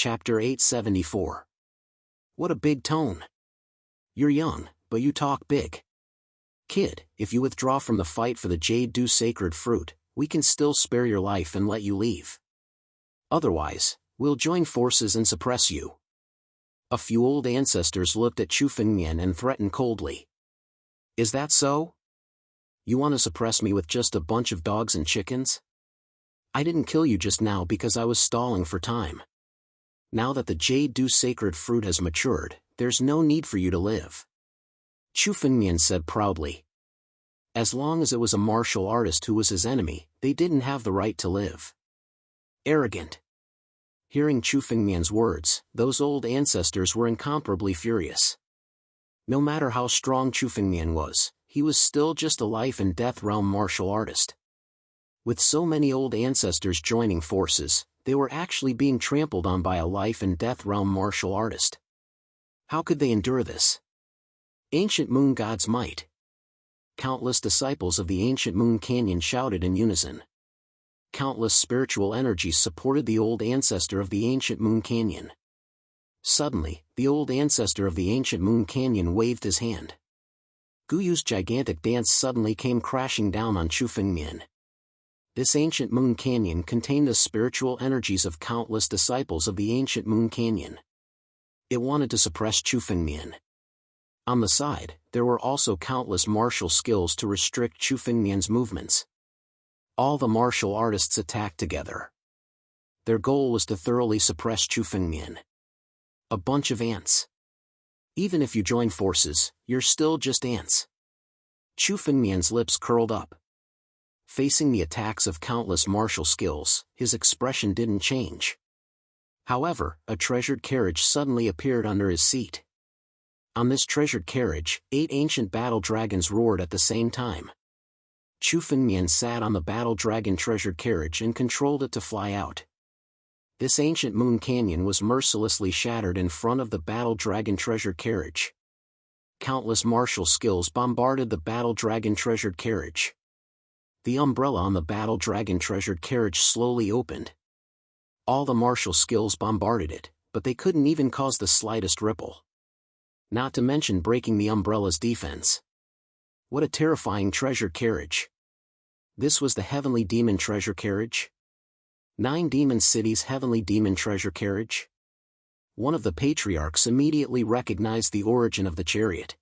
Chapter 874. What a big tone. You're young, but you talk big. Kid, if you withdraw from the fight for the Jade Dew sacred fruit, we can still spare your life and let you leave. Otherwise, we'll join forces and suppress you. A few old ancestors looked at Chu Fengmian and threatened coldly. Is that so? You want to suppress me with just a bunch of dogs and chickens? I didn't kill you just now because I was stalling for time. Now that the Jade Dew sacred fruit has matured, there's no need for you to live. Chu Fengmian said proudly. As long as it was a martial artist who was his enemy, they didn't have the right to live. Arrogant. Hearing Chu Fengmian's words, those old ancestors were incomparably furious. No matter how strong Chu Fengmian was, he was still just a life-and-death realm martial artist. With so many old ancestors joining forces, they were actually being trampled on by a life-and-death realm martial artist. How could they endure this? Ancient Moon God's might. Countless disciples of the ancient Moon Canyon shouted in unison. Countless spiritual energies supported the old ancestor of the ancient Moon Canyon. Suddenly, the old ancestor of the ancient Moon Canyon waved his hand. Guyu's gigantic dance suddenly came crashing down on Chu Fengmian. This ancient Moon Canyon contained the spiritual energies of countless disciples of the ancient Moon Canyon. It wanted to suppress Chu Fengmian. On the side, there were also countless martial skills to restrict Chu Fengmian's movements. All the martial artists attacked together. Their goal was to thoroughly suppress Chu Fengmian. A bunch of ants. Even if you join forces, you're still just ants. Chu Fengmian's lips curled up. Facing the attacks of countless martial skills, his expression didn't change. However, a treasured carriage suddenly appeared under his seat. On this treasured carriage, 8 ancient battle dragons roared at the same time. Chu Fengmian sat on the battle dragon treasured carriage and controlled it to fly out. This ancient Moon Canyon was mercilessly shattered in front of the battle dragon treasured carriage. Countless martial skills bombarded the battle dragon treasured carriage. The umbrella on the battle dragon treasured carriage slowly opened. All the martial skills bombarded it, but they couldn't even cause the slightest ripple. Not to mention breaking the umbrella's defense. What a terrifying treasure carriage. This was the Heavenly Demon Treasure Carriage? 9 Demon Cities Heavenly Demon Treasure Carriage? One of the patriarchs immediately recognized the origin of the chariot.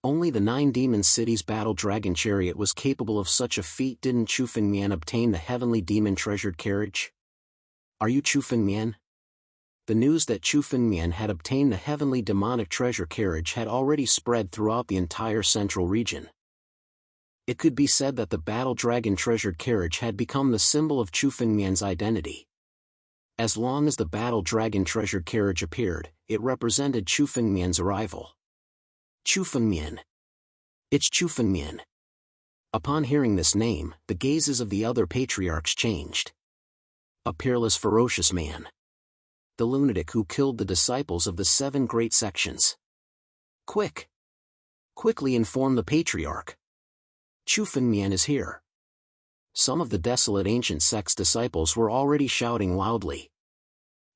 Only the 9 Demon Cities Battle Dragon Chariot was capable of such a feat. Didn't Chu Fengmian obtain the Heavenly Demon Treasured Carriage? Are you Chu Fengmian? The news that Chu Fengmian had obtained the Heavenly Demonic Treasure Carriage had already spread throughout the entire central region. It could be said that the Battle Dragon Treasured Carriage had become the symbol of Chu Fengmian's identity. As long as the Battle Dragon Treasured Carriage appeared, it represented Chu Fengmian's arrival. Chu Fengmian. It's Chu Fengmian. Upon hearing this name, the gazes of the other patriarchs changed. A peerless ferocious man. The lunatic who killed the disciples of the 7 great sections. Quickly inform the patriarch. Chu Fengmian is here. Some of the desolate ancient sect's disciples were already shouting loudly.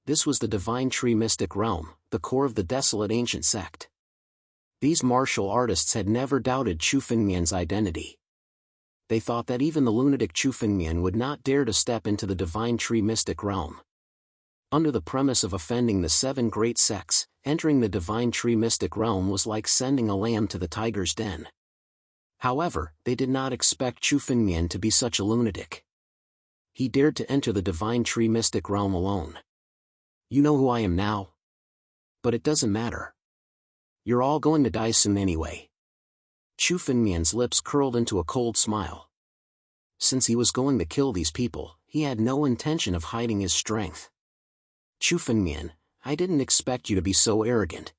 This was the Divine Tree Mystic Realm, the core of the desolate ancient sect. These martial artists had never doubted Chu Fengmian's identity. They thought that even the lunatic Chu Fengmian would not dare to step into the Divine Tree Mystic Realm. Under the premise of offending the 7 great sects, entering the Divine Tree Mystic Realm was like sending a lamb to the tiger's den. However, they did not expect Chu Fengmian to be such a lunatic. He dared to enter the Divine Tree Mystic Realm alone. You know who I am now? But it doesn't matter. You're all going to die soon anyway. Chu Fengmian's lips curled into a cold smile. Since he was going to kill these people, he had no intention of hiding his strength. Chu Fengmian, I didn't expect you to be so arrogant.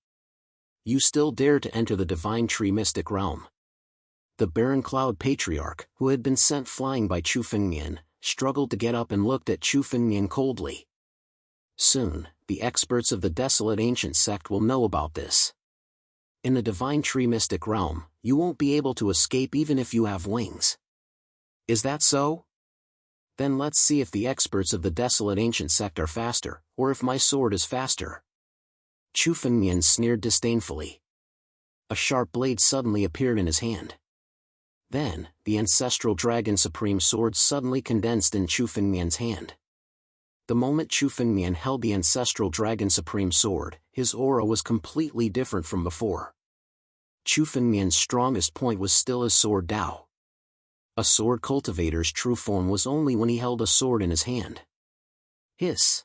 You still dare to enter the Divine Tree Mystic Realm. The Barren Cloud Patriarch, who had been sent flying by Chu Fengmian, struggled to get up and looked at Chu Fengmian coldly. Soon, the experts of the desolate ancient sect will know about this. In the Divine Tree Mystic Realm, you won't be able to escape even if you have wings. Is that so? Then let's see if the experts of the desolate ancient sect are faster, or if my sword is faster. Chu Fengmian sneered disdainfully. A sharp blade suddenly appeared in his hand. Then, the ancestral dragon supreme sword suddenly condensed in Chu Fengmian's hand. The moment Chu Fengmian held the ancestral dragon supreme sword, his aura was completely different from before. Chu Fengmian's strongest point was still his sword Dao. A sword cultivator's true form was only when he held a sword in his hand. Hiss!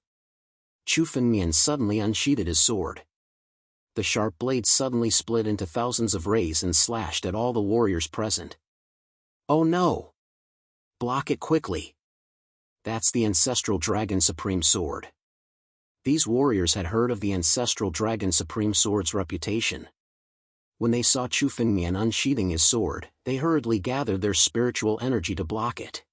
Chu Fengmian suddenly unsheathed his sword. The sharp blade suddenly split into thousands of rays and slashed at all the warriors present. Oh no! Block it quickly! That's the ancestral dragon supreme sword. These warriors had heard of the ancestral dragon supreme sword's reputation. When they saw Chu Fengmian unsheathing his sword, they hurriedly gathered their spiritual energy to block it.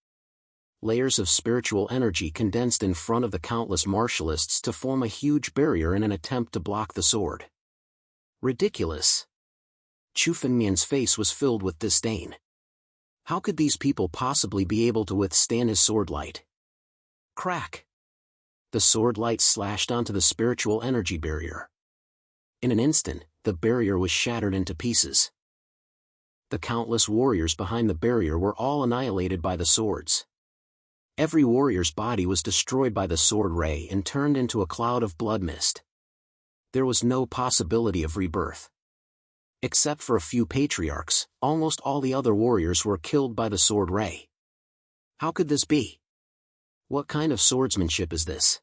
Layers of spiritual energy condensed in front of the countless martialists to form a huge barrier in an attempt to block the sword. Ridiculous! Chu Fengmian's face was filled with disdain. How could these people possibly be able to withstand his sword light? Crack! The sword light slashed onto the spiritual energy barrier. In an instant, the barrier was shattered into pieces. The countless warriors behind the barrier were all annihilated by the swords. Every warrior's body was destroyed by the sword ray and turned into a cloud of blood mist. There was no possibility of rebirth. Except for a few patriarchs, almost all the other warriors were killed by the sword ray. How could this be? What kind of swordsmanship is this?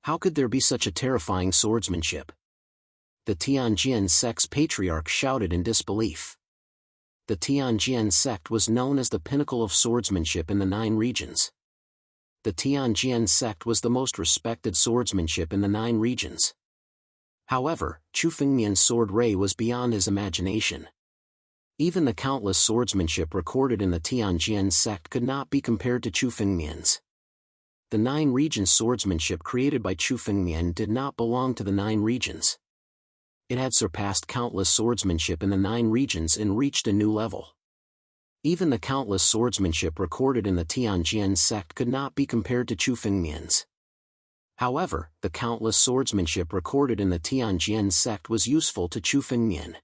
How could there be such a terrifying swordsmanship? The Tianjian sect's patriarch shouted in disbelief. The Tianjian sect was known as the pinnacle of swordsmanship in the 9 regions. The Tianjian sect was the most respected swordsmanship in the 9 regions. However, Chu Fengmian's sword ray was beyond his imagination. Even the countless swordsmanship recorded in the Tianjian sect could not be compared to Chu Fengmian's. The 9 regions swordsmanship created by Chu Fengmian did not belong to the 9 regions. It had surpassed countless swordsmanship in the 9 regions and reached a new level. Even the countless swordsmanship recorded in the Tianjian sect could not be compared to Chu Fengmian's. However, the countless swordsmanship recorded in the Tianjian sect was useful to Chu Fengmian.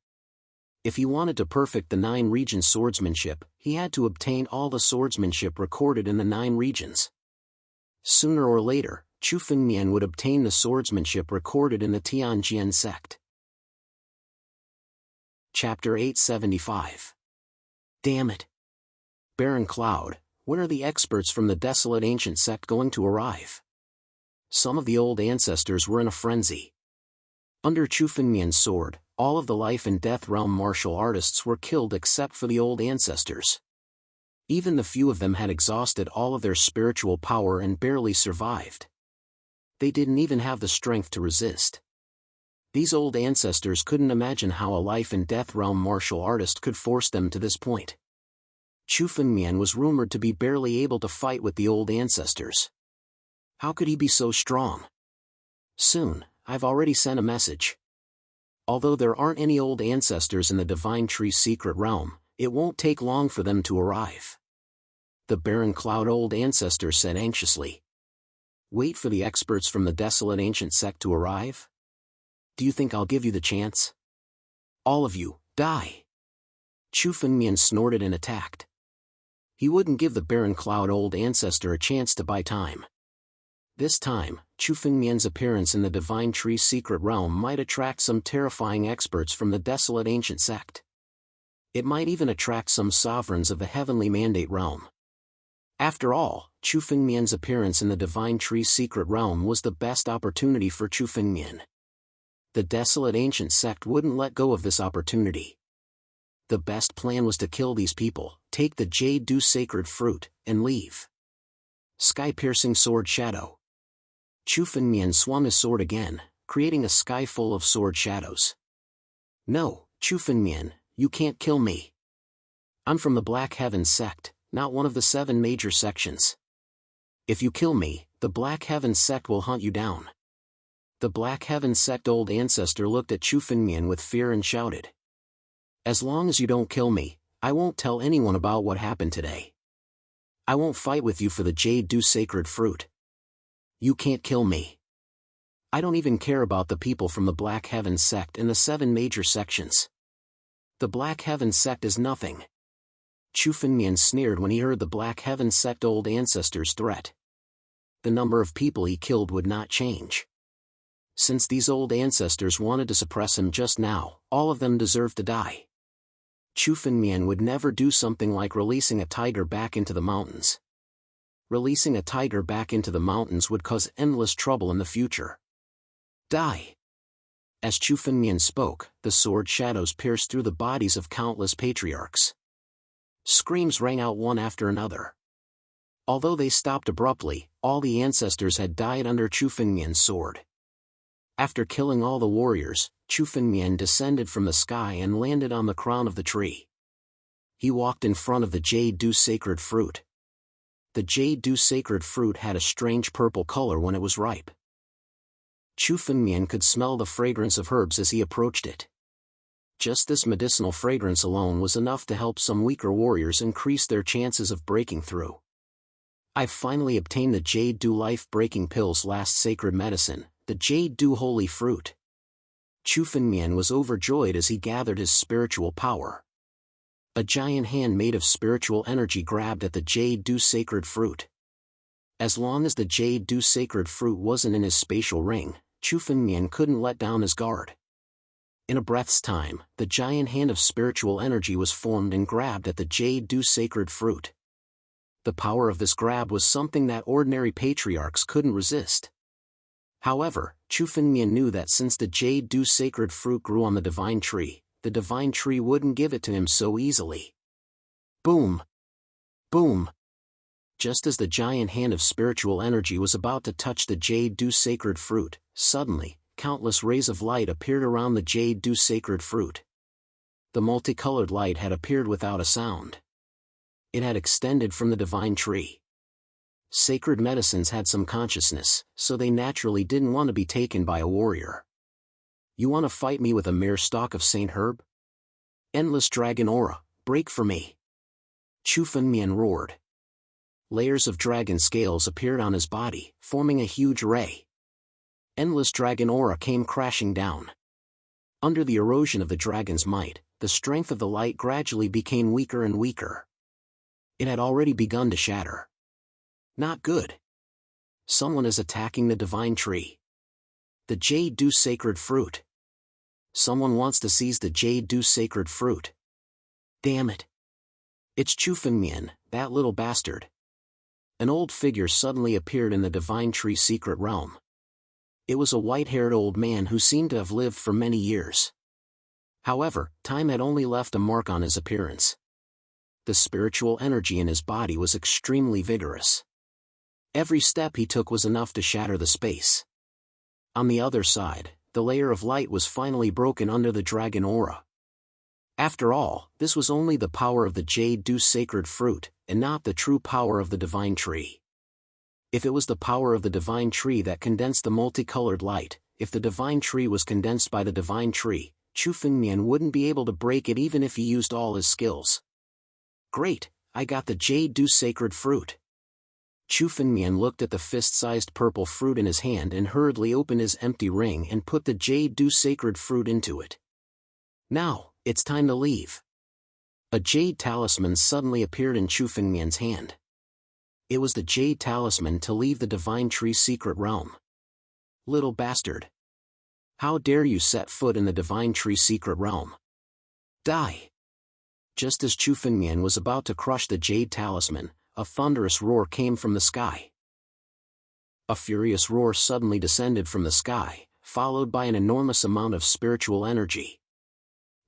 If he wanted to perfect the 9 regions swordsmanship, he had to obtain all the swordsmanship recorded in the 9 regions. Sooner or later, Chu Fengmian would obtain the swordsmanship recorded in the Tianjian sect. Chapter 875. Damn it! Barren Cloud, when are the experts from the desolate ancient sect going to arrive? Some of the old ancestors were in a frenzy. Under Chu Fengmian's sword, all of the life and death realm martial artists were killed except for the old ancestors. Even the few of them had exhausted all of their spiritual power and barely survived. They didn't even have the strength to resist. These old ancestors couldn't imagine how a life and death realm martial artist could force them to this point. Chu Fengmian was rumored to be barely able to fight with the old ancestors. How could he be so strong? Soon, I've already sent a message. Although there aren't any old ancestors in the Divine Tree's secret realm, it won't take long for them to arrive. The Barren Cloud old ancestor said anxiously. Wait for the experts from the desolate ancient sect to arrive? Do you think I'll give you the chance? All of you, die! Chu Fengmian snorted and attacked. He wouldn't give the Barren Cloud old ancestor a chance to buy time. This time, Chu Fengmian's appearance in the Divine Tree's secret realm might attract some terrifying experts from the desolate ancient sect. It might even attract some sovereigns of the heavenly mandate realm. After all, Chu Fengmian's appearance in the Divine Tree's secret realm was the best opportunity for Chu Fengmian. The desolate ancient sect wouldn't let go of this opportunity. The best plan was to kill these people, take the Jade Dew sacred fruit, and leave. Sky-piercing sword shadow. Chu Fengmian swung his sword again, creating a sky full of sword shadows. No, Chu Fengmian, you can't kill me. I'm from the Black Heaven sect, not one of the 7 major sections. If you kill me, the Black Heaven sect will hunt you down. The Black Heaven sect old ancestor looked at Chu Fengmian with fear and shouted. As long as you don't kill me, I won't tell anyone about what happened today. I won't fight with you for the Jade Dew sacred fruit. You can't kill me. I don't even care about the people from the Black Heaven sect and the 7 major sections. The Black Heaven sect is nothing. Chu Fengmian sneered when he heard the Black Heaven sect old ancestors' threat. The number of people he killed would not change. Since these old ancestors wanted to suppress him just now, all of them deserved to die. Chu Fengmian would never do something like releasing a tiger back into the mountains. Releasing a tiger back into the mountains would cause endless trouble in the future. Die! As Chu Fengmian spoke, the sword shadows pierced through the bodies of countless patriarchs. Screams rang out one after another. Although they stopped abruptly, all the ancestors had died under Chu Fengmian's sword. After killing all the warriors, Chu Fengmian descended from the sky and landed on the crown of the tree. He walked in front of the Jade Dew sacred fruit. The Jade Dew sacred fruit had a strange purple color when it was ripe. Chu Fengmian could smell the fragrance of herbs as he approached it. Just this medicinal fragrance alone was enough to help some weaker warriors increase their chances of breaking through. I've finally obtained the Jade Dew life-breaking pill's last sacred medicine, the Jade Dew holy fruit. Chu Fengmian was overjoyed as he gathered his spiritual power. A giant hand made of spiritual energy grabbed at the Jade Dew sacred fruit. As long as the Jade Dew sacred fruit wasn't in his spatial ring, Chu Fengmian couldn't let down his guard. In a breath's time, the giant hand of spiritual energy was formed and grabbed at the Jade Dew sacred fruit. The power of this grab was something that ordinary patriarchs couldn't resist. However, Chu Fengmian knew that since the Jade Dew sacred fruit grew on the divine tree, the divine tree wouldn't give it to him so easily. Boom! Boom! Just as the giant hand of spiritual energy was about to touch the Jade Dew sacred fruit, suddenly, countless rays of light appeared around the Jade Dew sacred fruit. The multicolored light had appeared without a sound. It had extended from the divine tree. Sacred medicines had some consciousness, so they naturally didn't want to be taken by a warrior. You want to fight me with a mere stalk of Saint Herb? Endless dragon aura, break for me! Chu Fengmian roared. Layers of dragon scales appeared on his body, forming a huge ray. Endless dragon aura came crashing down. Under the erosion of the dragon's might, the strength of the light gradually became weaker and weaker. It had already begun to shatter. Not good. Someone is attacking the divine tree. The Jade Dew sacred fruit. Someone wants to seize the Jade Dew sacred fruit. Damn it. It's Chu Fengmian, that little bastard. An old figure suddenly appeared in the divine tree secret realm. It was a white-haired old man who seemed to have lived for many years. However, time had only left a mark on his appearance. The spiritual energy in his body was extremely vigorous. Every step he took was enough to shatter the space. On the other side, the layer of light was finally broken under the dragon aura. After all, this was only the power of the Jade Dew sacred fruit, and not the true power of the divine tree. If it was the power of the divine tree that condensed the multicolored light, if the divine tree was condensed by the divine tree, Chu Fengmian wouldn't be able to break it even if he used all his skills. Great, I got the Jade Dew sacred fruit. Chu Fengmian looked at the fist-sized purple fruit in his hand and hurriedly opened his empty ring and put the Jade Dew sacred fruit into it. Now, it's time to leave. A jade talisman suddenly appeared in Chu Fengmian's hand. It was the jade talisman to leave the divine tree secret realm. Little bastard. How dare you set foot in the divine tree secret realm? Die! Just as Chu Fengmian was about to crush the jade talisman, a thunderous roar came from the sky. A furious roar suddenly descended from the sky, followed by an enormous amount of spiritual energy.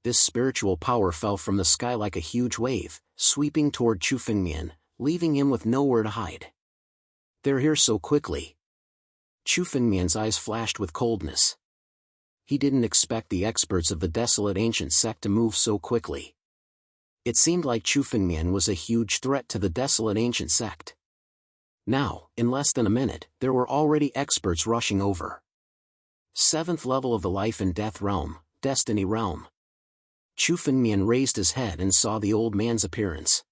This spiritual power fell from the sky like a huge wave, sweeping toward Chu Fengmian, leaving him with nowhere to hide. They're here so quickly. Chu Fengmian's eyes flashed with coldness. He didn't expect the experts of the desolate ancient sect to move so quickly. It seemed like Chu Fengmian was a huge threat to the desolate ancient sect. Now, in less than a minute, there were already experts rushing over. 7th level of the life and death realm, destiny realm. Chu Fengmian raised his head and saw the old man's appearance.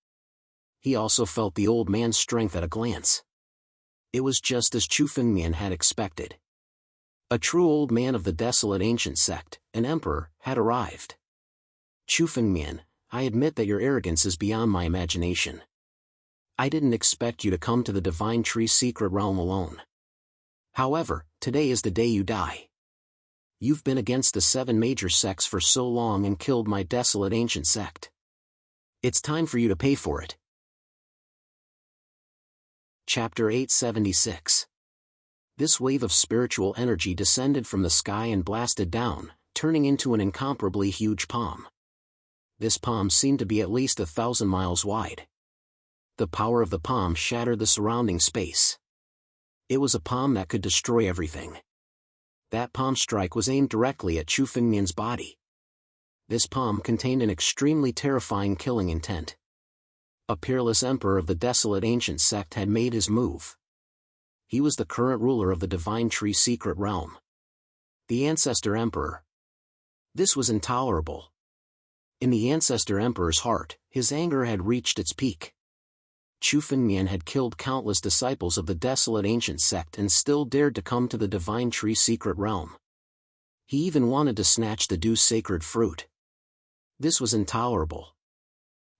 He also felt the old man's strength at a glance. It was just as Chu Fengmian had expected. A true old man of the desolate ancient sect, an emperor, had arrived. Chu Fengmian, I admit that your arrogance is beyond my imagination. I didn't expect you to come to the Divine Tree's secret realm alone. However, today is the day you die. You've been against the 7 major sects for so long and killed my desolate ancient sect. It's time for you to pay for it. Chapter 876. This wave of spiritual energy descended from the sky and blasted down, turning into an incomparably huge palm. This palm seemed to be at least 1,000 miles wide. The power of the palm shattered the surrounding space. It was a palm that could destroy everything. That palm strike was aimed directly at Chu Fengmian's body. This palm contained an extremely terrifying killing intent. A peerless emperor of the desolate ancient sect had made his move. He was the current ruler of the Divine Tree secret realm. The Ancestor Emperor. This was intolerable. In the Ancestor Emperor's heart, his anger had reached its peak. Chu Fengmian had killed countless disciples of the desolate ancient sect and still dared to come to the Divine Tree secret realm. He even wanted to snatch the Dew's sacred fruit. This was intolerable.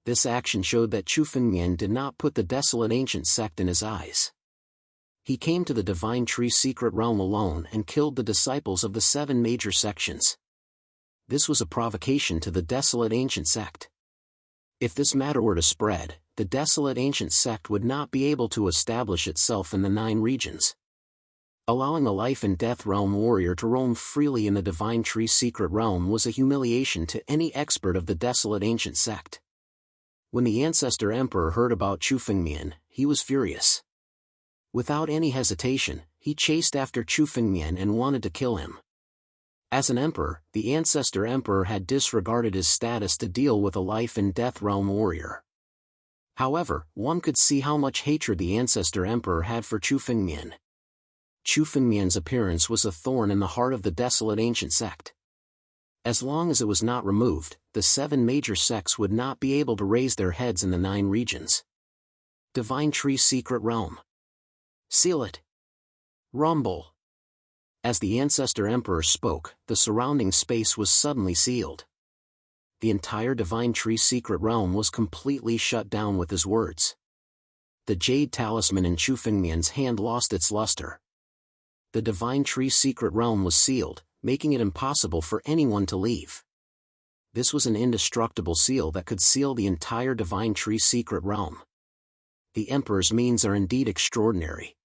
This action showed that Chu Fengmian did not put the desolate ancient sect in his eyes. He came to the Divine Tree secret realm alone and killed the disciples of the 7 major sections. This was a provocation to the desolate ancient sect. If this matter were to spread, the desolate ancient sect would not be able to establish itself in the 9 regions. Allowing a life and death realm warrior to roam freely in the Divine Tree secret realm was a humiliation to any expert of the desolate ancient sect. When the Ancestor Emperor heard about Chu Fengmian, he was furious. Without any hesitation, he chased after Chu Fengmian and wanted to kill him. As an emperor, the Ancestor Emperor had disregarded his status to deal with a life and death realm warrior. However, one could see how much hatred the Ancestor Emperor had for Chu Fengmian. Chu Fengmian's appearance was a thorn in the heart of the desolate ancient sect. As long as it was not removed, the 7 major sects would not be able to raise their heads in the 9 regions. Divine Tree secret realm. Seal it. Rumble. As the Ancestor Emperor spoke, the surrounding space was suddenly sealed. The entire Divine Tree secret realm was completely shut down with his words. The jade talisman in Chu Fengmian's hand lost its luster. The Divine Tree secret realm was sealed, making it impossible for anyone to leave. This was an indestructible seal that could seal the entire Divine Tree secret realm. The Emperor's means are indeed extraordinary.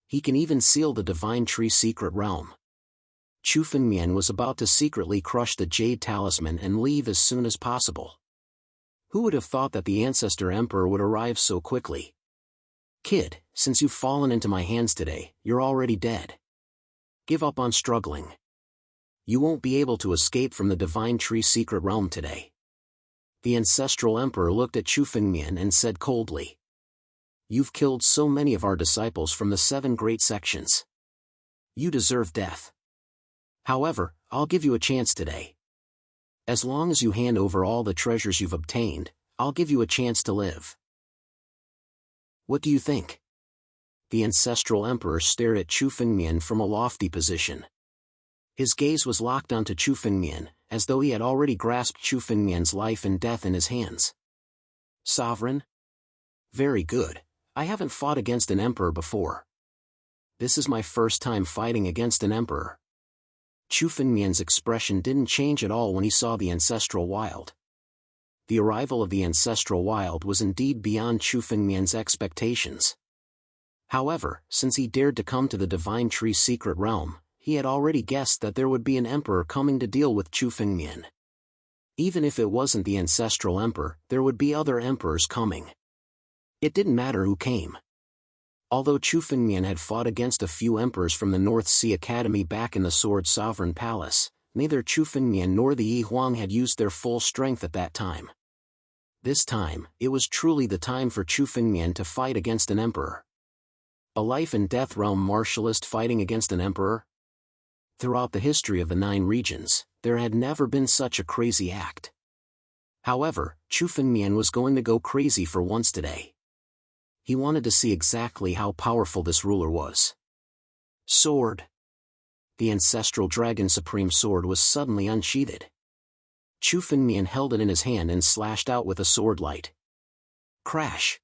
He can even seal the Divine Tree secret realm. Chu Fengmian was about to secretly crush the jade talisman and leave as soon as possible. Who would have thought that the Ancestor Emperor would arrive so quickly? Kid, since you've fallen into my hands today, you're already dead. Give up on struggling. You won't be able to escape from the Divine Tree secret realm today. The Ancestral Emperor looked at Chu Fengmian and said coldly. You've killed so many of our disciples from the 7 great sections. You deserve death. However, I'll give you a chance today. As long as you hand over all the treasures you've obtained, I'll give you a chance to live. What do you think? The Ancestral Emperor stared at Chu Fengmian from a lofty position. His gaze was locked onto Chu Fengmian, as though he had already grasped Chu Fengmian's life and death in his hands. Sovereign? Very good. I haven't fought against an emperor before. This is my first time fighting against an emperor. Chu Fengmian's expression didn't change at all when he saw the ancestral wild. The arrival of the ancestral wild was indeed beyond Chu Fengmian's expectations. However, since he dared to come to the Divine Tree secret realm, he had already guessed that there would be an emperor coming to deal with Chu Fengmian. Even if it wasn't the ancestral emperor, there would be other emperors coming. It didn't matter who came. Although Chu Fengmian had fought against a few emperors from the North Sea Academy back in the Sword Sovereign Palace, neither Chu Fengmian nor the Yi Huang had used their full strength at that time. This time, it was truly the time for Chu Fengmian to fight against an emperor. A life and death realm martialist fighting against an emperor? Throughout the history of the 9 regions, there had never been such a crazy act. However, Chu Fengmian was going to go crazy for once today. He wanted to see exactly how powerful this ruler was. Sword. The ancestral dragon supreme sword was suddenly unsheathed. Chu Fengmian held it in his hand and slashed out with a sword light. Crash!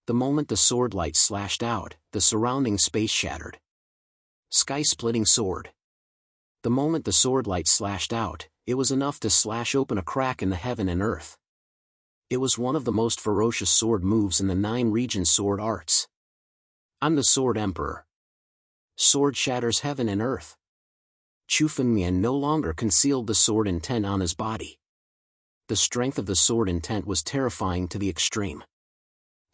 The moment the sword light slashed out, the surrounding space shattered. Sky-splitting sword. The moment the sword light slashed out, it was enough to slash open a crack in the heaven and earth. It was one of the most ferocious sword moves in the 9-region sword arts. I'm the Sword Emperor. Sword shatters heaven and earth. Chu Fengmian no longer concealed the sword intent on his body. The strength of the sword intent was terrifying to the extreme.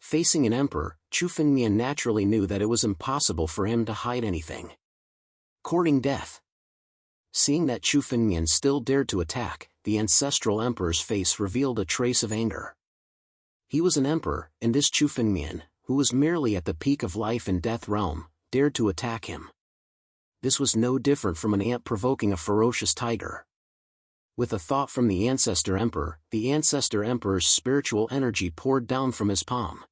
Facing an emperor, Chu Fengmian naturally knew that it was impossible for him to hide anything. Courting death. Seeing that Chu Fengmian still dared to attack, the ancestral emperor's face revealed a trace of anger. He was an emperor, and this Chu Fengmian, who was merely at the peak of life and death realm, dared to attack him. This was no different from an ant provoking a ferocious tiger. With a thought from the ancestor emperor's spiritual energy poured down from his palm.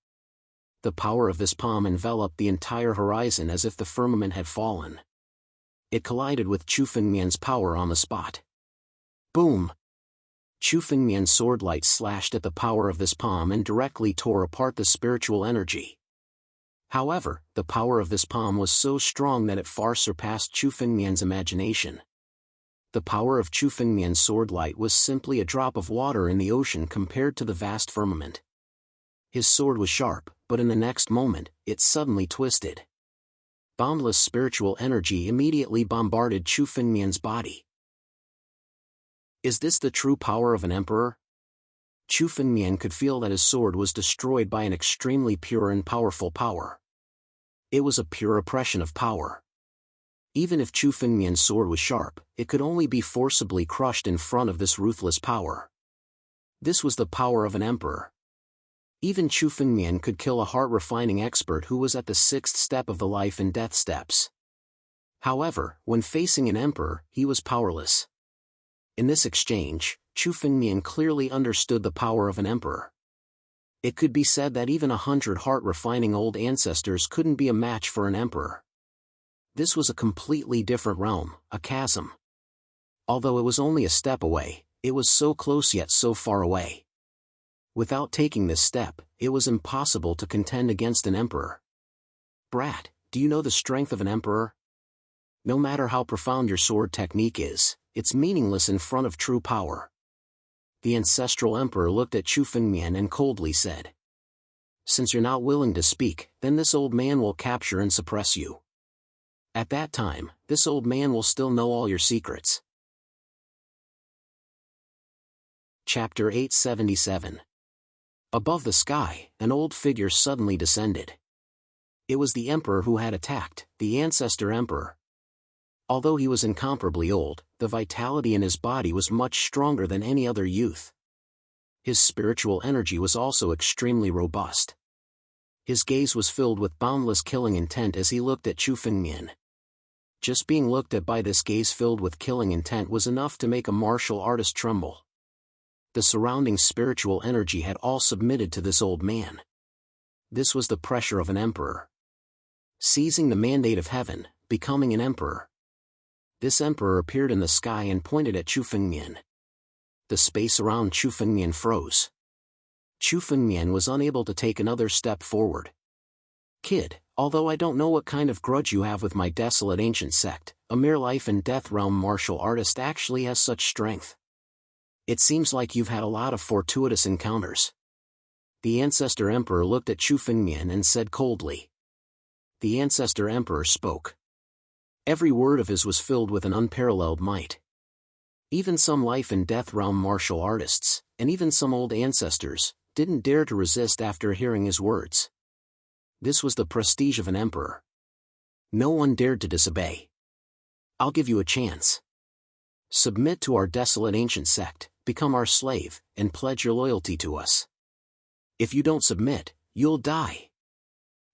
The power of this palm enveloped the entire horizon as if the firmament had fallen. It collided with Chu Fengmian's power on the spot. Boom! Chu Fengmian's sword light slashed at the power of this palm and directly tore apart the spiritual energy. However, the power of this palm was so strong that it far surpassed Chu Fengmian's imagination. The power of Chu Fengmian's sword light was simply a drop of water in the ocean compared to the vast firmament. His sword was sharp, but in the next moment, it suddenly twisted. Boundless spiritual energy immediately bombarded Chu Fengmian's body. Is this the true power of an emperor? Chu Fengmian could feel that his sword was destroyed by an extremely pure and powerful power. It was a pure oppression of power. Even if Chu Fengmian's sword was sharp, it could only be forcibly crushed in front of this ruthless power. This was the power of an emperor. Even Chu Fengmian could kill a heart-refining expert who was at the 6th step of the life and death steps. However, when facing an emperor, he was powerless. In this exchange, Chu Fengmian clearly understood the power of an emperor. It could be said that even 100 heart-refining old ancestors couldn't be a match for an emperor. This was a completely different realm, a chasm. Although it was only a step away, it was so close yet so far away. Without taking this step, it was impossible to contend against an emperor. Brat, do you know the strength of an emperor? No matter how profound your sword technique is, it's meaningless in front of true power. The ancestral emperor looked at Chu Fengmian and coldly said, "Since you're not willing to speak, then this old man will capture and suppress you. At that time, this old man will still know all your secrets." Chapter 877. Above the sky, an old figure suddenly descended. It was the emperor who had attacked, the ancestor emperor. Although he was incomparably old, the vitality in his body was much stronger than any other youth. His spiritual energy was also extremely robust. His gaze was filled with boundless killing intent as he looked at Chu Fengmian. Just being looked at by this gaze filled with killing intent was enough to make a martial artist tremble. The surrounding spiritual energy had all submitted to this old man. This was the pressure of an emperor. Seizing the mandate of heaven, becoming an emperor. This emperor appeared in the sky and pointed at Chu Fengmian. The space around Chu Fengmian froze. Chu Fengmian was unable to take another step forward. "Kid, although I don't know what kind of grudge you have with my desolate ancient sect, a mere life and death realm martial artist actually has such strength. It seems like you've had a lot of fortuitous encounters." The ancestor emperor looked at Chu Fengmian and said coldly. The ancestor emperor spoke. Every word of his was filled with an unparalleled might. Even some life and death realm martial artists, and even some old ancestors, didn't dare to resist after hearing his words. This was the prestige of an emperor. No one dared to disobey. "I'll give you a chance. Submit to our desolate ancient sect, become our slave, and pledge your loyalty to us. If you don't submit, you'll die."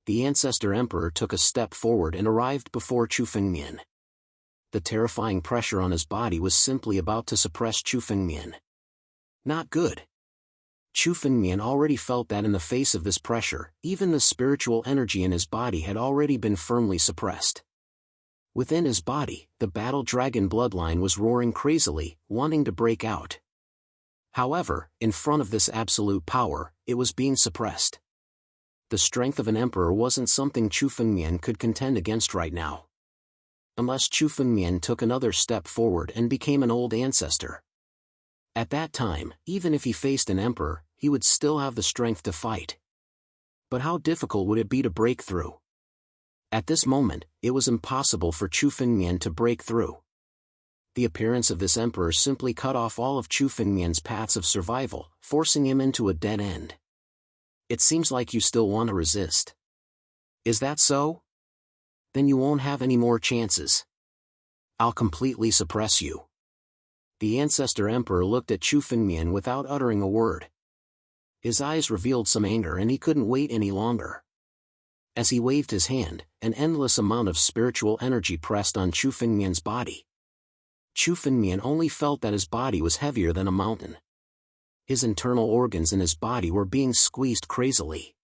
The ancestor emperor took a step forward and arrived before Chu Fengmian. The terrifying pressure on his body was simply about to suppress Chu Fengmian. Not good. Chu Fengmian already felt that in the face of this pressure, even the spiritual energy in his body had already been firmly suppressed. Within his body, the battle dragon bloodline was roaring crazily, wanting to break out. However, in front of this absolute power, it was being suppressed. The strength of an emperor wasn't something Chu Fengmian could contend against right now. Unless Chu Fengmian took another step forward and became an old ancestor. At that time, even if he faced an emperor, he would still have the strength to fight. But how difficult would it be to break through? At this moment, it was impossible for Chu Fengmian to break through. The appearance of this emperor simply cut off all of Chu Fengmian's paths of survival, forcing him into a dead end. It seems like you still want to resist. Is that so? Then you won't have any more chances. I'll completely suppress you. The Ancestor Emperor looked at Chu Fengmian without uttering a word. His eyes revealed some anger and he couldn't wait any longer. As he waved his hand, an endless amount of spiritual energy pressed on Chu Fengmian's body. Chu Fengmian only felt that his body was heavier than a mountain. His internal organs in his body were being squeezed crazily.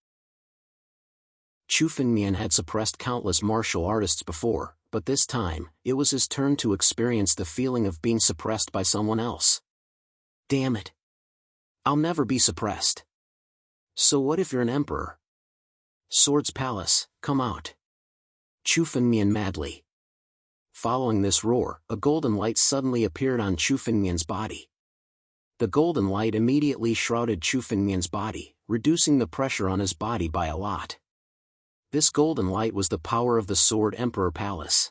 Chu Fengmian had suppressed countless martial artists before, but this time, it was his turn to experience the feeling of being suppressed by someone else. Damn it! I'll never be suppressed. So what if you're an emperor? Sword's Palace, come out. Chu Fengmian madly. Following this roar, a golden light suddenly appeared on Chu Fengmian's body. The golden light immediately shrouded Chu Fengmian's body, reducing the pressure on his body by a lot. This golden light was the power of the Sword Emperor Palace.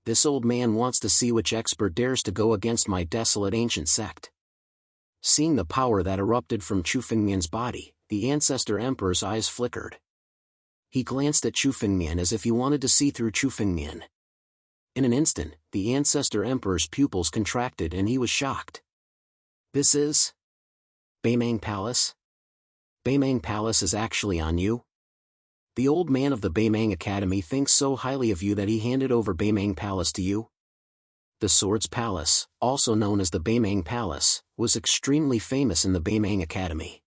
This old man wants to see which expert dares to go against my desolate ancient sect. Seeing the power that erupted from Chu Fengmian's body, the Ancestor Emperor's eyes flickered. He glanced at Chu Fengmian as if he wanted to see through Chu Fengmian. In an instant, the Ancestor Emperor's pupils contracted and he was shocked. This is Beimang Palace? Beimang Palace is actually on you? The old man of the Beimang Academy thinks so highly of you that he handed over Beimang Palace to you? The Sword's Palace, also known as the Beimang Palace, was extremely famous in the Beimang Academy.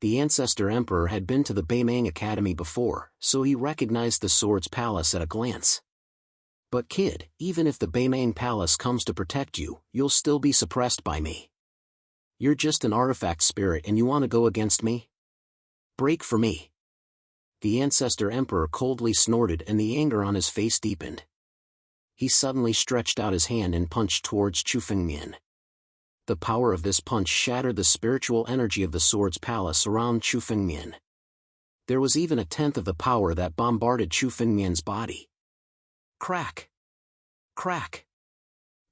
The Ancestor Emperor had been to the Beimang Academy before, so he recognized the Sword's Palace at a glance. But kid, even if the Beimang Palace comes to protect you, you'll still be suppressed by me. You're just an artifact spirit and you want to go against me? Break for me. The Ancestor Emperor coldly snorted and the anger on his face deepened. He suddenly stretched out his hand and punched towards Chu Fengmian. The power of this punch shattered the spiritual energy of the Sword's Palace around Chu Fengmian. There was even a tenth of the power that bombarded Chu Fengmian's body. Crack! Crack!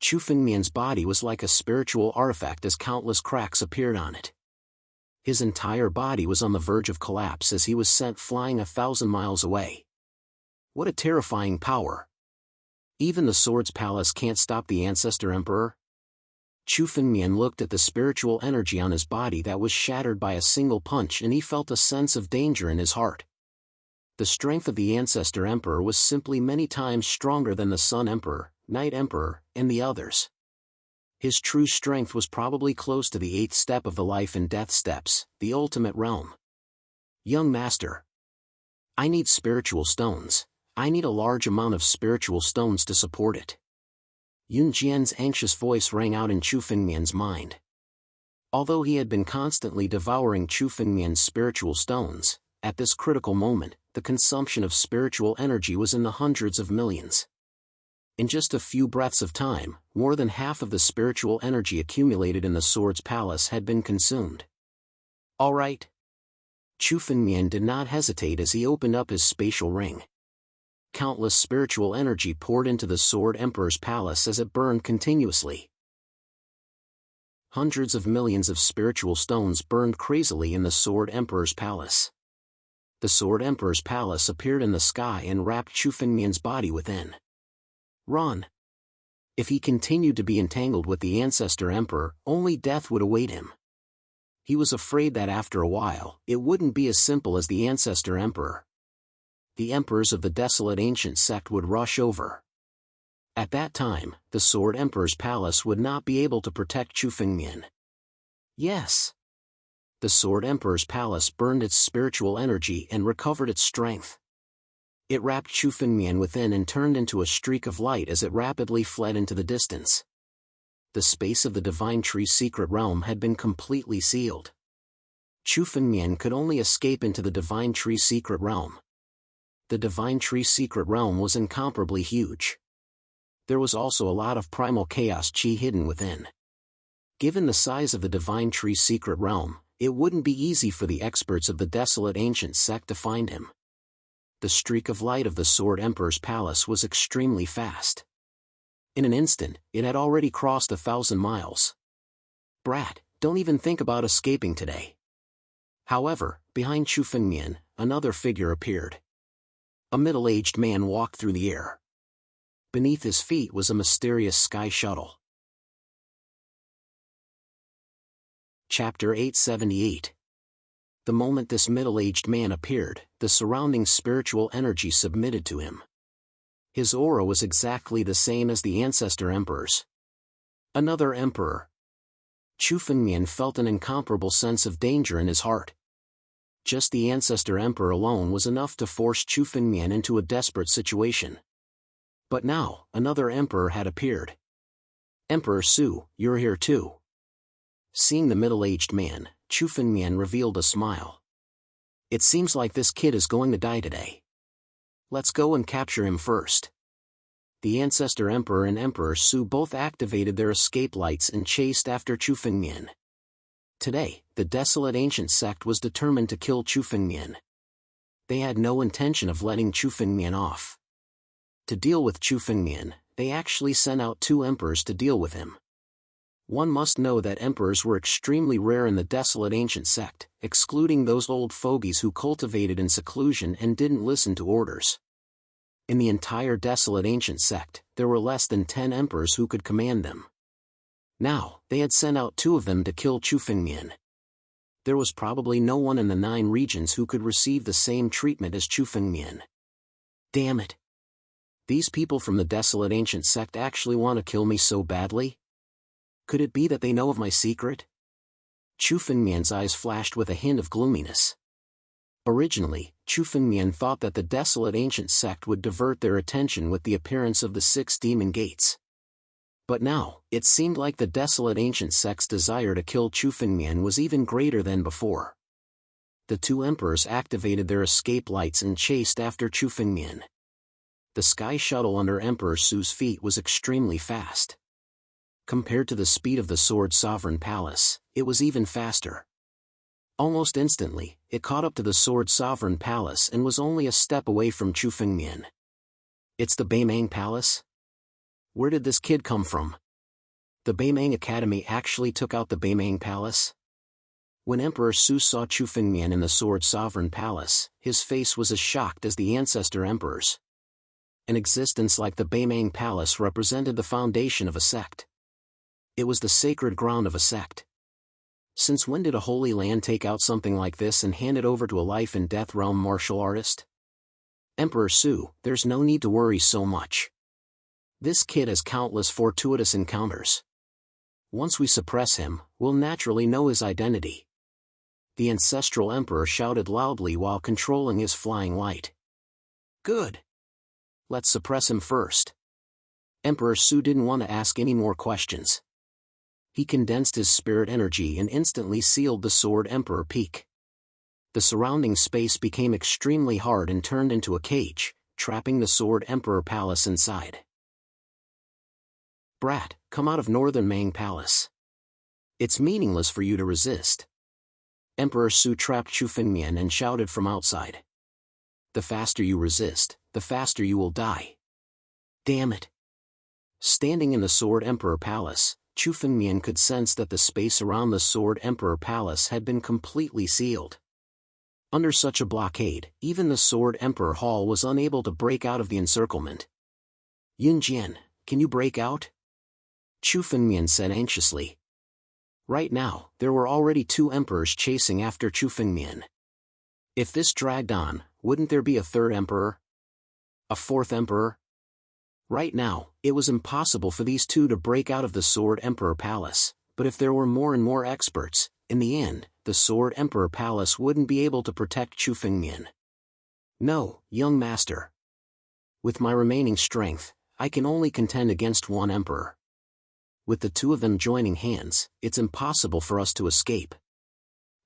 Chu Fengmian's body was like a spiritual artifact as countless cracks appeared on it. His entire body was on the verge of collapse as he was sent flying 1,000 miles away. What a terrifying power! Even the Sword's Palace can't stop the Ancestor Emperor? Chu Fengmian looked at the spiritual energy on his body that was shattered by a single punch and he felt a sense of danger in his heart. The strength of the Ancestor Emperor was simply many times stronger than the Sun Emperor, Night Emperor, and the others. His true strength was probably close to the 8th step of the life and death steps, the ultimate realm. Young master. I need spiritual stones. I need a large amount of spiritual stones to support it. Yun Jian's anxious voice rang out in Chu Fengmian's mind. Although he had been constantly devouring Chu Fengmian's spiritual stones, at this critical moment, the consumption of spiritual energy was in the hundreds of millions. In just a few breaths of time, more than half of the spiritual energy accumulated in the Sword's Palace had been consumed. All right. Chu Fengmian did not hesitate as he opened up his spatial ring. Countless spiritual energy poured into the Sword Emperor's palace as it burned continuously. Hundreds of millions of spiritual stones burned crazily in the Sword Emperor's palace. The Sword Emperor's palace appeared in the sky and wrapped Chu Fengmian's body within. Run! If he continued to be entangled with the Ancestor Emperor, only death would await him. He was afraid that after a while, it wouldn't be as simple as the Ancestor Emperor. The emperors of the desolate ancient sect would rush over. At that time, the Sword Emperor's palace would not be able to protect Chu Fengmian. Yes. The Sword Emperor's palace burned its spiritual energy and recovered its strength. It wrapped Chu Fengmian within and turned into a streak of light as it rapidly fled into the distance. The space of the Divine Tree's secret realm had been completely sealed. Chu Fengmian could only escape into the Divine Tree's secret realm. The Divine Tree's secret realm was incomparably huge. There was also a lot of primal chaos chi hidden within. Given the size of the Divine Tree's secret realm, it wouldn't be easy for the experts of the desolate ancient sect to find him. The streak of light of the Sword Emperor's palace was extremely fast. In an instant, it had already crossed 1,000 miles. Brat, don't even think about escaping today. However, behind Chu Fengmian, another figure appeared. A middle-aged man walked through the air. Beneath his feet was a mysterious sky shuttle. Chapter 878. The moment this middle-aged man appeared, the surrounding spiritual energy submitted to him. His aura was exactly the same as the Ancestor Emperor's. Another emperor. Chu Fengmian felt an incomparable sense of danger in his heart. Just the Ancestor Emperor alone was enough to force Chu Fengmian into a desperate situation. But now, another emperor had appeared. Emperor Su, you're here too. Seeing the middle-aged man, Chu Fengmian revealed a smile. It seems like this kid is going to die today. Let's go and capture him first. The Ancestor Emperor and Emperor Su both activated their escape lights and chased after Chu Fengmian. Today, the desolate ancient sect was determined to kill Chu Fengmian. They had no intention of letting Chu Fengmian off. To deal with Chu Fengmian, they actually sent out 2 emperors to deal with him. One must know that emperors were extremely rare in the desolate ancient sect, excluding those old fogies who cultivated in seclusion and didn't listen to orders. In the entire desolate ancient sect, there were less than 10 emperors who could command them. Now, they had sent out 2 of them to kill Chu Fengmian. There was probably no one in the 9 regions who could receive the same treatment as Chu Fengmian. Damn it! These people from the desolate ancient sect actually want to kill me so badly? Could it be that they know of my secret? Chu Fengmian's eyes flashed with a hint of gloominess. Originally, Chu Fengmian thought that the desolate ancient sect would divert their attention with the appearance of the 6 demon gates. But now, it seemed like the desolate ancient sect's desire to kill Chu Fengmian was even greater than before. The 2 emperors activated their escape lights and chased after Chu Fengmian. The sky shuttle under Emperor Su's feet was extremely fast. Compared to the speed of the Sword Sovereign Palace, it was even faster. Almost instantly, it caught up to the Sword Sovereign Palace and was only a step away from Chu Fengmian. It's the Beimang Palace? Where did this kid come from? The Beimang Academy actually took out the Beimang Palace? When Emperor Su saw Chu Fengmian in the Sword Sovereign Palace, his face was as shocked as the Ancestor Emperor's. An existence like the Beimang Palace represented the foundation of a sect. It was the sacred ground of a sect. Since when did a holy land take out something like this and hand it over to a life-and-death realm martial artist? Emperor Su, there's no need to worry so much. This kid has countless fortuitous encounters. Once we suppress him, we'll naturally know his identity. The Ancestral Emperor shouted loudly while controlling his flying light. Good. Let's suppress him first. Emperor Su didn't want to ask any more questions. He condensed his spirit energy and instantly sealed the Sword Emperor peak. The surrounding space became extremely hard and turned into a cage, trapping the Sword Emperor Palace inside. Brat, come out of Northern Mang Palace. It's meaningless for you to resist. Emperor Su trapped Chu Fengmian and shouted from outside. The faster you resist, the faster you will die. Damn it. Standing in the Sword Emperor Palace, Chu Fengmian could sense that the space around the Sword Emperor Palace had been completely sealed. Under such a blockade, even the Sword Emperor Hall was unable to break out of the encirclement. Yunjian, can you break out? Chu Fengmian said anxiously. Right now, there were already 2 emperors chasing after Chu Fengmian. If this dragged on, wouldn't there be a 3rd emperor? A 4th emperor? Right now, it was impossible for these 2 to break out of the Sword Emperor Palace, but if there were more and more experts, In the end, the Sword Emperor Palace wouldn't be able to protect Chu Fengmian. No, young master. With my remaining strength, I can only contend against one emperor. With the two of them joining hands, it's impossible for us to escape.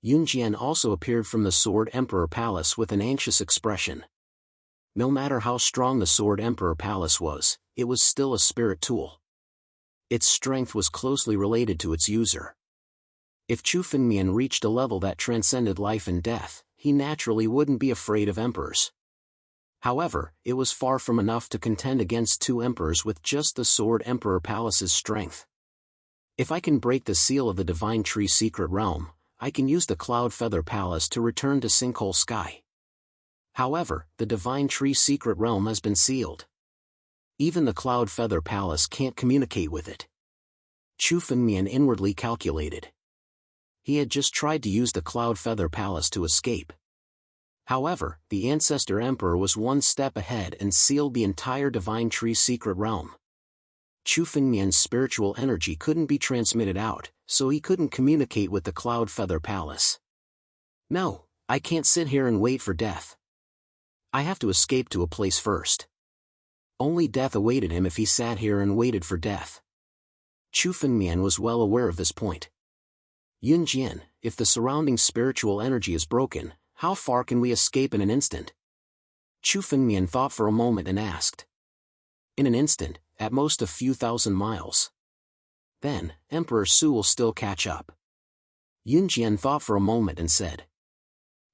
Yunjian also appeared from the Sword Emperor Palace with an anxious expression. No matter how strong the Sword Emperor Palace was, it was still a spirit tool. Its strength was closely related to its user. If Chu Fengmian reached a level that transcended life and death, he naturally wouldn't be afraid of emperors. However, it was far from enough to contend against two emperors with just the Sword Emperor Palace's strength. If I can break the seal of the Divine Tree Secret Realm, I can use the Cloud Feather Palace to return to Sinkhole Sky. However, the Divine Tree Secret Realm has been sealed. Even the Cloud Feather Palace can't communicate with it. Chu Fengmian inwardly calculated. He had just tried to use the Cloud Feather Palace to escape. However, the Ancestor Emperor was one step ahead and sealed the entire Divine Tree Secret Realm. Chu Fengmian's spiritual energy couldn't be transmitted out, so he couldn't communicate with the Cloud Feather Palace. No, I can't sit here and wait for death. I have to escape to a place first. Only death awaited him if he sat here and waited for death. Chu Fengmian was well aware of this point. Yunjian, if the surrounding spiritual energy is broken, how far can we escape in an instant? Chu Fengmian thought for a moment and asked. In an instant, at most a few thousand miles. Then, Emperor Su will still catch up. Yunjian thought for a moment and said.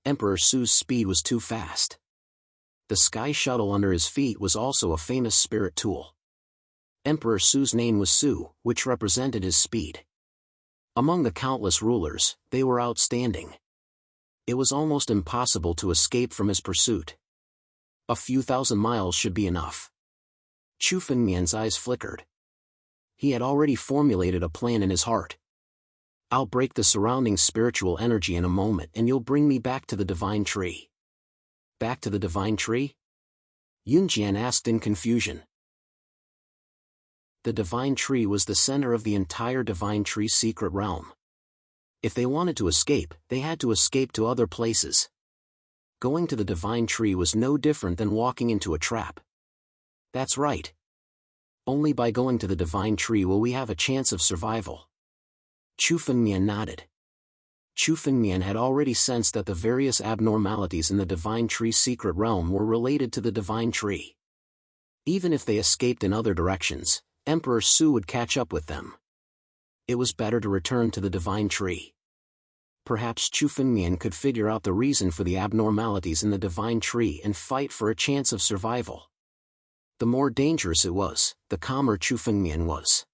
Emperor Su's speed was too fast. The sky shuttle under his feet was also a famous spirit tool. Emperor Su's name was Su, which represented his speed. Among the countless rulers, they were outstanding. It was almost impossible to escape from his pursuit. A few thousand miles should be enough. Chu Fengmian's eyes flickered. He had already formulated a plan in his heart. I'll break the surrounding spiritual energy in a moment and you'll bring me back to the Divine Tree. Back to the Divine Tree? Yunjian asked in confusion. The Divine Tree was the center of the entire Divine Tree Secret Realm. If they wanted to escape, they had to escape to other places. Going to the Divine Tree was no different than walking into a trap. That's right. Only by going to the Divine Tree will we have a chance of survival. Chu Fengmian nodded. Chu Fengmian had already sensed that the various abnormalities in the Divine Tree Secret Realm were related to the Divine Tree. Even if they escaped in other directions, Emperor Su would catch up with them. It was better to return to the Divine Tree. Perhaps Chu Fengmian could figure out the reason for the abnormalities in the Divine Tree and fight for a chance of survival. The more dangerous it was, the calmer Chu Fengmian was.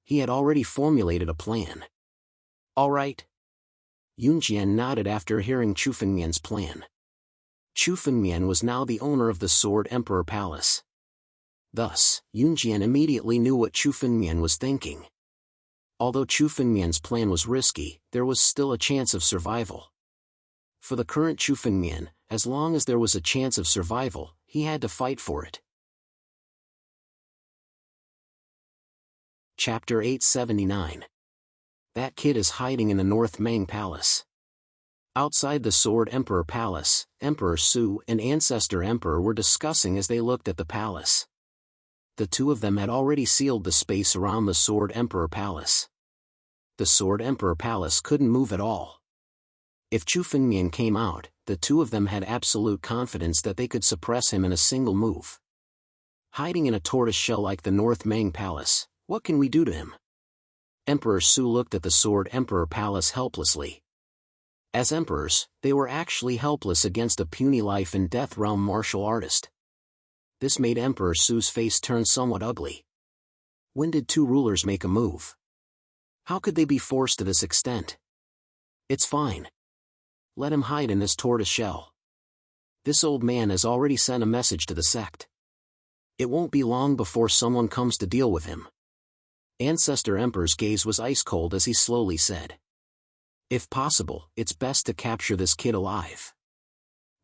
He had already formulated a plan. All right. Yunjian nodded after hearing Chu Fengmian's plan. Chu Fengmian was now the owner of the Sword Emperor Palace. Thus, Yunjian immediately knew what Chu Fengmian was thinking. Although Chu Fengmian's plan was risky, there was still a chance of survival. For the current Chu Fengmian, as long as there was a chance of survival, he had to fight for it. Chapter 879. That kid is hiding in the North Mang Palace. Outside the Sword Emperor Palace, Emperor Su and Ancestor Emperor were discussing as they looked at the palace. The two of them had already sealed the space around the Sword Emperor Palace. The Sword Emperor Palace couldn't move at all. If Chu Fengmian came out, the two of them had absolute confidence that they could suppress him in a single move. Hiding in a tortoise shell like the North Mang Palace, what can we do to him? Emperor Su looked at the Sword Emperor Palace helplessly. As emperors, they were actually helpless against a puny life and death realm martial artist. This made Emperor Su's face turn somewhat ugly. When did two rulers make a move? How could they be forced to this extent? It's fine. Let him hide in this tortoise shell. This old man has already sent a message to the sect. It won't be long before someone comes to deal with him. Ancestor Emperor's gaze was ice cold as he slowly said. If possible, it's best to capture this kid alive.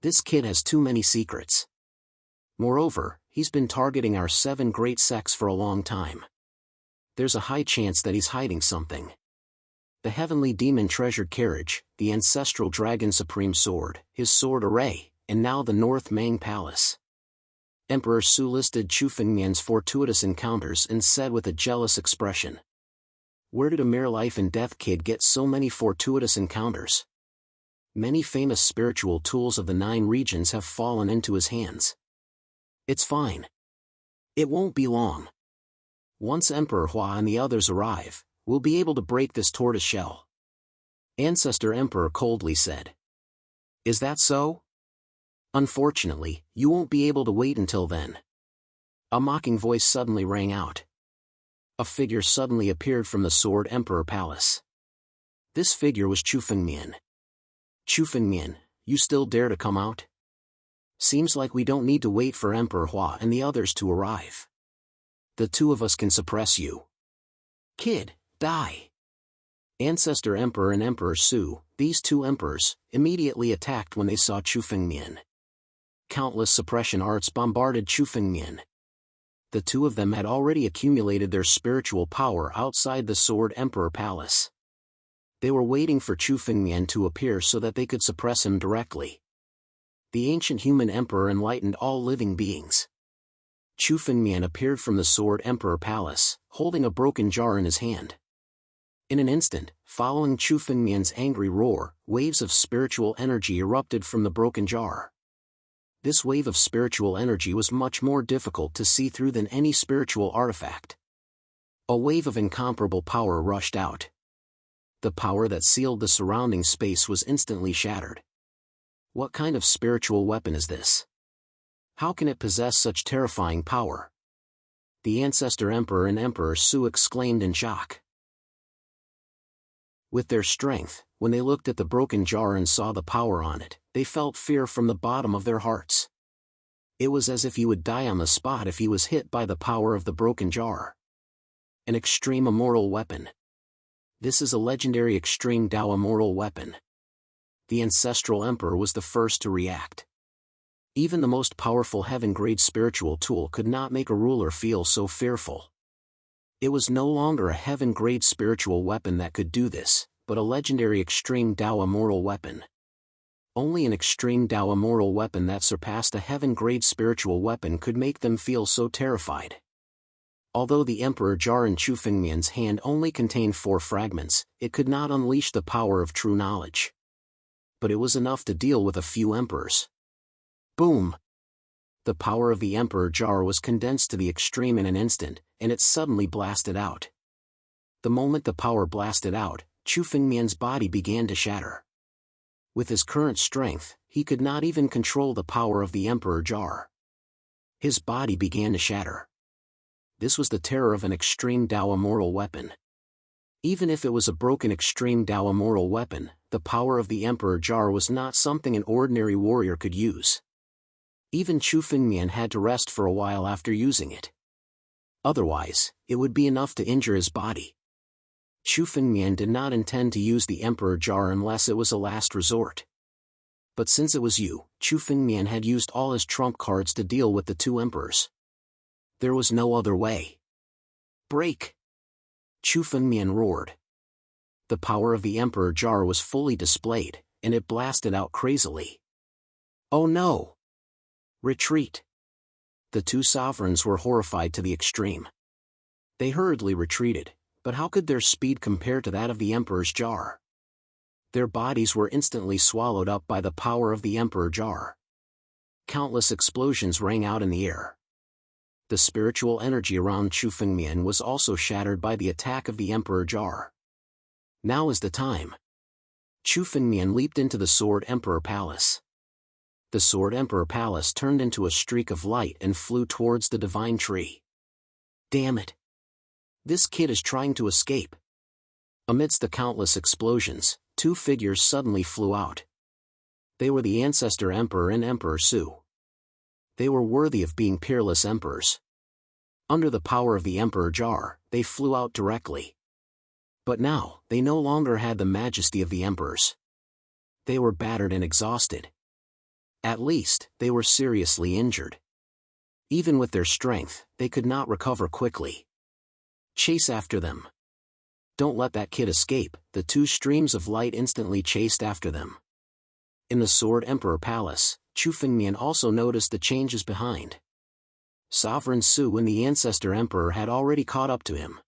This kid has too many secrets. Moreover, he's been targeting our 7 great sects for a long time. There's a high chance that he's hiding something. the heavenly demon treasured carriage, the ancestral dragon supreme sword, his sword array, and now the North Mang Palace. Emperor Su listed Chu Fengmian's fortuitous encounters and said with a jealous expression, "Where did a mere life and death kid get so many fortuitous encounters? Many famous spiritual tools of the 9 regions have fallen into his hands. It's fine. It won't be long. Once Emperor Hua and the others arrive, we'll be able to break this tortoise shell." Ancestor Emperor coldly said. "Is that so? Unfortunately, you won't be able to wait until then." A mocking voice suddenly rang out. A figure suddenly appeared from the Sword Emperor Palace. This figure was Chu Fengmian. "Chu Fengmian, you still dare to come out? Seems like we don't need to wait for Emperor Hua and the others to arrive. The 2 of us can suppress you. Kid, die." Ancestor Emperor and Emperor Su, these 2 emperors, immediately attacked when they saw Chu Fengmian. Countless suppression arts bombarded Chu Fengmian. The 2 of them had already accumulated their spiritual power outside the Sword Emperor Palace. They were waiting for Chu Fengmian to appear so that they could suppress him directly. The ancient human emperor enlightened all living beings. Chu Fengmian appeared from the Sword Emperor Palace, holding a broken jar in his hand. In an instant, following Chu Fengmian's angry roar, waves of spiritual energy erupted from the broken jar. This wave of spiritual energy was much more difficult to see through than any spiritual artifact. A wave of incomparable power rushed out. The power that sealed the surrounding space was instantly shattered. What kind of spiritual weapon is this? How can it possess such terrifying power? The Ancestor Emperor and Emperor Su exclaimed in shock. With their strength, when they looked at the broken jar and saw the power on it, they felt fear from the bottom of their hearts. It was as if he would die on the spot if he was hit by the power of the broken jar. An extreme immortal weapon. This is a legendary extreme Dao immortal weapon. The Ancestral Emperor was the first to react. Even the most powerful heaven-grade spiritual tool could not make a ruler feel so fearful. It was no longer a heaven-grade spiritual weapon that could do this, but a legendary extreme Dao immortal weapon. Only an extreme Dao immortal weapon that surpassed a heaven-grade spiritual weapon could make them feel so terrified. Although the Emperor Jar in Chu Fengmian's hand only contained 4 fragments, it could not unleash the power of true knowledge. But it was enough to deal with a few emperors. Boom! The power of the Emperor Jar was condensed to the extreme in an instant, and it suddenly blasted out. The moment the power blasted out, Chu Fengmian's body began to shatter. With his current strength, he could not even control the power of the Emperor Jar. His body began to shatter. This was the terror of an extreme Dao immortal weapon. Even if it was a broken extreme Dao immortal weapon, the power of the Emperor Jar was not something an ordinary warrior could use. Even Chu Fengmian had to rest for a while after using it. Otherwise, it would be enough to injure his body. Chu Fengmian did not intend to use the Emperor Jar unless it was a last resort. But since it was Chu Fengmian had used all his trump cards to deal with the 2 emperors. There was no other way. Break! Chu Fengmian roared. The power of the Emperor Jar was fully displayed, and it blasted out crazily. Oh no! Retreat! The 2 sovereigns were horrified to the extreme. They hurriedly retreated, but how could their speed compare to that of the Emperor's Jar? Their bodies were instantly swallowed up by the power of the Emperor Jar. Countless explosions rang out in the air. The spiritual energy around Chu Fengmian was also shattered by the attack of the Emperor Jar. Now is the time. Chu Fengmian leaped into the Sword Emperor Palace. The Sword Emperor Palace turned into a streak of light and flew towards the divine tree. Damn it! This kid is trying to escape. Amidst the countless explosions, 2 figures suddenly flew out. They were the Ancestor Emperor and Emperor Su. They were worthy of being peerless emperors. Under the power of the Emperor Jar, they flew out directly. But now, they no longer had the majesty of the emperors. They were battered and exhausted. At least, they were seriously injured. Even with their strength, they could not recover quickly. Chase after them. Don't let that kid escape. The two streams of light instantly chased after them. In the Sword Emperor Palace, Chu Fengmian also noticed the changes behind. Sovereign Su and the Ancestor Emperor had already caught up to him.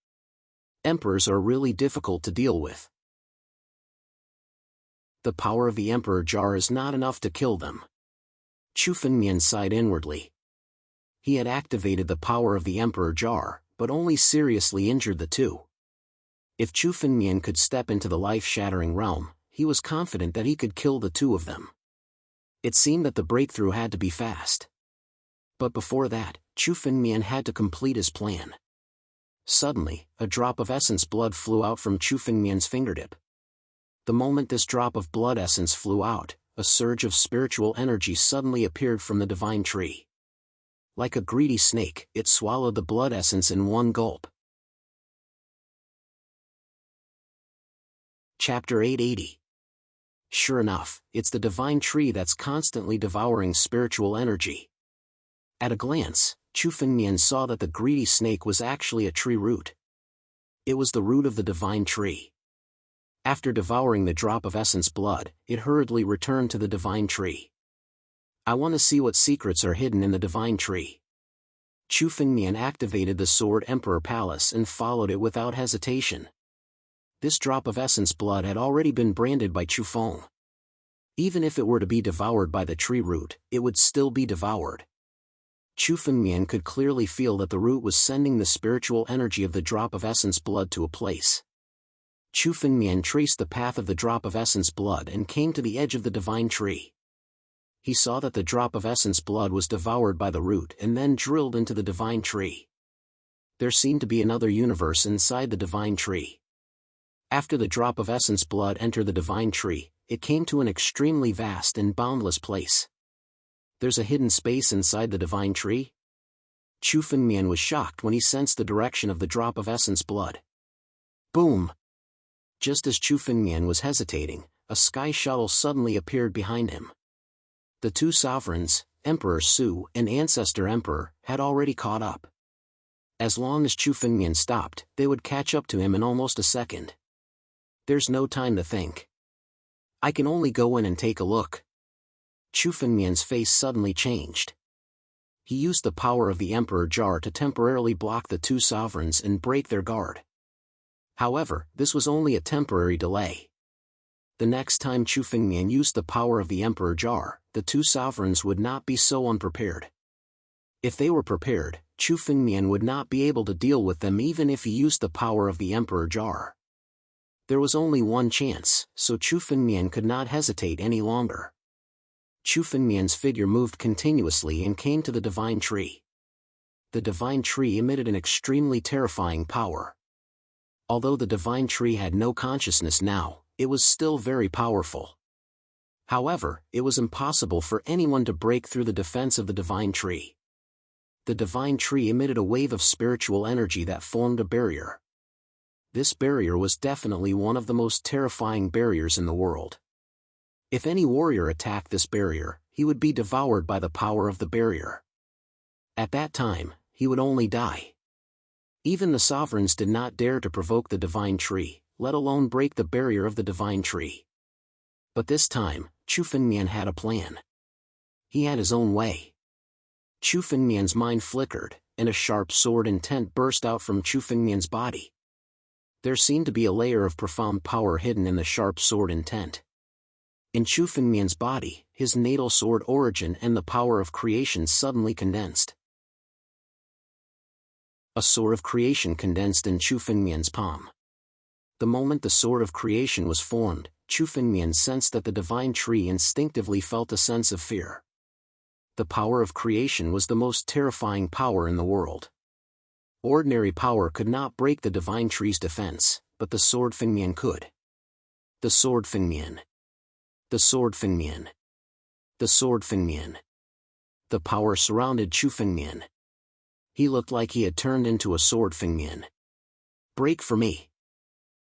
Emperors are really difficult to deal with. The power of the Emperor Jar is not enough to kill them. Chu Fengmian sighed inwardly. He had activated the power of the Emperor Jar, but only seriously injured the two. If Chu Fengmian could step into the life-shattering realm, he was confident that he could kill the two of them. It seemed that the breakthrough had to be fast. But before that, Chu Fengmian had to complete his plan. Suddenly, a drop of essence blood flew out from Chu Fengmian's fingertip. The moment this drop of blood essence flew out, a surge of spiritual energy suddenly appeared from the divine tree. Like a greedy snake, it swallowed the blood essence in one gulp. Chapter 880. Sure enough, it's the divine tree that's constantly devouring spiritual energy. At a glance, Chu Fengmian saw that the greedy snake was actually a tree root. It was the root of the divine tree. After devouring the drop of essence blood, it hurriedly returned to the divine tree. I want to see what secrets are hidden in the divine tree. Chu Fengmian activated the Sword Emperor Palace and followed it without hesitation. This drop of essence blood had already been branded by Chu Feng. Even if it were to be devoured by the tree root, it would still be devoured. Chu Fengmian could clearly feel that the root was sending the spiritual energy of the drop of essence blood to a place. Chu Fengmian traced the path of the drop of essence blood and came to the edge of the divine tree. He saw that the drop of essence blood was devoured by the root and then drilled into the divine tree. There seemed to be another universe inside the divine tree. After the drop of essence blood entered the divine tree, it came to an extremely vast and boundless place. There's a hidden space inside the divine tree? Chu Fengmian was shocked when he sensed the direction of the drop of essence blood. Boom! Just as Chu Fengmian was hesitating, a sky shuttle suddenly appeared behind him. The two sovereigns, Emperor Su and Ancestor Emperor, had already caught up. As long as Chu Fengmian stopped, they would catch up to him in almost a second. There's no time to think. I can only go in and take a look. Chu Fengmian's face suddenly changed. He used the power of the Emperor Jar to temporarily block the two sovereigns and break their guard. However, this was only a temporary delay. The next time Chu Fengmian used the power of the Emperor Jar, the two sovereigns would not be so unprepared. If they were prepared, Chu Fengmian would not be able to deal with them even if he used the power of the Emperor Jar. There was only one chance, so Chu Fengmian could not hesitate any longer. Chu Fengmian's figure moved continuously and came to the divine tree. The divine tree emitted an extremely terrifying power. Although the divine tree had no consciousness now, it was still very powerful. However, it was impossible for anyone to break through the defense of the divine tree. The divine tree emitted a wave of spiritual energy that formed a barrier. This barrier was definitely one of the most terrifying barriers in the world. If any warrior attacked this barrier, he would be devoured by the power of the barrier. At that time, he would only die. Even the sovereigns did not dare to provoke the divine tree, let alone break the barrier of the divine tree. But this time, Chu Fengmian had a plan. He had his own way. Chu Fengmian's mind flickered, and a sharp sword intent burst out from Chu Fengmian's body. There seemed to be a layer of profound power hidden in the sharp sword intent. In Chu Fengmian's body, his natal sword origin and the power of creation suddenly condensed. A sword of creation condensed in Chu Fengmian's palm. The moment the sword of creation was formed, Chu Fengmian sensed that the divine tree instinctively felt a sense of fear. The power of creation was the most terrifying power in the world. Ordinary power could not break the divine tree's defense, but the sword Fengmian could. The sword Fengmian. The sword Fengmian. The sword Fengmian. The power surrounded Chu Fengmian. He looked like he had turned into a sword Fengmian. Break for me.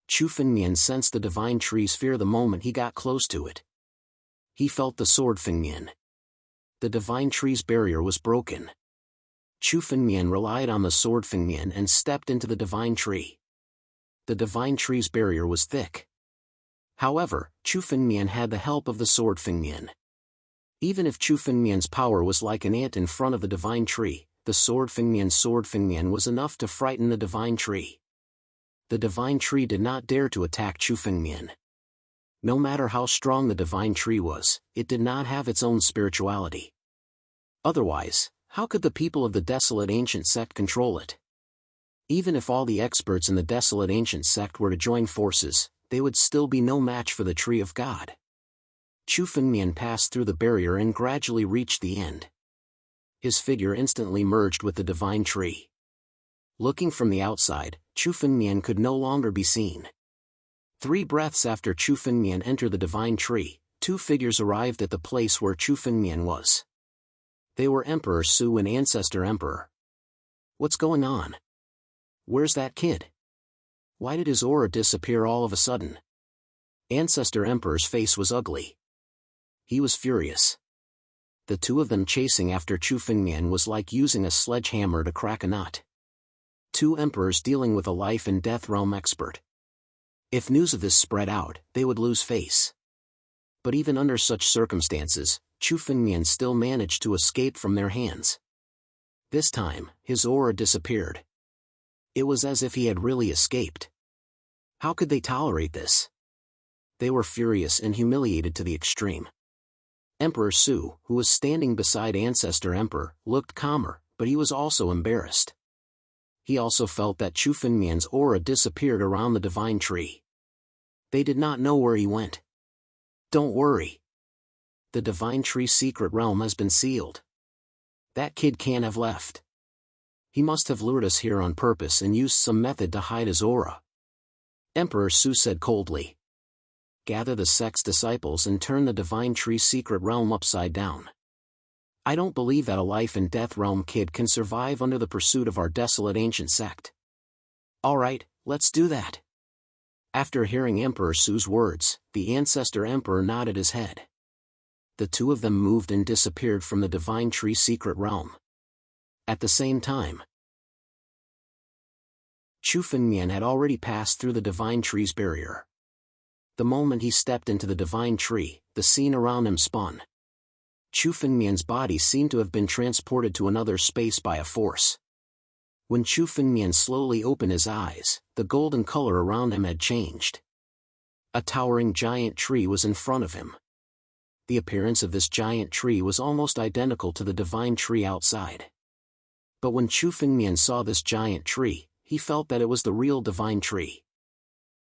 Chu Fengmian sensed the divine tree's fear the moment he got close to it. He felt the sword Fengmian. The divine tree's barrier was broken. Chu Fengmian relied on the sword Fengmian and stepped into the divine tree. The divine tree's barrier was thick. However, Chu Fengmian had the help of the sword Fengmian. Even if Chu Fengmian's power was like an ant in front of the divine tree, the sword Fengmian was enough to frighten the divine tree. The divine tree did not dare to attack Chu Fengmian. No matter how strong the divine tree was, it did not have its own spirituality. Otherwise, how could the people of the desolate ancient sect control it? Even if all the experts in the desolate ancient sect were to join forces, they would still be no match for the tree of God. Chu Fengmian passed through the barrier and gradually reached the end. His figure instantly merged with the divine tree. Looking from the outside, Chu Fengmian could no longer be seen. 3 breaths after Chu Fengmian entered the divine tree, 2 figures arrived at the place where Chu Fengmian was. They were Emperor Su and Ancestor Emperor. What's going on? Where's that kid? Why did his aura disappear all of a sudden? Ancestor Emperor's face was ugly. He was furious. The 2 of them chasing after Chu Fengmian was like using a sledgehammer to crack a nut. 2 emperors dealing with a life and death realm expert. If news of this spread out, they would lose face. But even under such circumstances, Chu Fengmian still managed to escape from their hands. This time, his aura disappeared. It was as if he had really escaped. How could they tolerate this? They were furious and humiliated to the extreme. Emperor Su, who was standing beside Ancestor Emperor, looked calmer, but he was also embarrassed. He also felt that Chu Fengmian's aura disappeared around the divine tree. They did not know where he went. Don't worry. The divine tree's secret realm has been sealed. That kid can't have left. He must have lured us here on purpose and used some method to hide his aura. Emperor Su said coldly. Gather the sect's disciples and turn the divine tree's secret realm upside down. I don't believe that a life and death realm kid can survive under the pursuit of our desolate ancient sect. Alright, let's do that. After hearing Emperor Su's words, the Ancestor Emperor nodded his head. The 2 of them moved and disappeared from the divine tree's secret realm. At the same time, Chu Fengmian had already passed through the divine tree's barrier. The moment he stepped into the divine tree, the scene around him spun. Chu Fengmian's body seemed to have been transported to another space by a force. When Chu Fengmian slowly opened his eyes, the golden color around him had changed. A towering giant tree was in front of him. The appearance of this giant tree was almost identical to the divine tree outside. But when Chu Fengmian saw this giant tree, he felt that it was the real divine tree.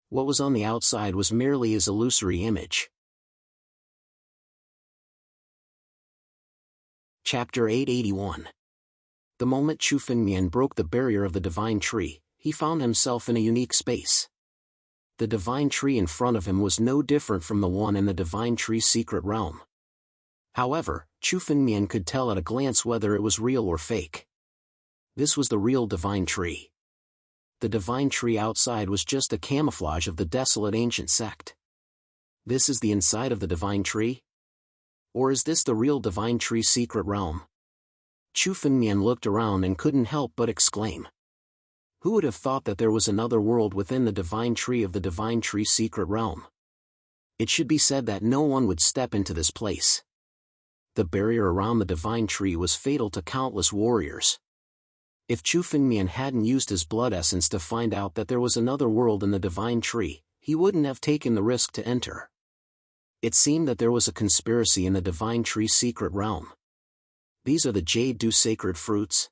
What was on the outside was merely his illusory image. Chapter 881. The moment Chu Fengmian broke the barrier of the divine tree, he found himself in a unique space. The divine tree in front of him was no different from the one in the divine tree's secret realm. However, Chu Fengmian could tell at a glance whether it was real or fake. This was the real divine tree. The divine tree outside was just a camouflage of the desolate ancient sect. This is the inside of the divine tree? Or is this the real divine tree's secret realm? Chu Fengmian looked around and couldn't help but exclaim. Who would have thought that there was another world within the divine tree of the divine tree's secret realm? It should be said that no one would step into this place. The barrier around the divine tree was fatal to countless warriors. If Chu Fengmian hadn't used his blood essence to find out that there was another world in the divine tree, he wouldn't have taken the risk to enter. It seemed that there was a conspiracy in the divine tree's secret realm. These are the Jade Dew sacred fruits.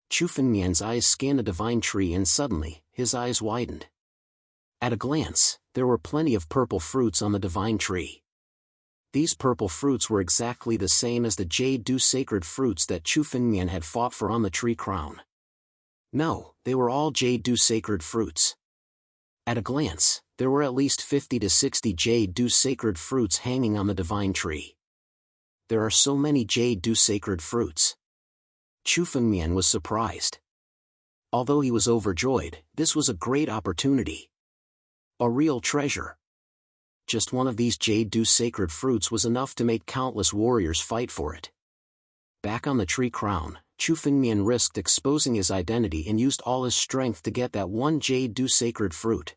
Chu Fengmian's eyes scanned the divine tree and suddenly, his eyes widened. At a glance, there were plenty of purple fruits on the divine tree. These purple fruits were exactly the same as the Jade Dew sacred fruits that Chu Fengmian had fought for on the tree crown. No, they were all Jade Dew sacred fruits. At a glance, there were at least 50 to 60 Jade Dew sacred fruits hanging on the divine tree. There are so many Jade Dew sacred fruits. Chu Fengmian was surprised. Although he was overjoyed, this was a great opportunity. A real treasure. Just one of these Jade Dew sacred fruits was enough to make countless warriors fight for it. Back on the tree crown, Chu Fengmian risked exposing his identity and used all his strength to get that one Jade Dew sacred fruit.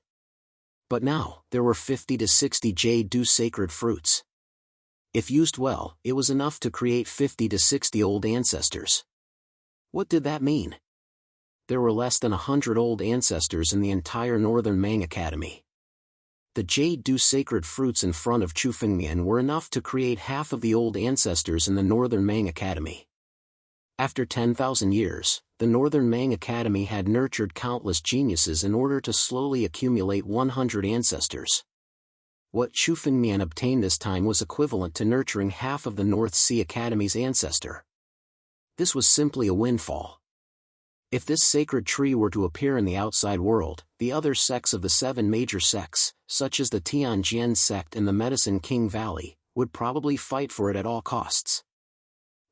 But now, there were 50 to 60 Jade Dew sacred fruits. If used well, it was enough to create 50 to 60 old ancestors. What did that mean? There were less than 100 old ancestors in the entire Northern Mang Academy. The Jade Dew sacred fruits in front of Chu Fengmian were enough to create half of the old ancestors in the Northern Mang Academy. After 10,000 years, the Northern Mang Academy had nurtured countless geniuses in order to slowly accumulate 100 ancestors. What Chu Fengmian obtained this time was equivalent to nurturing half of the North Sea Academy's ancestor. This was simply a windfall. If this sacred tree were to appear in the outside world, the other sects of the 7 major sects, such as the Tianjian sect and the Medicine King Valley, would probably fight for it at all costs.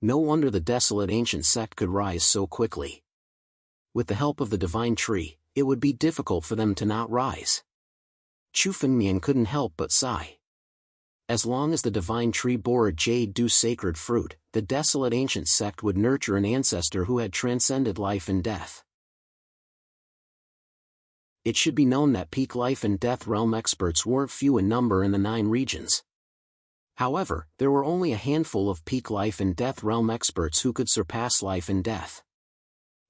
No wonder the desolate ancient sect could rise so quickly. With the help of the divine tree, it would be difficult for them to not rise. Chu Fengmian couldn't help but sigh. As long as the divine tree bore a Jade Dew sacred fruit, the desolate ancient sect would nurture an ancestor who had transcended life and death. It should be known that peak life and death realm experts weren't few in number in the 9 regions. However, there were only a handful of peak life and death realm experts who could surpass life and death.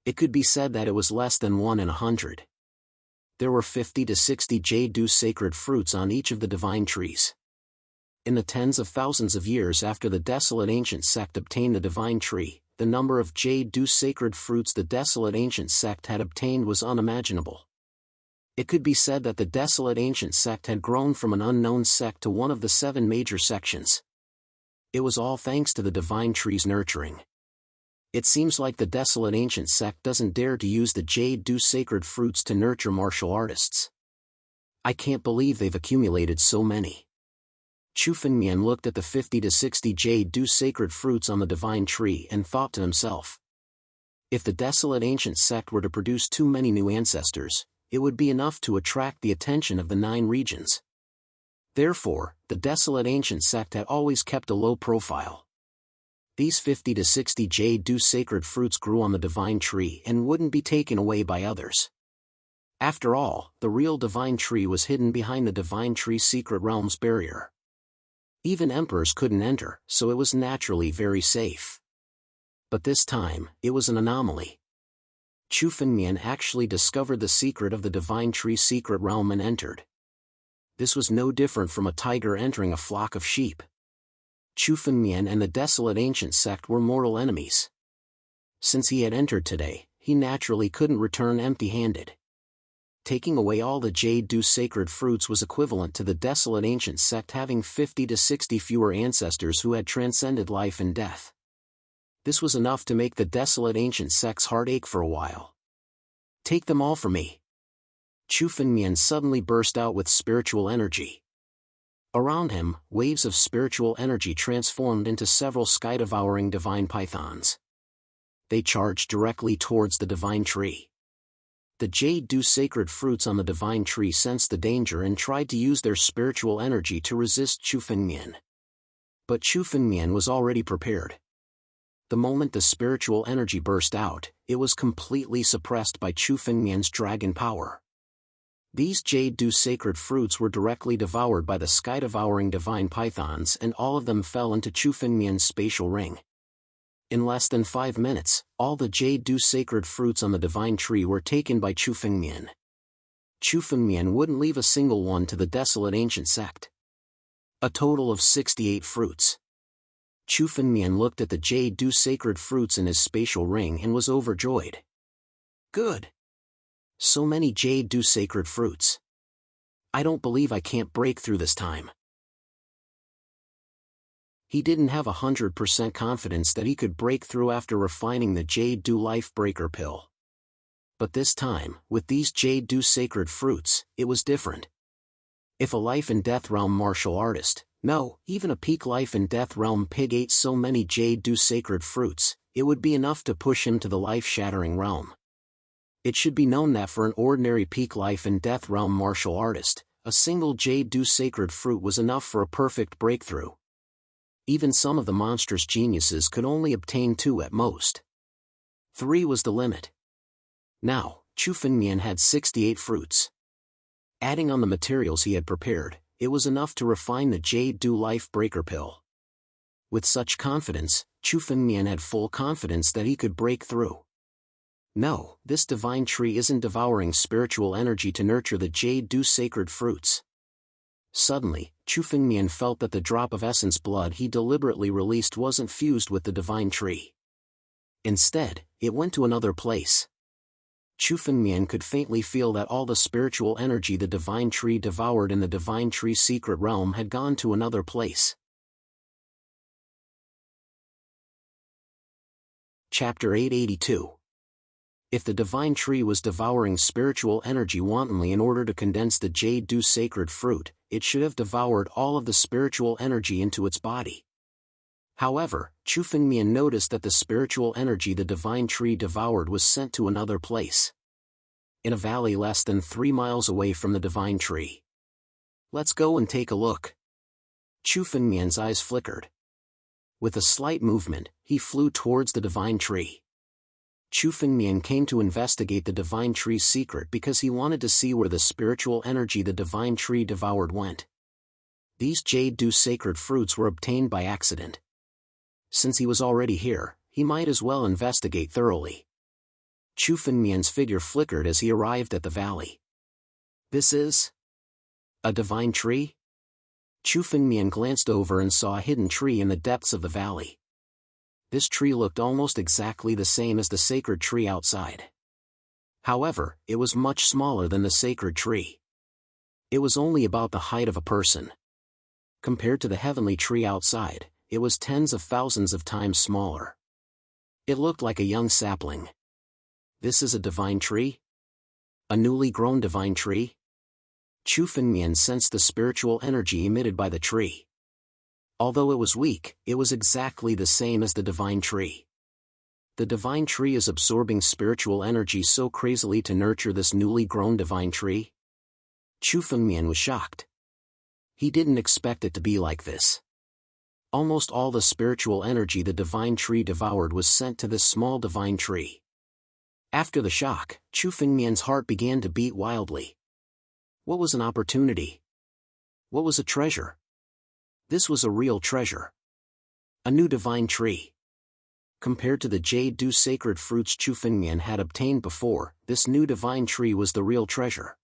It could be said that it was less than 1 in 100. There were 50 to 60 Jade Dew sacred fruits on each of the divine trees. In the tens of thousands of years after the desolate ancient sect obtained the divine tree, the number of Jade Dew sacred fruits the desolate ancient sect had obtained was unimaginable. It could be said that the desolate ancient sect had grown from an unknown sect to one of the 7 major sections. It was all thanks to the divine tree's nurturing. It seems like the desolate ancient sect doesn't dare to use the Jade Dew sacred fruits to nurture martial artists. I can't believe they've accumulated so many. Chu Fengmian looked at the 50 to 60 Jade Dew sacred fruits on the divine tree and thought to himself. If the desolate ancient sect were to produce too many new ancestors, it would be enough to attract the attention of the 9 regions. Therefore, the desolate ancient sect had always kept a low profile. These 50 to 60 Jade Dew sacred fruits grew on the divine tree and wouldn't be taken away by others. After all, the real divine tree was hidden behind the divine tree's secret realm's barrier. Even emperors couldn't enter, so it was naturally very safe. But this time, it was an anomaly. Chu Fengmian actually discovered the secret of the divine tree's secret realm and entered. This was no different from a tiger entering a flock of sheep. Chu Fengmian and the desolate ancient sect were mortal enemies. Since he had entered today, he naturally couldn't return empty-handed. Taking away all the Jade Dew sacred fruits was equivalent to the desolate ancient sect having 50 to 60 fewer ancestors who had transcended life and death. This was enough to make the desolate ancient sect's heart ache for a while. Take them all from me. Chu Fengmian suddenly burst out with spiritual energy. Around him, waves of spiritual energy transformed into several sky-devouring divine pythons. They charged directly towards the divine tree. The Jade Dew sacred fruits on the divine tree sensed the danger and tried to use their spiritual energy to resist Chu Fengmian. But Chu Fengmian was already prepared. The moment the spiritual energy burst out, it was completely suppressed by Chu Fengmian's dragon power. These Jade Dew sacred fruits were directly devoured by the sky-devouring divine pythons and all of them fell into Chu Fengmian's spatial ring. In less than 5 minutes, all the Jade Dew sacred fruits on the divine tree were taken by Chu Fengmian. Chu Fengmian wouldn't leave a single one to the desolate ancient sect. A total of 68 fruits. Chu Fengmian looked at the Jade Dew sacred fruits in his spatial ring and was overjoyed. Good! So many Jade Dew sacred fruits. I don't believe I can't break through this time. He didn't have 100% confidence that he could break through after refining the Jade Dew Life Breaker pill. But this time, with these Jade Dew sacred fruits, it was different. If a life and death realm martial artist, no, even a peak life and death realm pig ate so many Jade Dew sacred fruits, it would be enough to push him to the life-shattering realm. It should be known that for an ordinary peak life and death realm martial artist, a single Jade Dew sacred fruit was enough for a perfect breakthrough. Even some of the monstrous geniuses could only obtain 2 at most. 3 was the limit. Now, Chu Fengmian had 68 fruits. Adding on the materials he had prepared, it was enough to refine the Jade Dew Life Breaker Pill. With such confidence, Chu Fengmian had full confidence that he could break through. No, this divine tree isn't devouring spiritual energy to nurture the Jade Dew sacred fruits. Suddenly, Chu Fengmian felt that the drop of essence blood he deliberately released wasn't fused with the divine tree. Instead, it went to another place. Chu Fengmian could faintly feel that all the spiritual energy the divine tree devoured in the divine tree's secret realm had gone to another place. Chapter 882. If the divine tree was devouring spiritual energy wantonly in order to condense the Jade Dew sacred fruit, it should have devoured all of the spiritual energy into its body. However, Chu Fengmian noticed that the spiritual energy the divine tree devoured was sent to another place. In a valley less than 3 miles away from the divine tree. Let's go and take a look. Chu Fengmian's eyes flickered. With a slight movement, he flew towards the divine tree. Chu Fengmian came to investigate the divine tree's secret because he wanted to see where the spiritual energy the divine tree devoured went. These Jade Dew sacred fruits were obtained by accident. Since he was already here, he might as well investigate thoroughly. Chu Fengmian's figure flickered as he arrived at the valley. This is a divine tree? Chu Fengmian glanced over and saw a hidden tree in the depths of the valley. This tree looked almost exactly the same as the sacred tree outside. However, it was much smaller than the sacred tree. It was only about the height of a person. Compared to the heavenly tree outside, it was tens of thousands of times smaller. It looked like a young sapling. This is a divine tree? A newly grown divine tree? Chu Fengmian sensed the spiritual energy emitted by the tree. Although it was weak, it was exactly the same as the divine tree. The divine tree is absorbing spiritual energy so crazily to nurture this newly grown divine tree? Chu Fengmian was shocked. He didn't expect it to be like this. Almost all the spiritual energy the divine tree devoured was sent to this small divine tree. After the shock, Chu Fengmian's heart began to beat wildly. What was an opportunity? What was a treasure? This was a real treasure. A new divine tree. Compared to the Jade Dew sacred fruits Chu Fengmian had obtained before, this new divine tree was the real treasure.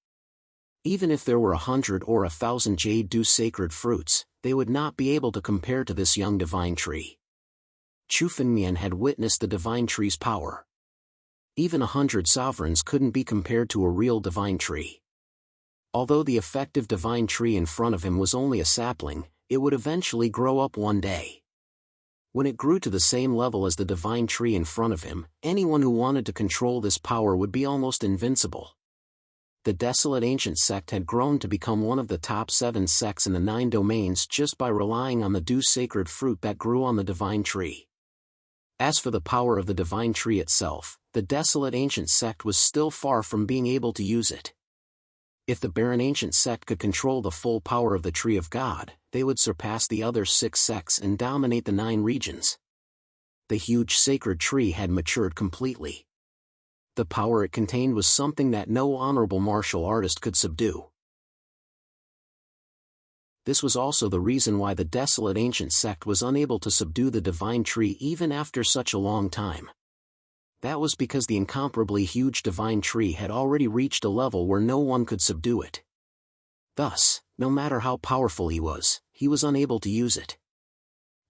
Even if there were 100 or 1,000 Jade Dew sacred fruits, they would not be able to compare to this young divine tree. Chu Fengmian had witnessed the divine tree's power. Even 100 sovereigns couldn't be compared to a real divine tree. Although the effective divine tree in front of him was only a sapling, it would eventually grow up one day. When it grew to the same level as the divine tree in front of him, anyone who wanted to control this power would be almost invincible. The desolate ancient sect had grown to become one of the top 7 sects in the 9 domains just by relying on the dew sacred fruit that grew on the divine tree. As for the power of the divine tree itself, the desolate ancient sect was still far from being able to use it. If the barren ancient sect could control the full power of the Tree of God, they would surpass the other 6 sects and dominate the 9 regions. The huge sacred tree had matured completely. The power it contained was something that no honorable martial artist could subdue. This was also the reason why the desolate ancient sect was unable to subdue the divine tree even after such a long time. That was because the incomparably huge divine tree had already reached a level where no one could subdue it. Thus, no matter how powerful he was unable to use it.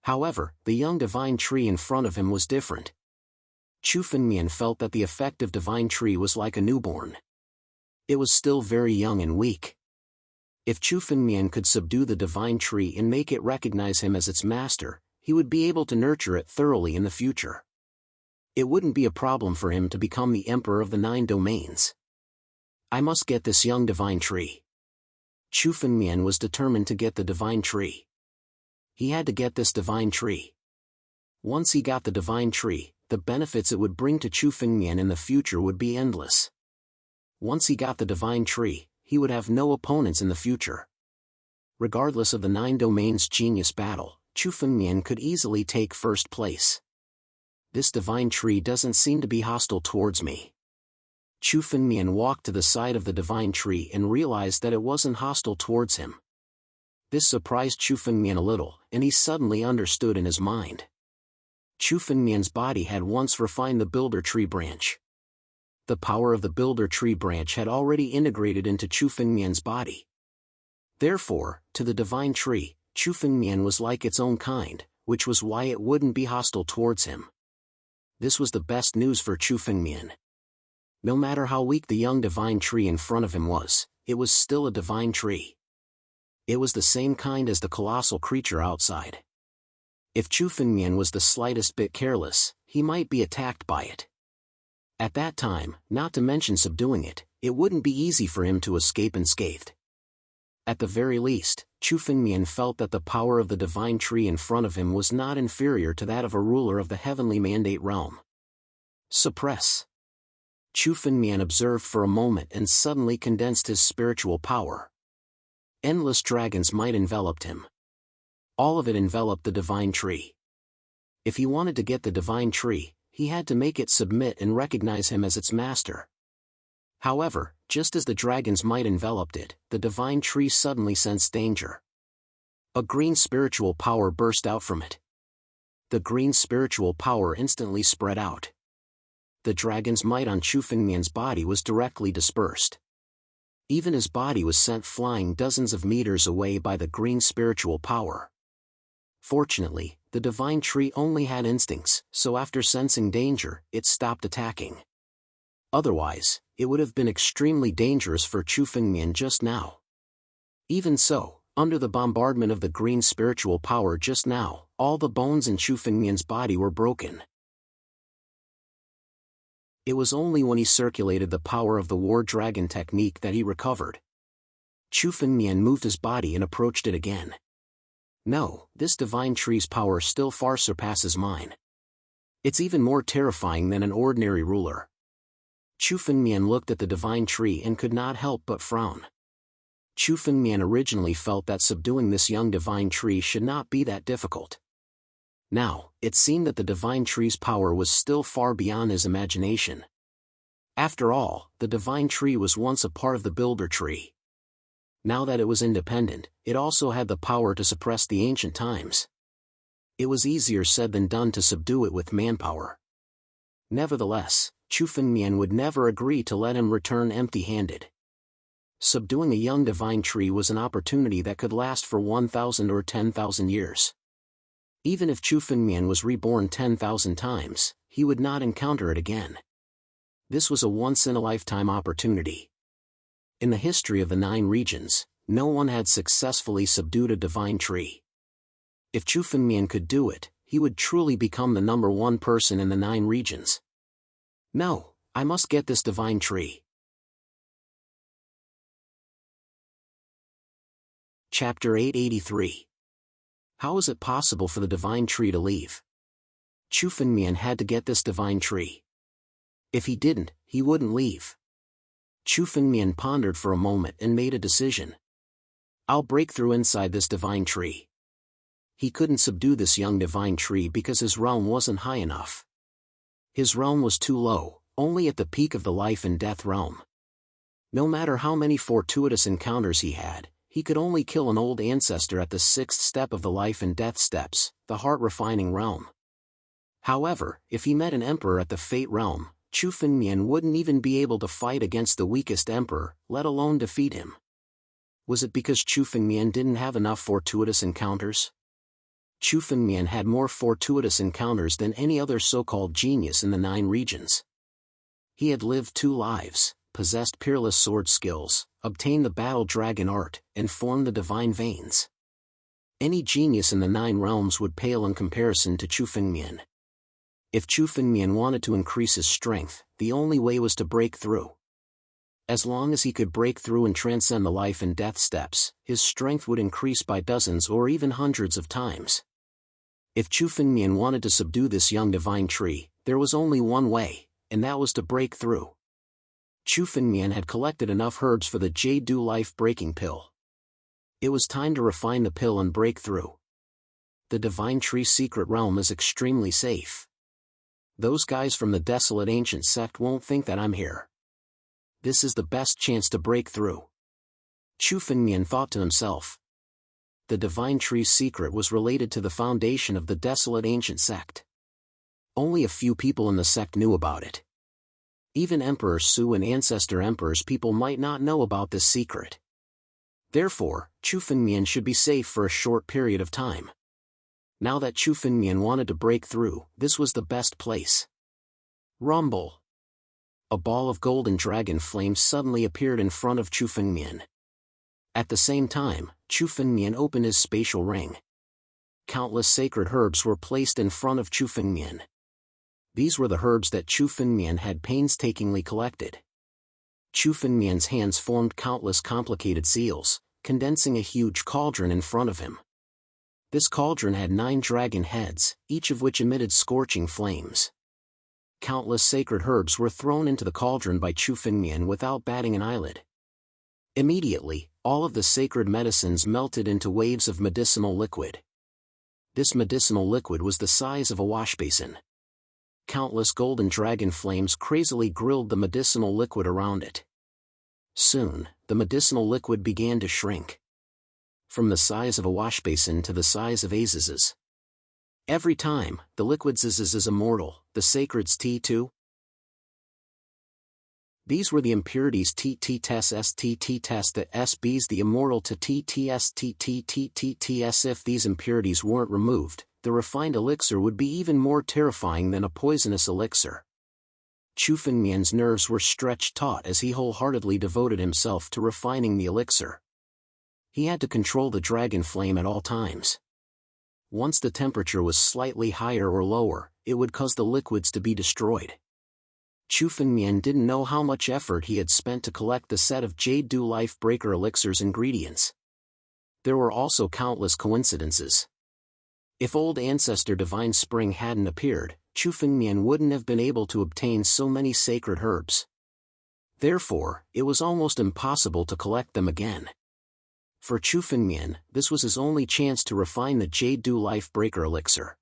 However, the young divine tree in front of him was different. Chu Fengmian felt that the effective divine tree was like a newborn. It was still very young and weak. If Chu Fengmian could subdue the divine tree and make it recognize him as its master, he would be able to nurture it thoroughly in the future. It wouldn't be a problem for him to become the emperor of the 9 domains. I must get this young divine tree. Chu Fengmian was determined to get the divine tree. He had to get this divine tree. Once he got the divine tree, the benefits it would bring to Chu Fengmian in the future would be endless. Once he got the divine tree, he would have no opponents in the future. Regardless of the 9 domains genius battle, Chu Fengmian could easily take first place. This divine tree doesn't seem to be hostile towards me. Chu Fengmian walked to the side of the divine tree and realized that it wasn't hostile towards him. This surprised Chu Fengmian a little, and he suddenly understood in his mind. Chu Fengmian's body had once refined the builder tree branch. The power of the builder tree branch had already integrated into Chu Fengmian's body. Therefore, to the divine tree, Chu Fengmian was like its own kind, which was why it wouldn't be hostile towards him. This was the best news for Chu Fengmian. No matter how weak the young divine tree in front of him was, it was still a divine tree. It was the same kind as the colossal creature outside. If Chu Fengmian was the slightest bit careless, he might be attacked by it. At that time, not to mention subduing it, it wouldn't be easy for him to escape unscathed. At the very least, Chu Fengmian felt that the power of the divine tree in front of him was not inferior to that of a ruler of the heavenly mandate realm. Suppress. Chu Fengmian observed for a moment and suddenly condensed his spiritual power. Endless dragon's might enveloped him. All of it enveloped the divine tree. If he wanted to get the divine tree, he had to make it submit and recognize him as its master. However, just as the dragon's might enveloped it, the divine tree suddenly sensed danger. A green spiritual power burst out from it. The green spiritual power instantly spread out. The dragon's might on Chu Fengmian's body was directly dispersed. Even his body was sent flying dozens of meters away by the green spiritual power. Fortunately, the divine tree only had instincts, so after sensing danger, it stopped attacking. Otherwise, it would have been extremely dangerous for Chu Fengmian just now. Even so, under the bombardment of the green spiritual power just now, all the bones in Chu Fengmian's body were broken. It was only when he circulated the power of the war dragon technique that he recovered. Chu Fengmian moved his body and approached it again. No, this divine tree's power still far surpasses mine. It's even more terrifying than an ordinary ruler. Chu Fengmian looked at the divine tree and could not help but frown. Chu Fengmian originally felt that subduing this young divine tree should not be that difficult. Now, it seemed that the divine tree's power was still far beyond his imagination. After all, the divine tree was once a part of the builder tree. Now that it was independent, it also had the power to suppress the ancient times. It was easier said than done to subdue it with manpower. Nevertheless, Chu Fengmian would never agree to let him return empty-handed. Subduing a young divine tree was an opportunity that could last for 1,000 or 10,000 years. Even if Chu Fengmian was reborn 10,000 times, he would not encounter it again. This was a once-in-a-lifetime opportunity. In the history of the 9 regions, no one had successfully subdued a divine tree. If Chu Fengmian could do it, he would truly become the #1 person in the 9 regions. No, I must get this divine tree. Chapter 883. How is it possible for the divine tree to leave? Chu Fengmian had to get this divine tree. If he didn't, he wouldn't leave. Chu Fengmian pondered for a moment and made a decision. I'll break through inside this divine tree. He couldn't subdue this young divine tree because his realm wasn't high enough. His realm was too low, only at the peak of the life and death realm. No matter how many fortuitous encounters he had, he could only kill an old ancestor at the 6th step of the life and death steps, the heart-refining realm. However, if he met an emperor at the fate realm, Chu Fengmian wouldn't even be able to fight against the weakest emperor, let alone defeat him. Was it because Chu Fengmian didn't have enough fortuitous encounters? Chu Fengmian had more fortuitous encounters than any other so-called genius in the 9 regions. He had lived 2 lives, possessed peerless sword skills, obtained the battle dragon art, and formed the divine veins. Any genius in the 9 realms would pale in comparison to Chu Fengmian. If Chu Fengmian wanted to increase his strength, the only way was to break through. As long as he could break through and transcend the life and death steps, his strength would increase by dozens or even hundreds of times. If Chu Fengmian wanted to subdue this young divine tree, there was only one way, and that was to break through. Chu Fengmian had collected enough herbs for the Jade Dew life-breaking pill. It was time to refine the pill and break through. The divine tree's secret realm is extremely safe. Those guys from the desolate ancient sect won't think that I'm here. This is the best chance to break through. Chu Fengmian thought to himself. The divine tree's secret was related to the foundation of the desolate ancient sect. Only a few people in the sect knew about it. Even Emperor Su and Ancestor Emperor's people might not know about this secret. Therefore, Chu Fengmian should be safe for a short period of time. Now that Chu Fengmian wanted to break through, this was the best place. Rumble! A ball of golden dragon flame suddenly appeared in front of Chu Fengmian. At the same time, Chu Fengmian opened his spatial ring. Countless sacred herbs were placed in front of Chu Fengmian. These were the herbs that Chu Fengmian had painstakingly collected. Chu Fengmian's hands formed countless complicated seals, condensing a huge cauldron in front of him. This cauldron had 9 dragon heads, each of which emitted scorching flames. Countless sacred herbs were thrown into the cauldron by Chu Fengmian without batting an eyelid. Immediately, all of the sacred medicines melted into waves of medicinal liquid. This medicinal liquid was the size of a washbasin. Countless golden dragon flames crazily grilled the medicinal liquid around it. Soon, the medicinal liquid began to shrink. From the size of a washbasin to the size of Aziz's. Every time, the liquid's is immortal, the sacred's T2. These were the impurities TTTS STTTS that SBs the immortal to TTS TTTTS. If these impurities weren't removed, the refined elixir would be even more terrifying than a poisonous elixir. Chu Fengmian's nerves were stretched taut as he wholeheartedly devoted himself to refining the elixir. He had to control the dragon flame at all times. Once the temperature was slightly higher or lower, it would cause the liquids to be destroyed. Chu Fengmian didn't know how much effort he had spent to collect the set of Jade Dew Life Breaker elixir's ingredients. There were also countless coincidences. If old ancestor Divine Spring hadn't appeared, Chu Fengmian wouldn't have been able to obtain so many sacred herbs. Therefore, it was almost impossible to collect them again. For Chu Fengmian, this was his only chance to refine the Jade Dew Life Breaker elixir.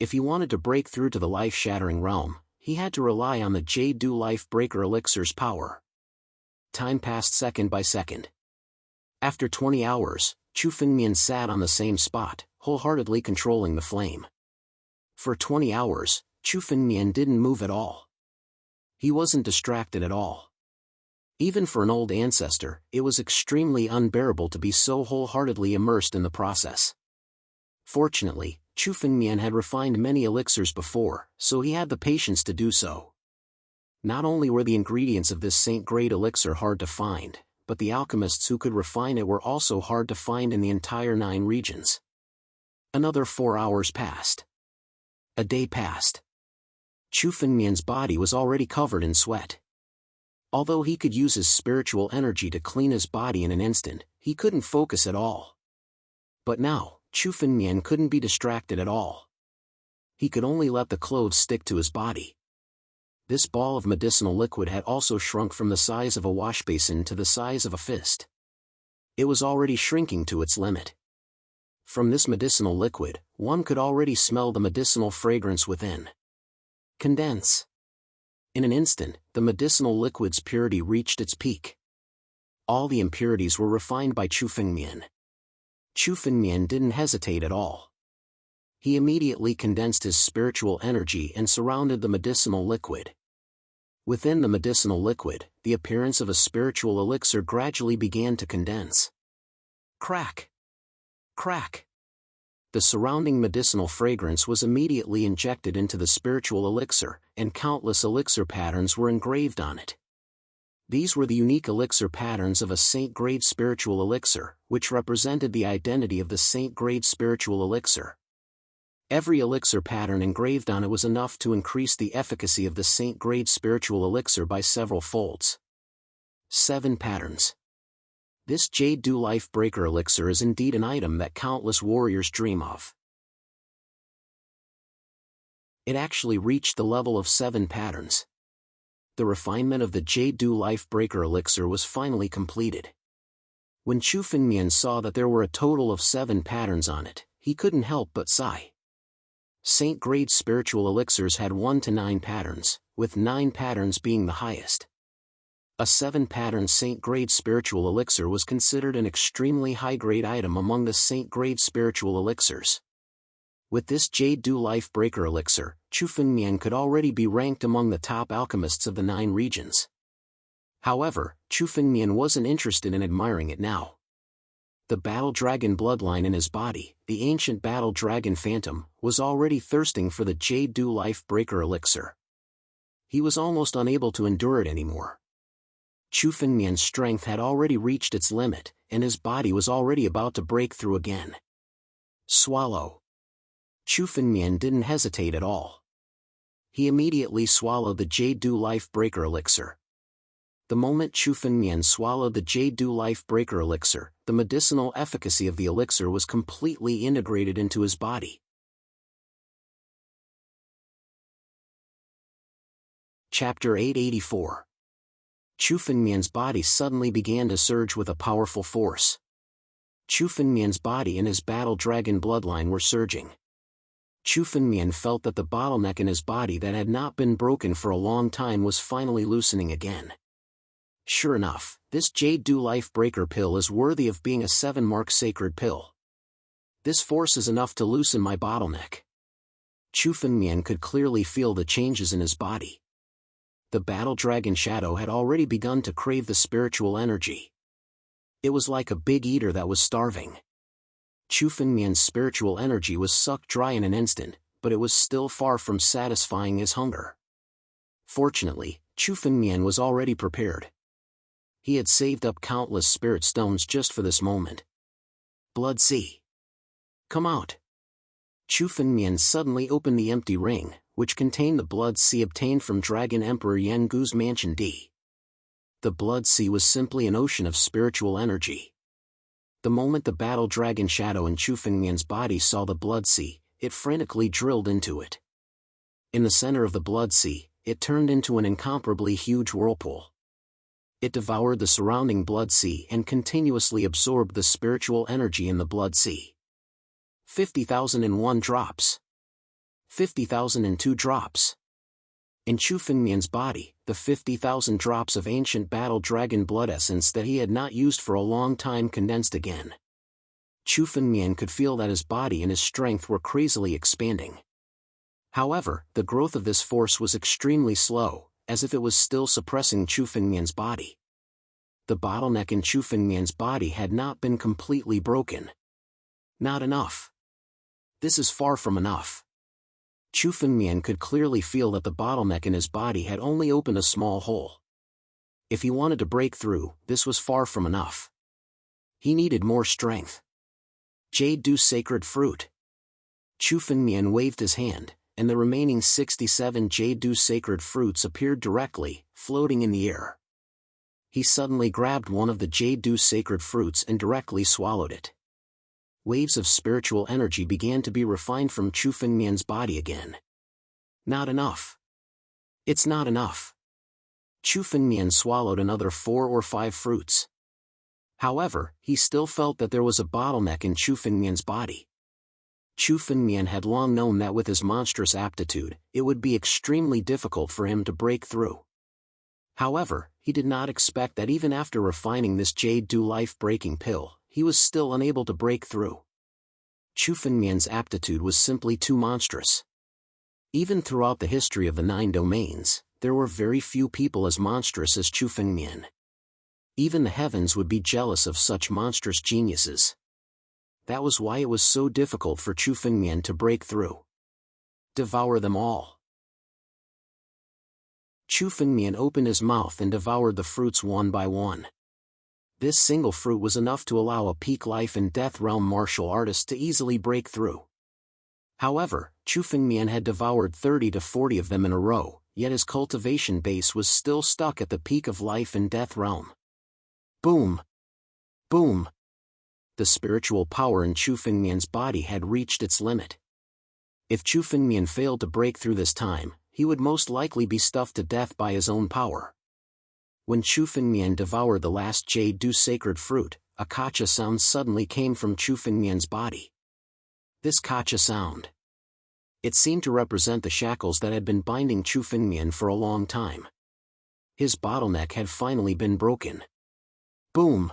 If he wanted to break through to the life-shattering realm, he had to rely on the Jade Dew Life Breaker elixir's power. Time passed second by second. After 20 hours, Chu Fengmian sat on the same spot, wholeheartedly controlling the flame. For 20 hours, Chu Fengmian didn't move at all. He wasn't distracted at all. Even for an old ancestor, it was extremely unbearable to be so wholeheartedly immersed in the process. Fortunately, Chu Fengmian had refined many elixirs before, so he had the patience to do so. Not only were the ingredients of this saint-grade elixir hard to find, but the alchemists who could refine it were also hard to find in the entire 9 regions. Another 4 hours passed. A day passed. Chu Fengmian's body was already covered in sweat. Although he could use his spiritual energy to clean his body in an instant, he couldn't focus at all. But now, Chu Fengmian couldn't be distracted at all. He could only let the clothes stick to his body. This ball of medicinal liquid had also shrunk from the size of a washbasin to the size of a fist. It was already shrinking to its limit. From this medicinal liquid, one could already smell the medicinal fragrance within. Condense. In an instant, the medicinal liquid's purity reached its peak. All the impurities were refined by Chu Fengmian. Chu Fengmian didn't hesitate at all. He immediately condensed his spiritual energy and surrounded the medicinal liquid. Within the medicinal liquid, the appearance of a spiritual elixir gradually began to condense. Crack! Crack! The surrounding medicinal fragrance was immediately injected into the spiritual elixir, and countless elixir patterns were engraved on it. These were the unique elixir patterns of a saint-grade spiritual elixir, which represented the identity of the saint-grade spiritual elixir. Every elixir pattern engraved on it was enough to increase the efficacy of the saint-grade spiritual elixir by several folds. 7 patterns. This Jade Dew Life Breaker elixir is indeed an item that countless warriors dream of. It actually reached the level of 7 patterns. The refinement of the Jade Dew Life Breaker elixir was finally completed. When Chu Fengmian saw that there were a total of 7 patterns on it, he couldn't help but sigh. Saint-grade spiritual elixirs had 1 to 9 patterns, with 9 patterns being the highest. A 7-pattern Saint-grade spiritual elixir was considered an extremely high-grade item among the Saint-grade spiritual elixirs. With this Jade Dew Life Breaker elixir, Chu Fengmian could already be ranked among the top alchemists of the 9 regions. However, Chu Fengmian wasn't interested in admiring it now. The battle dragon bloodline in his body, the ancient battle dragon phantom, was already thirsting for the Jade Dew Life Breaker elixir. He was almost unable to endure it anymore. Chu Fengmian's strength had already reached its limit, and his body was already about to break through again. Swallow. Chu Fengmian didn't hesitate at all. He immediately swallowed the Jade Dew Life Breaker elixir. The moment Chu Fengmian swallowed the Jade Dew Life Breaker elixir, the medicinal efficacy of the elixir was completely integrated into his body. Chapter 884. Chu Fengmian's body suddenly began to surge with a powerful force. Chu Fengmian's body and his battle dragon bloodline were surging. Chu Fengmian felt that the bottleneck in his body that had not been broken for a long time was finally loosening again. Sure enough, this Jade Dew Life Breaker pill is worthy of being a 7-mark sacred pill. This force is enough to loosen my bottleneck. Chu Fengmian could clearly feel the changes in his body. The battle dragon shadow had already begun to crave the spiritual energy. It was like a big eater that was starving. Chu Fengmian's spiritual energy was sucked dry in an instant, but it was still far from satisfying his hunger. Fortunately, Chu Fengmian was already prepared. He had saved up countless spirit stones just for this moment. Blood Sea. Come out. Chu Fengmian suddenly opened the empty ring, which contained the Blood Sea obtained from Dragon Emperor Yan Gu's Mansion D. The Blood Sea was simply an ocean of spiritual energy. The moment the battle dragon shadow in Chu Fengmian's body saw the Blood Sea, it frantically drilled into it. In the center of the Blood Sea, it turned into an incomparably huge whirlpool. It devoured the surrounding Blood Sea and continuously absorbed the spiritual energy in the Blood Sea. 50,001 drops. 50,002 drops. In Chu Fengmian's body, the 50,000 drops of ancient battle dragon blood essence that he had not used for a long time condensed again. Chu Fengmian could feel that his body and his strength were crazily expanding. However, the growth of this force was extremely slow, as if it was still suppressing Chu Fengmian's body. The bottleneck in Chu Fengmian's body had not been completely broken. Not enough. This is far from enough. Chu Fengmian could clearly feel that the bottleneck in his body had only opened a small hole. If he wanted to break through, this was far from enough. He needed more strength. Jade Dew Sacred Fruit. Chu Fengmian waved his hand, and the remaining 67 Jade Dew Sacred Fruits appeared directly, floating in the air. He suddenly grabbed one of the Jade Dew Sacred Fruits and directly swallowed it. Waves of spiritual energy began to be refined from Chu Fengmian's body again. Not enough. It's not enough. Chu Fengmian swallowed another 4 or 5 fruits. However, he still felt that there was a bottleneck in Chu Fengmian's body. Chu Fengmian had long known that with his monstrous aptitude, it would be extremely difficult for him to break through. However, he did not expect that even after refining this Jade Dew life-breaking pill, he was still unable to break through. Chu Fengmian's aptitude was simply too monstrous. Even throughout the history of the 9 domains, there were very few people as monstrous as Chu Fengmian. Even the heavens would be jealous of such monstrous geniuses. That was why it was so difficult for Chu Fengmian to break through. Devour them all. Chu Fengmian opened his mouth and devoured the fruits one by one. This single fruit was enough to allow a peak life and death realm martial artist to easily break through. However, Chu Fengmian had devoured 30 to 40 of them in a row, yet his cultivation base was still stuck at the peak of life and death realm. Boom! Boom! The spiritual power in Chu Fengmian's body had reached its limit. If Chu Fengmian failed to break through this time, he would most likely be stuffed to death by his own power. When Chu Fengmian devoured the last Jade Dew sacred fruit, a kacha sound suddenly came from Chu Fengmian's body. This kacha sound. It seemed to represent the shackles that had been binding Chu Fengmian for a long time. His bottleneck had finally been broken. Boom!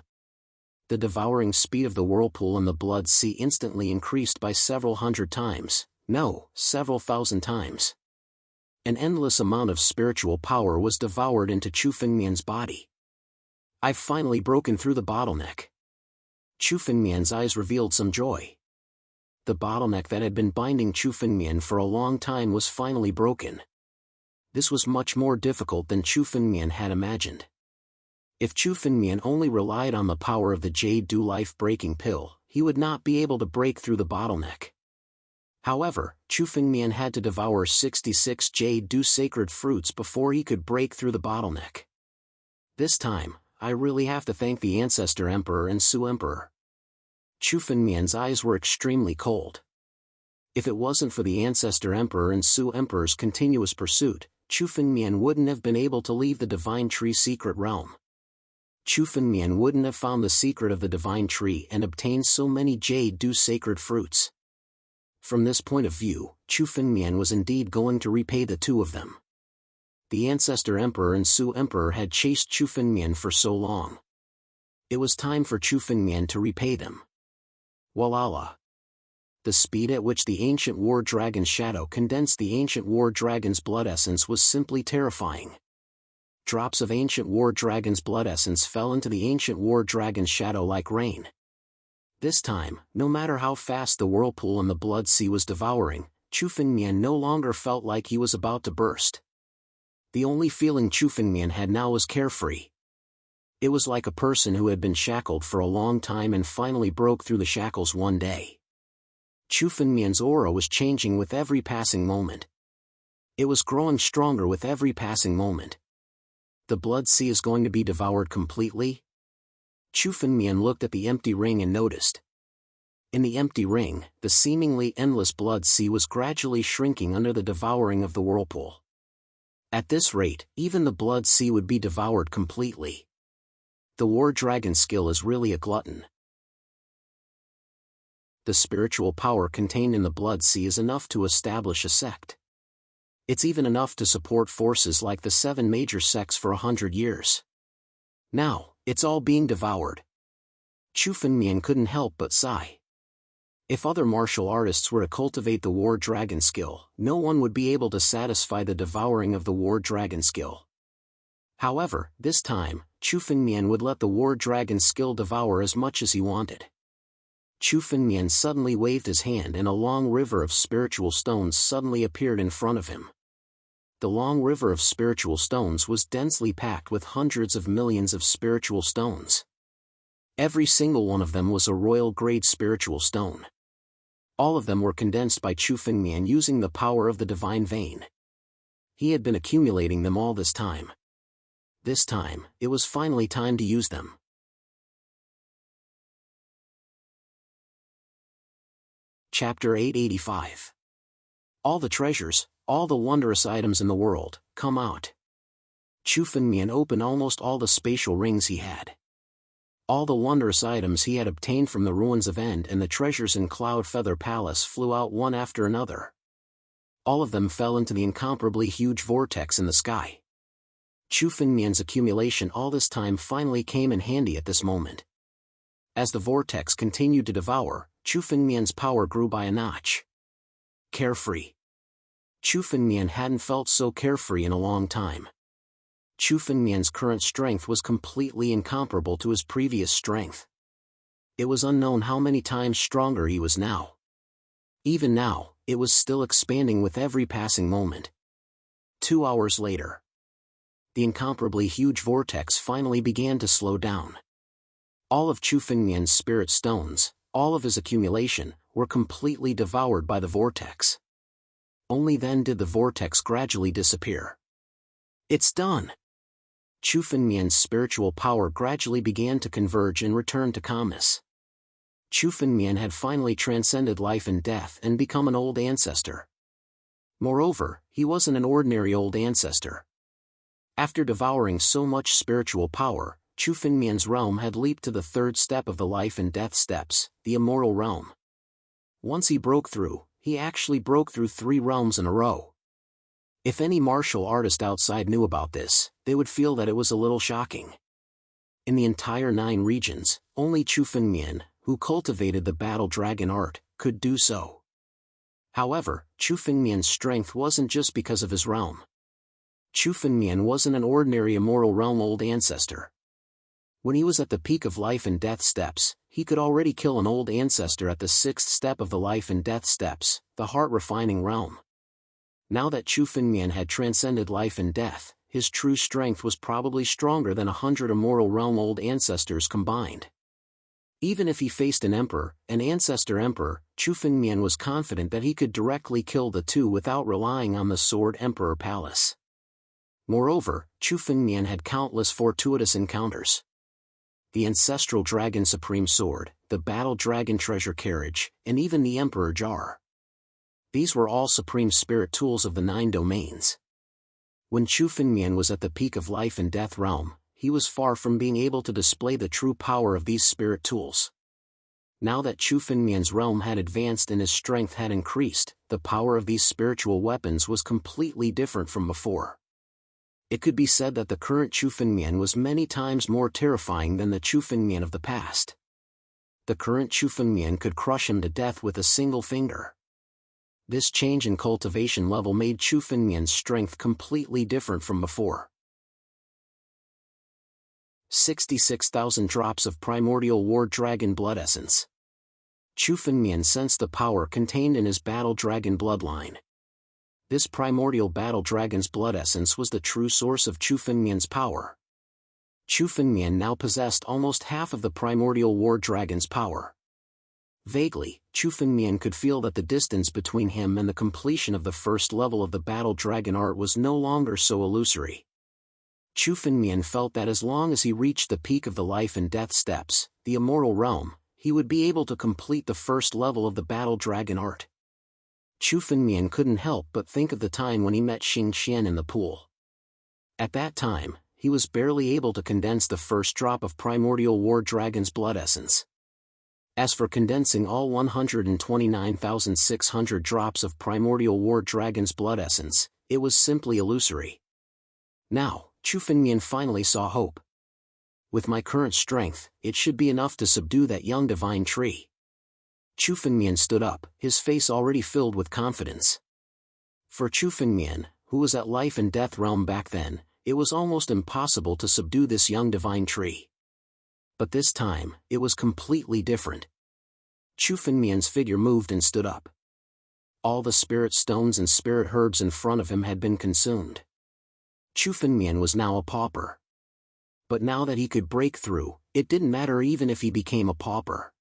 The devouring speed of the whirlpool and the blood sea instantly increased by several hundred times, no, several thousand times. An endless amount of spiritual power was devoured into Chu Fengmian's body. I've finally broken through the bottleneck. Chu Fengmian's eyes revealed some joy. The bottleneck that had been binding Chu Fengmian for a long time was finally broken. This was much more difficult than Chu Fengmian had imagined. If Chu Fengmian only relied on the power of the Jade Dew life-breaking pill, he would not be able to break through the bottleneck. However, Chu Fengmian had to devour 66 Jade Dew sacred fruits before he could break through the bottleneck. This time, I really have to thank the Ancestor Emperor and Su Emperor. Chu Fengmian's eyes were extremely cold. If it wasn't for the Ancestor Emperor and Su Emperor's continuous pursuit, Chu Fengmian wouldn't have been able to leave the Divine Tree's secret realm. Chu Fengmian wouldn't have found the secret of the Divine Tree and obtained so many Jade Dew sacred fruits. From this point of view, Chu Fengmian was indeed going to repay the two of them. The Ancestor Emperor and Su Emperor had chased Chu Fengmian for so long. It was time for Chu Fengmian to repay them. Walala! The speed at which the ancient war dragon's shadow condensed the ancient war dragon's blood essence was simply terrifying. Drops of ancient war dragon's blood essence fell into the ancient war dragon's shadow like rain. This time, no matter how fast the whirlpool and the blood sea was devouring, Chu Fengmian no longer felt like he was about to burst. The only feeling Chu Fengmian had now was carefree. It was like a person who had been shackled for a long time and finally broke through the shackles one day. Chu Fengmian's aura was changing with every passing moment. It was growing stronger with every passing moment. The blood sea is going to be devoured completely? Chu Fengmian looked at the empty ring and noticed. In the empty ring, the seemingly endless blood sea was gradually shrinking under the devouring of the whirlpool. At this rate, even the blood sea would be devoured completely. The war dragon skill is really a glutton. The spiritual power contained in the blood sea is enough to establish a sect. It's even enough to support forces like the 7 major sects for 100 years. Now, it's all being devoured. Chu Fengmian couldn't help but sigh. If other martial artists were to cultivate the war dragon skill, no one would be able to satisfy the devouring of the war dragon skill. However, this time, Chu Fengmian would let the war dragon skill devour as much as he wanted. Chu Fengmian suddenly waved his hand and a long river of spiritual stones suddenly appeared in front of him. The long river of spiritual stones was densely packed with hundreds of millions of spiritual stones. Every single one of them was a royal-grade spiritual stone. All of them were condensed by Chu Fengmian using the power of the divine vein. He had been accumulating them all this time. This time, it was finally time to use them. Chapter 885. All the treasures, all the wondrous items in the world, come out. Chu Fengmian opened almost all the spatial rings he had. All the wondrous items he had obtained from the ruins of End and the treasures in Cloud Feather Palace flew out one after another. All of them fell into the incomparably huge vortex in the sky. Chu Fengmian's accumulation all this time finally came in handy at this moment. As the vortex continued to devour, Chu Fengmian's power grew by a notch. Carefree. Chu Fengmian hadn't felt so carefree in a long time. Chu Fengmian's current strength was completely incomparable to his previous strength. It was unknown how many times stronger he was now. Even now, it was still expanding with every passing moment. 2 hours later. The incomparably huge vortex finally began to slow down. All of Chu Fengmian's spirit stones, all of his accumulation, were completely devoured by the vortex. Only then did the vortex gradually disappear. It's done! Chu Fengmian's spiritual power gradually began to converge and return to calmness. Chu Fengmian had finally transcended life and death and become an old ancestor. Moreover, he wasn't an ordinary old ancestor. After devouring so much spiritual power, Chu Fengmian's realm had leaped to the 3rd step of the life and death steps, the immortal realm. Once he broke through, he actually broke through 3 realms in a row. If any martial artist outside knew about this, they would feel that it was a little shocking. In the entire 9 regions, only Chu Fengmian, who cultivated the battle dragon art, could do so. However, Chu Fengmian's strength wasn't just because of his realm. Chu Fengmian wasn't an ordinary immortal realm old ancestor. When he was at the peak of life and death steps, he could already kill an old ancestor at the 6th step of the life and death steps, the heart-refining realm. Now that Chu Fengmian had transcended life and death, his true strength was probably stronger than 100 immortal realm old ancestors combined. Even if he faced an emperor, an ancestor emperor, Chu Fengmian was confident that he could directly kill the two without relying on the Sword Emperor Palace. Moreover, Chu Fengmian had countless fortuitous encounters. The Ancestral Dragon Supreme Sword, the Battle Dragon Treasure Carriage, and even the Emperor Jar. These were all supreme spirit tools of the 9 domains. When Chu Fengmian was at the peak of life and death realm, he was far from being able to display the true power of these spirit tools. Now that Chu Fengmian's realm had advanced and his strength had increased, the power of these spiritual weapons was completely different from before. It could be said that the current Chu Fengmian was many times more terrifying than the Chu Fengmian of the past. The current Chu Fengmian could crush him to death with a single finger. This change in cultivation level made Chu Fengmian's strength completely different from before. 66,000 drops of primordial war dragon blood essence. Chu Fengmian sensed the power contained in his battle dragon bloodline. This primordial battle dragon's blood essence was the true source of Chu Fengmian's power. Chu Fengmian now possessed almost half of the primordial war dragon's power. Vaguely, Chu Fengmian could feel that the distance between him and the completion of the first level of the battle dragon art was no longer so illusory. Chu Fengmian felt that as long as he reached the peak of the life and death steps, the immortal realm, he would be able to complete the first level of the battle dragon art. Chu Fengmian couldn't help but think of the time when he met Xing Xian in the pool. At that time, he was barely able to condense the first drop of primordial war dragon's blood essence. As for condensing all 129,600 drops of primordial war dragon's blood essence, it was simply illusory. Now, Chu Fengmian finally saw hope. With my current strength, it should be enough to subdue that young divine tree. Chu Fengmian stood up, his face already filled with confidence. For Chu Fengmian, who was at life and death realm back then, it was almost impossible to subdue this young divine tree. But this time, it was completely different. Chu Fengmian's figure moved and stood up. All the spirit stones and spirit herbs in front of him had been consumed. Chu Fengmian was now a pauper. But now that he could break through, it didn't matter even if he became a pauper.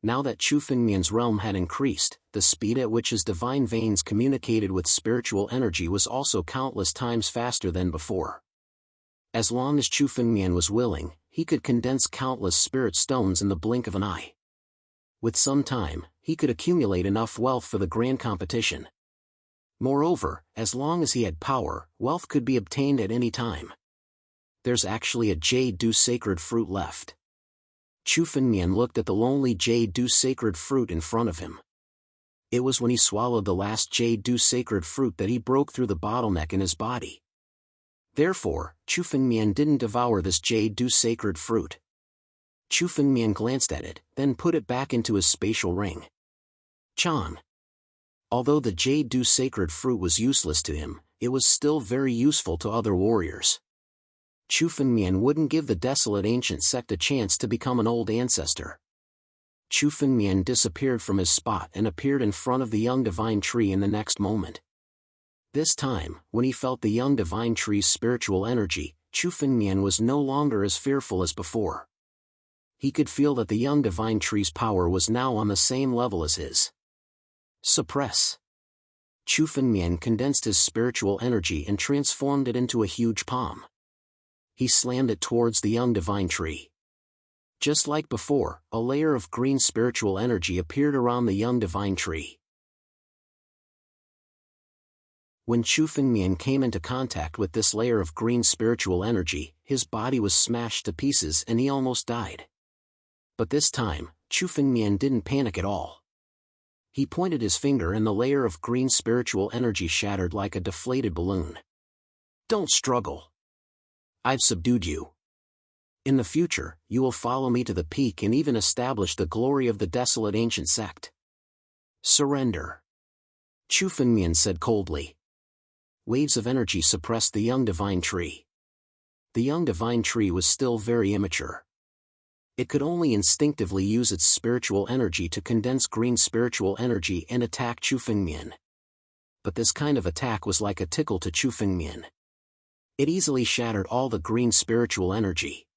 Now that Chu Fengmian's realm had increased, the speed at which his divine veins communicated with spiritual energy was also countless times faster than before. As long as Chu Fengmian was willing, he could condense countless spirit stones in the blink of an eye. With some time, he could accumulate enough wealth for the grand competition. Moreover, as long as he had power, wealth could be obtained at any time. There's actually a jade dew sacred fruit left. Chu Fengmian looked at the lonely jade dew sacred fruit in front of him. It was when he swallowed the last jade dew sacred fruit that he broke through the bottleneck in his body. Therefore, Chu Fengmian didn't devour this jade dew sacred fruit. Chu Fengmian glanced at it, then put it back into his spatial ring. Chan. Although the jade dew sacred fruit was useless to him, it was still very useful to other warriors. Chu Fengmian wouldn't give the desolate ancient sect a chance to become an old ancestor. Chu Fengmian disappeared from his spot and appeared in front of the young divine tree in the next moment. This time, when he felt the young divine tree's spiritual energy, Chu Fengmian was no longer as fearful as before. He could feel that the young divine tree's power was now on the same level as his. Suppress. Chu Fengmian condensed his spiritual energy and transformed it into a huge palm. He slammed it towards the young divine tree. Just like before, a layer of green spiritual energy appeared around the young divine tree. When Chu Fengmian came into contact with this layer of green spiritual energy, his body was smashed to pieces and he almost died. But this time, Chu Fengmian didn't panic at all. He pointed his finger and the layer of green spiritual energy shattered like a deflated balloon. Don't struggle. I've subdued you. In the future, you will follow me to the peak and even establish the glory of the desolate ancient sect. Surrender. Chu Fengmian said coldly. Waves of energy suppressed the young divine tree. The young divine tree was still very immature. It could only instinctively use its spiritual energy to condense green spiritual energy and attack Chu Fengmian. But this kind of attack was like a tickle to Chu Fengmian. It easily shattered all the green spiritual energy.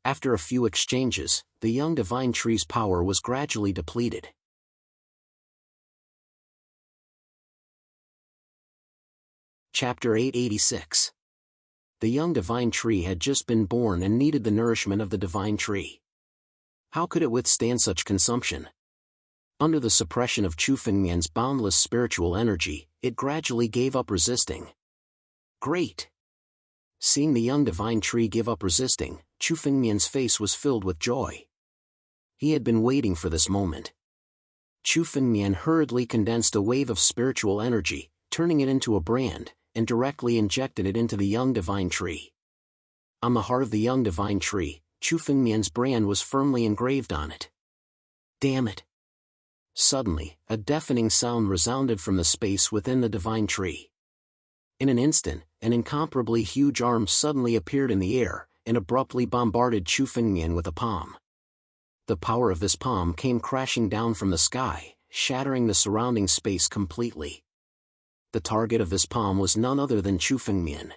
After a few exchanges, the young divine tree's power was gradually depleted. Chapter 886. The young divine tree had just been born and needed the nourishment of the divine tree. How could it withstand such consumption? Under the suppression of Chu Fengmian's boundless spiritual energy, it gradually gave up resisting. Great! Seeing the young divine tree give up resisting, Chu Fengmian's face was filled with joy. He had been waiting for this moment. Chu Fengmian hurriedly condensed a wave of spiritual energy, turning it into a brand, and directly injected it into the young divine tree. On the heart of the young divine tree, Chu Fengmian's brand was firmly engraved on it. Damn it! Suddenly, a deafening sound resounded from the space within the divine tree. In an instant, an incomparably huge arm suddenly appeared in the air, and abruptly bombarded Chu Fengmian with a palm. The power of this palm came crashing down from the sky, shattering the surrounding space completely. The target of this palm was none other than Chu Fengmian.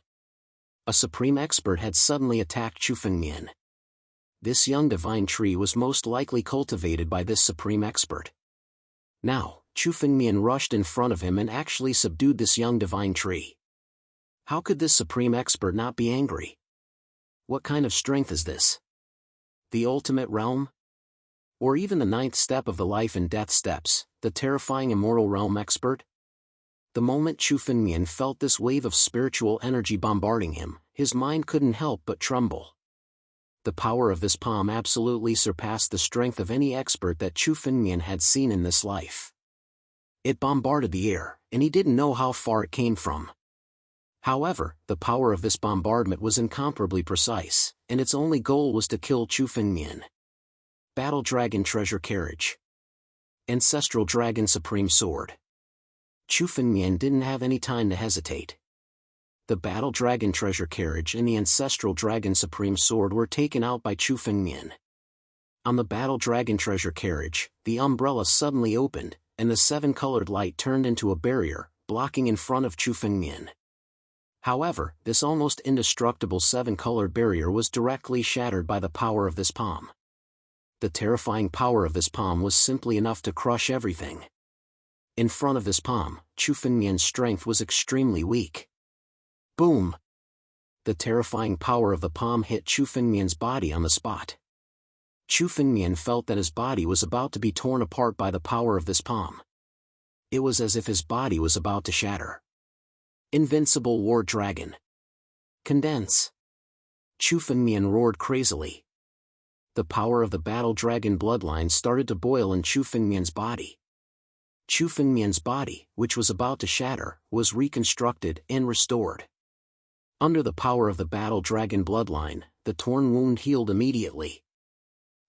A supreme expert had suddenly attacked Chu Fengmian. This young divine tree was most likely cultivated by this supreme expert. Now, Chu Fengmian rushed in front of him and actually subdued this young divine tree. How could this supreme expert not be angry? What kind of strength is this? The ultimate realm? Or even the ninth step of the life and death steps, the terrifying immortal realm expert? The moment Chu Fengmian felt this wave of spiritual energy bombarding him, his mind couldn't help but tremble. The power of this palm absolutely surpassed the strength of any expert that Chu Fengmian had seen in this life. It bombarded the air, and he didn't know how far it came from. However, the power of this bombardment was incomparably precise, and its only goal was to kill Chu Fengmian. Battle Dragon Treasure Carriage. Ancestral Dragon Supreme Sword. Chu Fengmian didn't have any time to hesitate. The Battle Dragon Treasure Carriage and the Ancestral Dragon Supreme Sword were taken out by Chu Fengmian. On the Battle Dragon Treasure Carriage, the umbrella suddenly opened, and the seven-colored light turned into a barrier, blocking in front of Chu Fengmian. However, this almost indestructible seven-colored barrier was directly shattered by the power of this palm. The terrifying power of this palm was simply enough to crush everything. In front of this palm, Chu Fengmian's strength was extremely weak. Boom! The terrifying power of the palm hit Chu Fengmian's body on the spot. Chu Fengmian felt that his body was about to be torn apart by the power of this palm. It was as if his body was about to shatter. Invincible War Dragon. Condense! Chu Fengmian roared crazily. The power of the Battle Dragon bloodline started to boil in Chu Fengmian's body. Chu Fengmian's body, which was about to shatter, was reconstructed and restored. Under the power of the Battle Dragon bloodline, the torn wound healed immediately.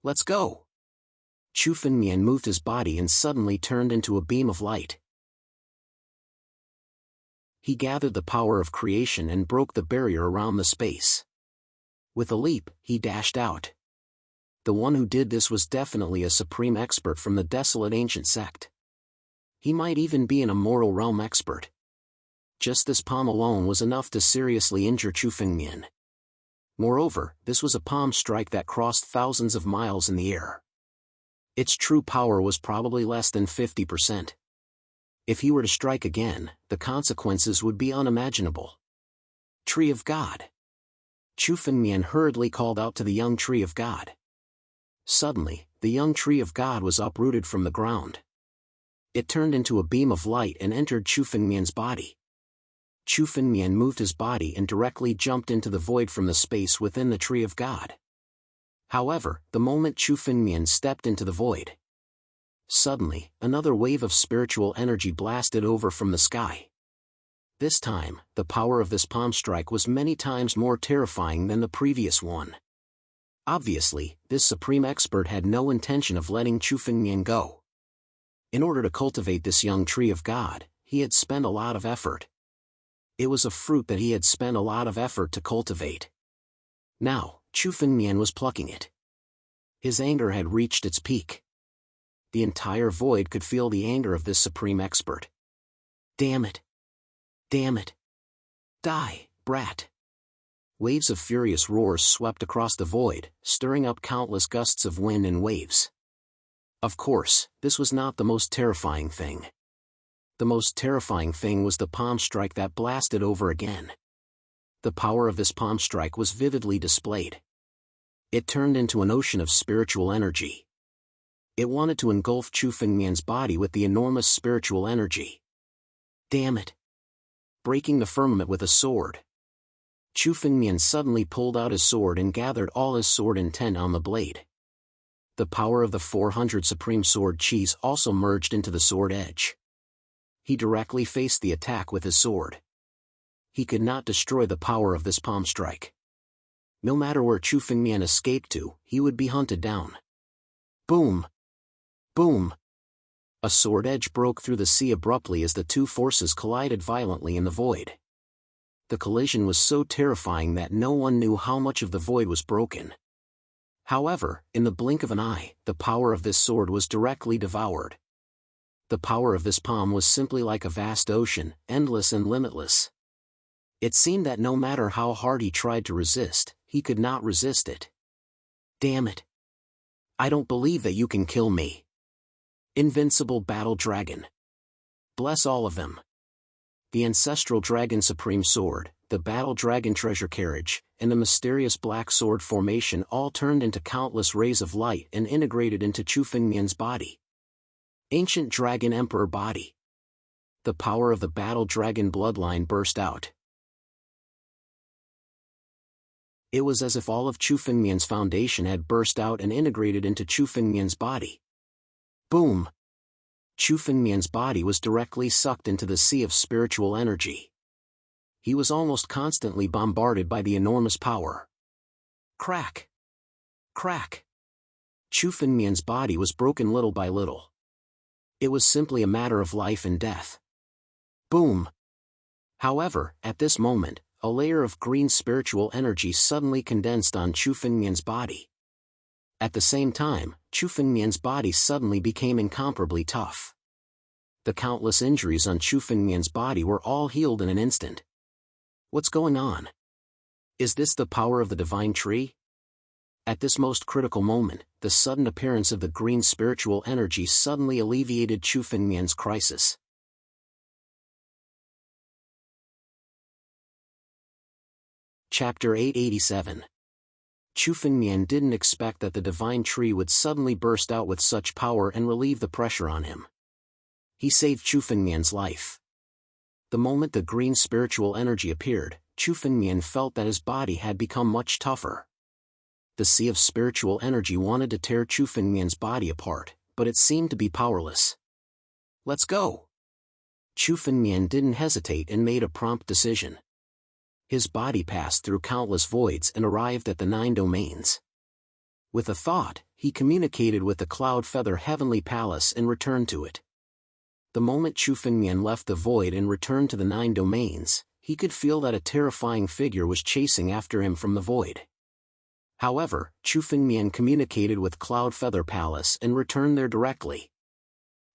Let's go! Chu Fengmian moved his body and suddenly turned into a beam of light. He gathered the power of creation and broke the barrier around the space. With a leap, he dashed out. The one who did this was definitely a supreme expert from the desolate ancient sect. He might even be an immortal realm expert. Just this palm alone was enough to seriously injure Chu Fengmian. Moreover, this was a palm strike that crossed thousands of miles in the air. Its true power was probably less than 50%. If he were to strike again, the consequences would be unimaginable. Tree of God. Chu Fengmian hurriedly called out to the young Tree of God. Suddenly, the young Tree of God was uprooted from the ground. It turned into a beam of light and entered Chu Fengmian's body. Chu Fengmian moved his body and directly jumped into the void from the space within the Tree of God. However, the moment Chu Fengmian stepped into the void, Suddenly, another wave of spiritual energy blasted over from the sky. This time, the power of this palm strike was many times more terrifying than the previous one. Obviously, this supreme expert had no intention of letting Chu Fengmian go. In order to cultivate this young tree of God, he had spent a lot of effort. It was a fruit that he had spent a lot of effort to cultivate. Now, Chu Fengmian was plucking it. His anger had reached its peak. The entire void could feel the anger of this supreme expert. Damn it! Damn it! Die, brat! Waves of furious roars swept across the void, stirring up countless gusts of wind and waves. Of course, this was not the most terrifying thing. The most terrifying thing was the palm strike that blasted over again. The power of this palm strike was vividly displayed. It turned into an ocean of spiritual energy. It wanted to engulf Chu Fengmian's body with the enormous spiritual energy. Damn it! Breaking the firmament with a sword. Chu Fengmian suddenly pulled out his sword and gathered all his sword intent on the blade. The power of the 400 Supreme Sword Qis also merged into the sword edge. He directly faced the attack with his sword. He could not destroy the power of this palm strike. No matter where Chu Fengmian escaped to, he would be hunted down. Boom! Boom! A sword edge broke through the sea abruptly as the two forces collided violently in the void. The collision was so terrifying that no one knew how much of the void was broken. However, in the blink of an eye, the power of this sword was directly devoured. The power of this palm was simply like a vast ocean, endless and limitless. It seemed that no matter how hard he tried to resist, he could not resist it. Damn it! I don't believe that you can kill me. Invincible Battle Dragon. Bless all of them. The Ancestral Dragon Supreme Sword, the Battle Dragon Treasure Carriage, and the mysterious Black Sword Formation all turned into countless rays of light and integrated into Chu Fengmian's body. Ancient Dragon Emperor Body. The power of the Battle Dragon bloodline burst out. It was as if all of Chu Fengmian's foundation had burst out and integrated into Chu Fengmian's body. Boom! Chu Fengmian's body was directly sucked into the sea of spiritual energy. He was almost constantly bombarded by the enormous power. Crack! Crack! Chu Fengmian's body was broken little by little. It was simply a matter of life and death. Boom! However, at this moment, a layer of green spiritual energy suddenly condensed on Chu Fengmian's body. At the same time, Chu Fengmian's body suddenly became incomparably tough. The countless injuries on Chu Fengmian's body were all healed in an instant. What's going on? Is this the power of the divine tree? At this most critical moment, the sudden appearance of the green spiritual energy suddenly alleviated Chu Fengmian's crisis. Chapter 887. Chu Fengmian didn't expect that the divine tree would suddenly burst out with such power and relieve the pressure on him. He saved Chu Fengmian's life. The moment the green spiritual energy appeared, Chu Fengmian felt that his body had become much tougher. The sea of spiritual energy wanted to tear Chu Fengmian's body apart, but it seemed to be powerless. Let's go! Chu Fengmian didn't hesitate and made a prompt decision. His body passed through countless voids and arrived at the 9 domains. With a thought, he communicated with the Cloud Feather Heavenly Palace and returned to it. The moment Chu Fengmian left the void and returned to the 9 domains, he could feel that a terrifying figure was chasing after him from the void. However, Chu Fengmian communicated with Cloud Feather Palace and returned there directly.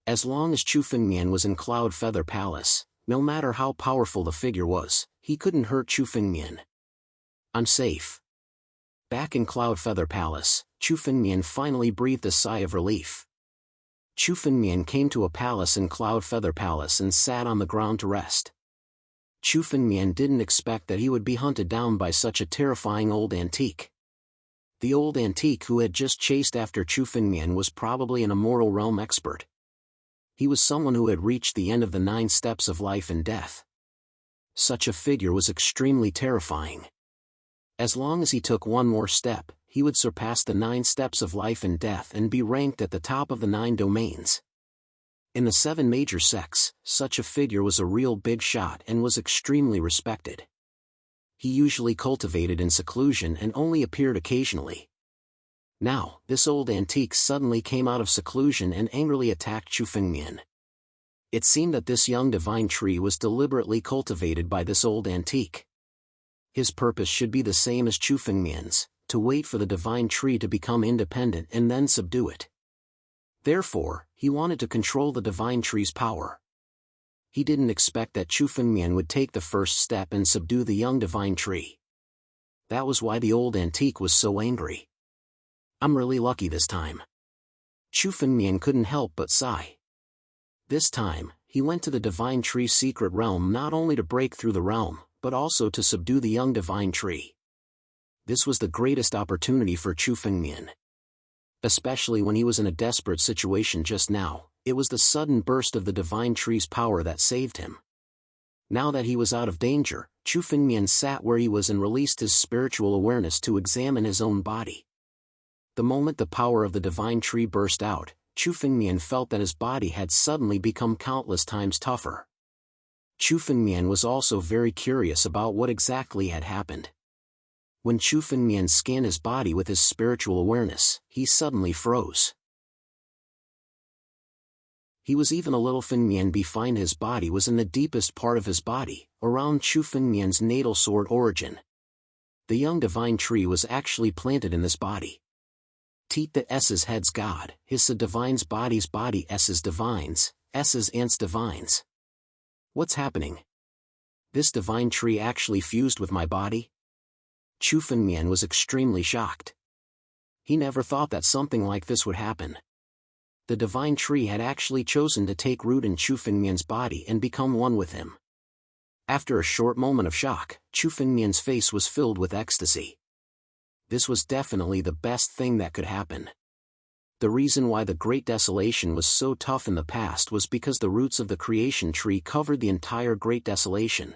As long as Chu Fengmian was in Cloud Feather Palace, no matter how powerful the figure was, he couldn't hurt Chu Fengmian. I'm safe. Back in Cloud Feather Palace, Chu Fengmian finally breathed a sigh of relief. Chu Fengmian came to a palace in Cloud Feather Palace and sat on the ground to rest. Chu Fengmian didn't expect that he would be hunted down by such a terrifying old antique. The old antique who had just chased after Chu Fengmian was probably an immortal realm expert. He was someone who had reached the end of the 9 steps of life and death. Such a figure was extremely terrifying. As long as he took one more step, he would surpass the 9 steps of life and death and be ranked at the top of the 9 domains. In the 7 major sects, such a figure was a real big shot and was extremely respected. He usually cultivated in seclusion and only appeared occasionally. Now, this old antique suddenly came out of seclusion and angrily attacked Chu Fengmian. It seemed that this young divine tree was deliberately cultivated by this old antique. His purpose should be the same as Chu Fengmian's, to wait for the divine tree to become independent and then subdue it. Therefore, he wanted to control the divine tree's power. He didn't expect that Chu Fengmian would take the first step and subdue the young divine tree. That was why the old antique was so angry. I'm really lucky this time. Chu Fengmian couldn't help but sigh. This time, he went to the divine tree's secret realm not only to break through the realm, but also to subdue the young divine tree. This was the greatest opportunity for Chu Fengmian. Especially when he was in a desperate situation just now, it was the sudden burst of the divine tree's power that saved him. Now that he was out of danger, Chu Fengmian sat where he was and released his spiritual awareness to examine his own body. The moment the power of the divine tree burst out, Chu Fengmian felt that his body had suddenly become countless times tougher. Chu Fengmian was also very curious about what exactly had happened. When Chu Fengmian scanned his body with his spiritual awareness, he suddenly froze. He was even a little Fengmian behind his body was in the deepest part of his body, around Chu Fengmian's natal sword origin. The young divine tree was actually planted in this body. Teat the S's head's God, his divine's body's body S's divines, S's ants divines. What's happening? This divine tree actually fused with my body? Chu Fengmian was extremely shocked. He never thought that something like this would happen. The divine tree had actually chosen to take root in Chu Fengmian's body and become one with him. After a short moment of shock, Chu Fengmian's face was filled with ecstasy. This was definitely the best thing that could happen. The reason why the Great Desolation was so tough in the past was because the roots of the creation tree covered the entire Great Desolation.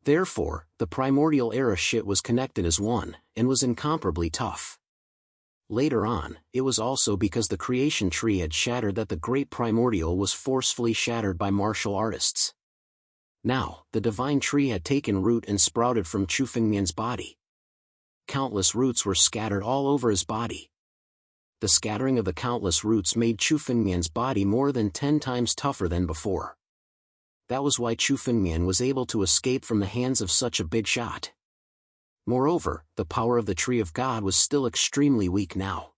Therefore, the primordial era shit was connected as one, and was incomparably tough. Later on, it was also because the creation tree had shattered that the great primordial was forcefully shattered by martial artists. Now, the divine tree had taken root and sprouted from Chu Fengmian's body. Countless roots were scattered all over his body. The scattering of the countless roots made Chu Fengmian's body more than 10 times tougher than before. That was why Chu Fengmian was able to escape from the hands of such a big shot. Moreover, the power of the Tree of God was still extremely weak now.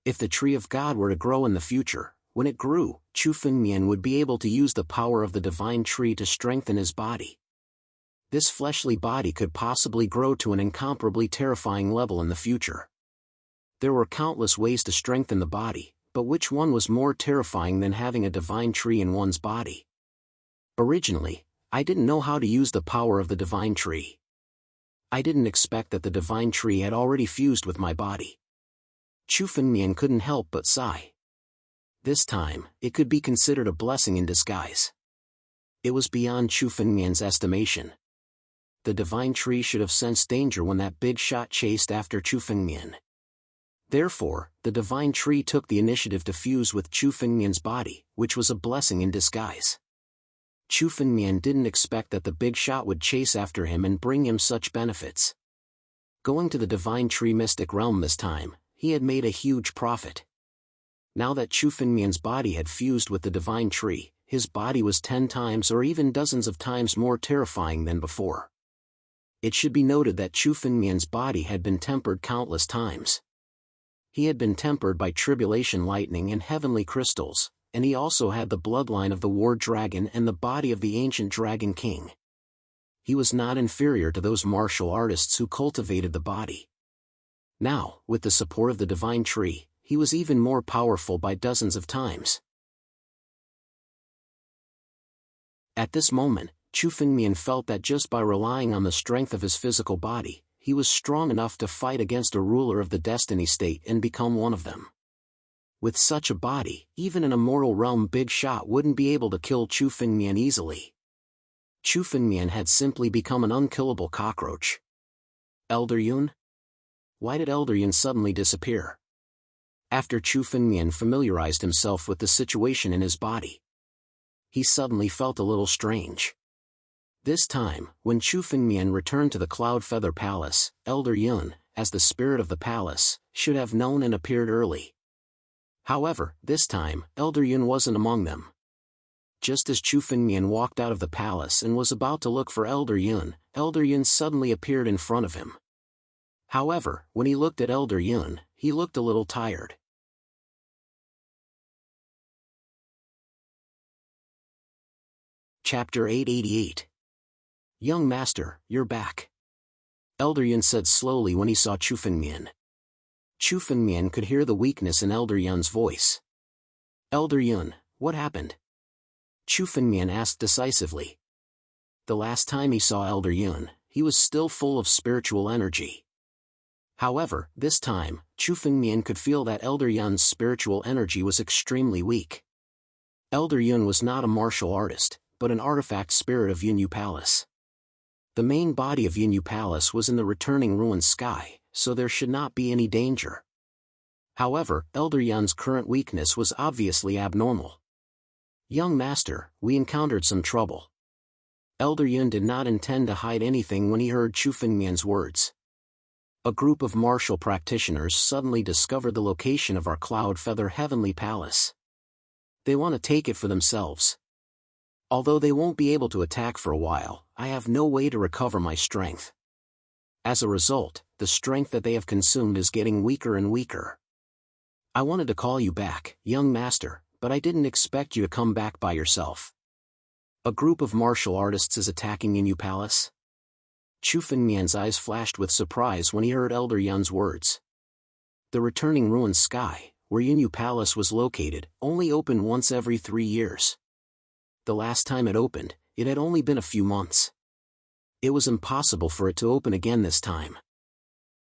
If the Tree of God were to grow in the future, when it grew, Chu Fengmian would be able to use the power of the divine tree to strengthen his body. This fleshly body could possibly grow to an incomparably terrifying level in the future. There were countless ways to strengthen the body, but which one was more terrifying than having a divine tree in one's body? Originally, I didn't know how to use the power of the divine tree. I didn't expect that the divine tree had already fused with my body. Chu Fengmian couldn't help but sigh. This time, it could be considered a blessing in disguise. It was beyond Chu Fengmian's estimation. The divine tree should have sensed danger when that big shot chased after Chu Fengmian. Therefore, the divine tree took the initiative to fuse with Chu Fengmian's body, which was a blessing in disguise. Chu Fengmian didn't expect that the big shot would chase after him and bring him such benefits. Going to the divine tree mystic realm this time, he had made a huge profit. Now that Chu Fengmian's body had fused with the divine tree, his body was 10 times or even dozens of times more terrifying than before. It should be noted that Chu Fengmian's body had been tempered countless times. He had been tempered by tribulation lightning and heavenly crystals, and he also had the bloodline of the war dragon and the body of the ancient dragon king. He was not inferior to those martial artists who cultivated the body. Now, with the support of the divine tree, he was even more powerful by dozens of times. At this moment, Chu Fengmian felt that just by relying on the strength of his physical body, he was strong enough to fight against a ruler of the destiny state and become one of them. With such a body, even an immortal realm big shot wouldn't be able to kill Chu Fengmian easily. Chu Fengmian had simply become an unkillable cockroach. Elder Yun? Why did Elder Yun suddenly disappear? After Chu Fengmian familiarized himself with the situation in his body, he suddenly felt a little strange. This time, when Chu Fengmian returned to the Cloud Feather Palace, Elder Yun, as the spirit of the palace, should have known and appeared early. However, this time, Elder Yun wasn't among them. Just as Chu Fengmian walked out of the palace and was about to look for Elder Yun suddenly appeared in front of him. However, when he looked at Elder Yun, he looked a little tired. Chapter 888. Young Master, you're back. Elder Yun said slowly when he saw Chu Fengmian. Chu Fengmian could hear the weakness in Elder Yun's voice. Elder Yun, what happened? Chu Fengmian asked decisively. The last time he saw Elder Yun, he was still full of spiritual energy. However, this time, Chu Fengmian could feel that Elder Yun's spiritual energy was extremely weak. Elder Yun was not a martial artist, but an artifact spirit of Yunyu Palace. The main body of Yunyu Palace was in the returning ruined sky, so there should not be any danger. However, Elder Yun's current weakness was obviously abnormal. Young Master, we encountered some trouble. Elder Yun did not intend to hide anything when he heard Chu Fengmian's words. A group of martial practitioners suddenly discovered the location of our Cloud Feather Heavenly Palace. They want to take it for themselves. Although they won't be able to attack for a while, I have no way to recover my strength. As a result, the strength that they have consumed is getting weaker and weaker. I wanted to call you back, young master, but I didn't expect you to come back by yourself. A group of martial artists is attacking Yunyu Palace? Chu Fengmian's eyes flashed with surprise when he heard Elder Yun's words. The returning ruined sky, where Yunyu Palace was located, only opened once every 3 years. The last time it opened, it had only been a few months. It was impossible for it to open again this time.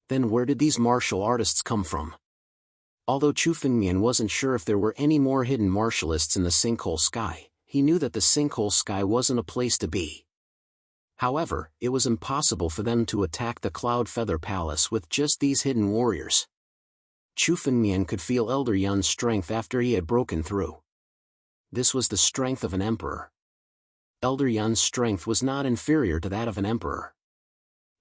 Then where did these martial artists come from? Although Chu Fengmian wasn't sure if there were any more hidden martialists in the Sinkhole Sky, he knew that the Sinkhole Sky wasn't a place to be. However, it was impossible for them to attack the Cloud Feather Palace with just these hidden warriors. Chu Fengmian could feel Elder Yun's strength after he had broken through. This was the strength of an emperor. Elder Yun's strength was not inferior to that of an emperor.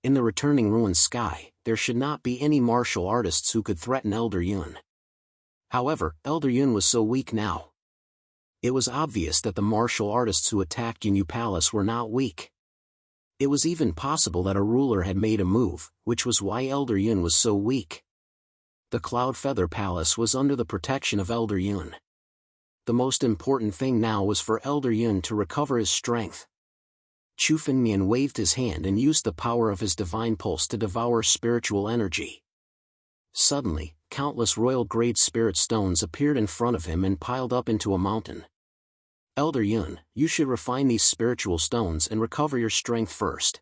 In the returning ruined sky, there should not be any martial artists who could threaten Elder Yun. However, Elder Yun was so weak now. It was obvious that the martial artists who attacked Yunyu Palace were not weak. It was even possible that a ruler had made a move, which was why Elder Yun was so weak. The Cloud Feather Palace was under the protection of Elder Yun. The most important thing now was for Elder Yun to recover his strength. Chu Fengmian waved his hand and used the power of his divine pulse to devour spiritual energy. Suddenly, countless royal-grade spirit stones appeared in front of him and piled up into a mountain. Elder Yun, you should refine these spiritual stones and recover your strength first.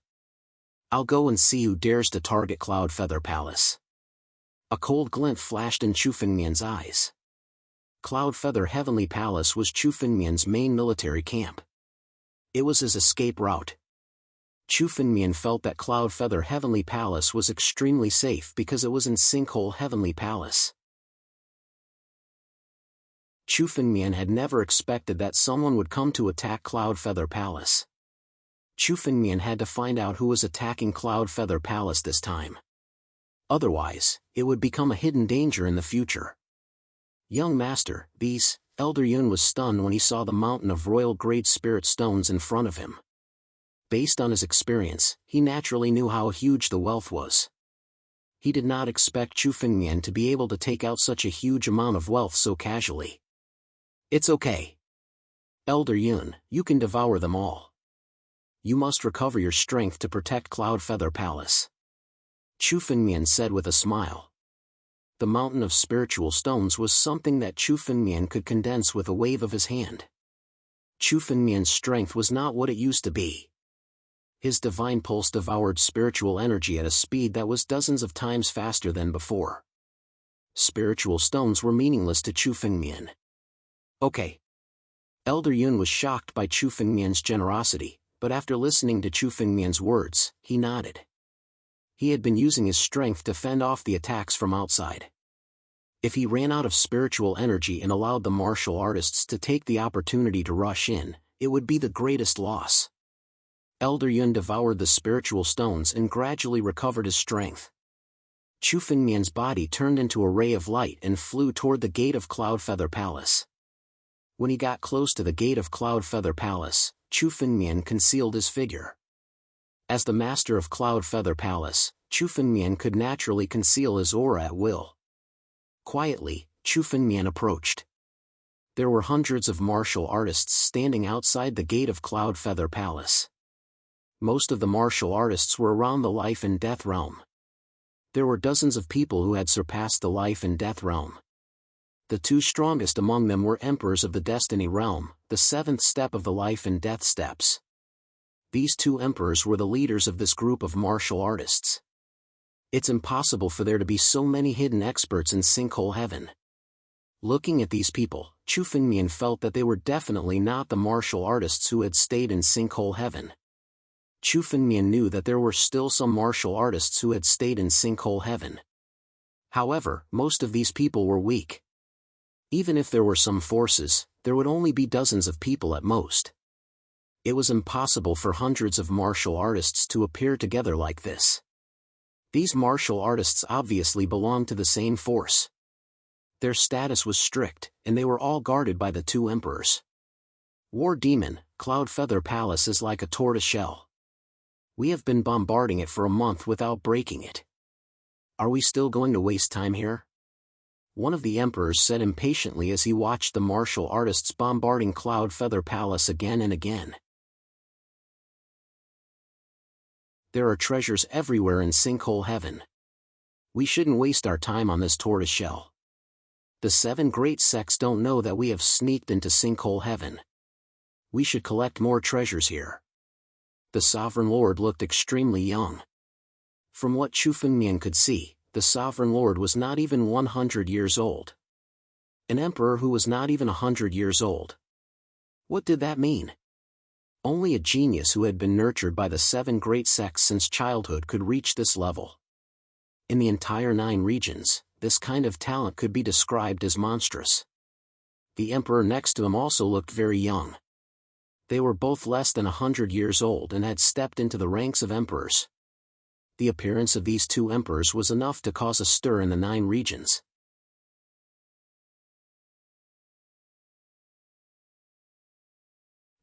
I'll go and see who dares to target Cloud Feather Palace. A cold glint flashed in Chu Fengmian's eyes. Cloud Feather Heavenly Palace was Chu Fengmian's main military camp. It was his escape route. Chu Fengmian felt that Cloud Feather Heavenly Palace was extremely safe because it was in Sinkhole Heavenly Palace. Chu Fengmian had never expected that someone would come to attack Cloud Feather Palace. Chu Fengmian had to find out who was attacking Cloud Feather Palace this time. Otherwise, it would become a hidden danger in the future. Young master, Elder Yun was stunned when he saw the mountain of royal-grade spirit stones in front of him. Based on his experience, he naturally knew how huge the wealth was. He did not expect Chu Fengmian to be able to take out such a huge amount of wealth so casually. It's okay. Elder Yun, you can devour them all. You must recover your strength to protect Cloud Feather Palace. Chu Fengmian said with a smile. The mountain of spiritual stones was something that Chu Fengmian could condense with a wave of his hand. Chu Fengmian's strength was not what it used to be. His divine pulse devoured spiritual energy at a speed that was dozens of times faster than before. Spiritual stones were meaningless to Chu Fengmian. Okay. Elder Yun was shocked by Chu Fengmian's generosity, but after listening to Chu Fengmian's words, he nodded. he had been using his strength to fend off the attacks from outside. If he ran out of spiritual energy and allowed the martial artists to take the opportunity to rush in, it would be the greatest loss. Elder Yun devoured the spiritual stones and gradually recovered his strength. Chu Fengmian's body turned into a ray of light and flew toward the gate of Cloudfeather Palace. When he got close to the gate of Cloudfeather Palace, Chu Fengmian concealed his figure. As the master of Cloudfeather Palace, Chu Fengmian could naturally conceal his aura at will. Quietly, Chu Fengmian approached. There were hundreds of martial artists standing outside the gate of Cloudfeather Palace. Most of the martial artists were around the life and death realm. There were dozens of people who had surpassed the life and death realm. The two strongest among them were emperors of the destiny realm, the seventh step of the life and death steps. These two emperors were the leaders of this group of martial artists. It's impossible for there to be so many hidden experts in Sinkhole Heaven. Looking at these people, Chu Fengmian felt that they were definitely not the martial artists who had stayed in Sinkhole Heaven. Chu Fengmian knew that there were still some martial artists who had stayed in Sinkhole Heaven. However, most of these people were weak. Even if there were some forces, there would only be dozens of people at most. It was impossible for hundreds of martial artists to appear together like this. These martial artists obviously belonged to the same force. Their status was strict, and they were all guarded by the two emperors. War Demon, Cloudfeather Palace is like a tortoiseshell. We have been bombarding it for a month without breaking it. Are we still going to waste time here? One of the emperors said impatiently as he watched the martial artists bombarding Cloudfeather Palace again and again. There are treasures everywhere in Sinkhole Heaven. We shouldn't waste our time on this tortoiseshell. The seven great sects don't know that we have sneaked into Sinkhole Heaven. We should collect more treasures here. The Sovereign Lord looked extremely young. From what Chu Fengmian could see, the Sovereign Lord was not even 100 years old. An emperor who was not even 100 years old. What did that mean? Only a genius who had been nurtured by the seven great sects since childhood could reach this level. In the entire 9 regions, this kind of talent could be described as monstrous. The emperor next to him also looked very young. They were both less than 100 years old and had stepped into the ranks of emperors. The appearance of these two emperors was enough to cause a stir in the 9 regions.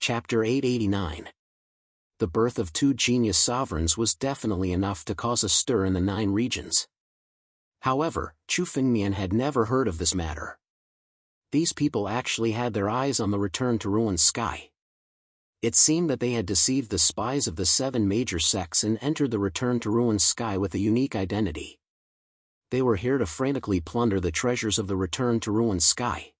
Chapter 889. The birth of two genius sovereigns was definitely enough to cause a stir in the 9 regions. However, Chu Fengmian had never heard of this matter. These people actually had their eyes on the Return to Ruin sky. It seemed that they had deceived the spies of the 7 major sects and entered the Return to Ruin sky with a unique identity. They were here to frantically plunder the treasures of the Return to Ruin sky.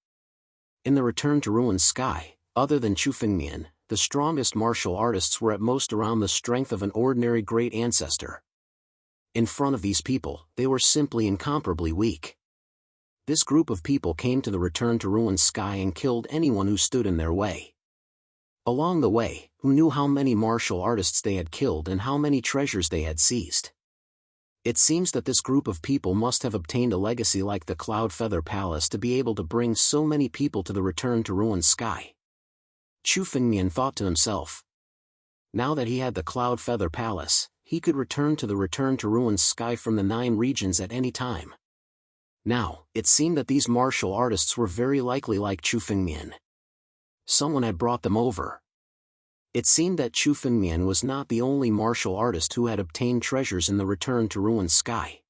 In the Return to Ruin sky, other than Chu Fengmian, the strongest martial artists were at most around the strength of an ordinary great ancestor. In front of these people, they were simply incomparably weak. This group of people came to the Return to Ruin sky and killed anyone who stood in their way. Along the way, who knew how many martial artists they had killed and how many treasures they had seized? It seems that this group of people must have obtained a legacy like the Cloudfeather Palace to be able to bring so many people to the Return to Ruin sky. Chu Fengmian thought to himself. Now that he had the Cloudfeather Palace, he could return to the Return to Ruin sky from the 9 regions at any time. Now, it seemed that these martial artists were very likely like Chu Fengmian. Someone had brought them over. It seemed that Chu Fengmian was not the only martial artist who had obtained treasures in the Return to Ruin sky.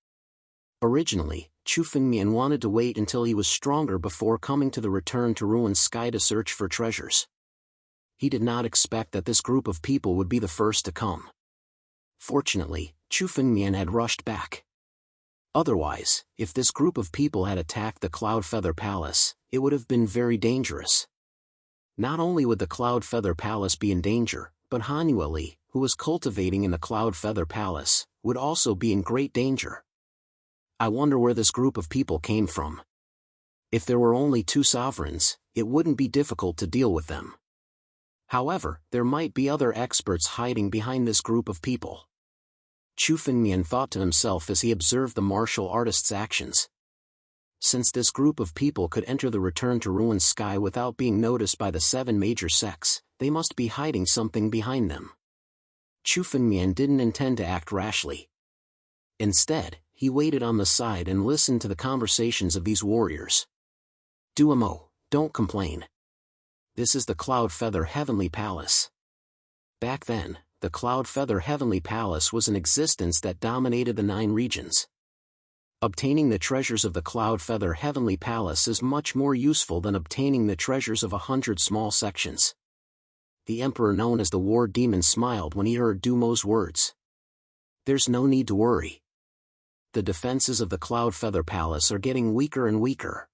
Originally, Chu Fengmian wanted to wait until he was stronger before coming to the Return to Ruin sky to search for treasures. He did not expect that this group of people would be the first to come. Fortunately, Chu Fengmian had rushed back. Otherwise, if this group of people had attacked the Cloudfeather Palace, it would have been very dangerous. Not only would the Cloudfeather Palace be in danger, but Han Yueli, who was cultivating in the Cloudfeather Palace, would also be in great danger. I wonder where this group of people came from. If there were only 2 sovereigns, it wouldn't be difficult to deal with them. However, there might be other experts hiding behind this group of people. Chu Fengmian thought to himself as he observed the martial artist's actions. Since this group of people could enter the Return to Ruin sky without being noticed by the 7 major sects, they must be hiding something behind them. Chu Fengmian didn't intend to act rashly. Instead, he waited on the side and listened to the conversations of these warriors. Duomo, don't complain. This is the Cloud Feather Heavenly Palace. Back then, the Cloud Feather Heavenly Palace was an existence that dominated the 9 regions. Obtaining the treasures of the Cloud Feather Heavenly Palace is much more useful than obtaining the treasures of 100 small sections. The emperor known as the War Demon smiled when he heard Duomo's words. There's no need to worry. The defenses of the Cloud Feather Palace are getting weaker and weaker.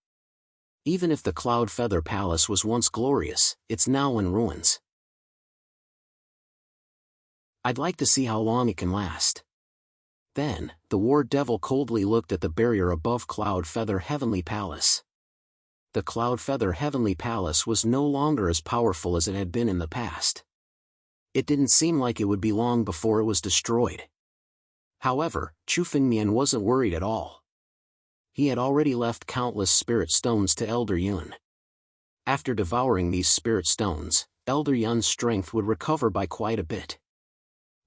Even if the Cloud Feather Palace was once glorious, it's now in ruins. I'd like to see how long it can last. Then, the War Devil coldly looked at the barrier above Cloud Feather Heavenly Palace. The Cloud Feather Heavenly Palace was no longer as powerful as it had been in the past. It didn't seem like it would be long before it was destroyed. However, Chu Fengmian wasn't worried at all. He had already left countless spirit stones to Elder Yun. After devouring these spirit stones, Elder Yun's strength would recover by quite a bit.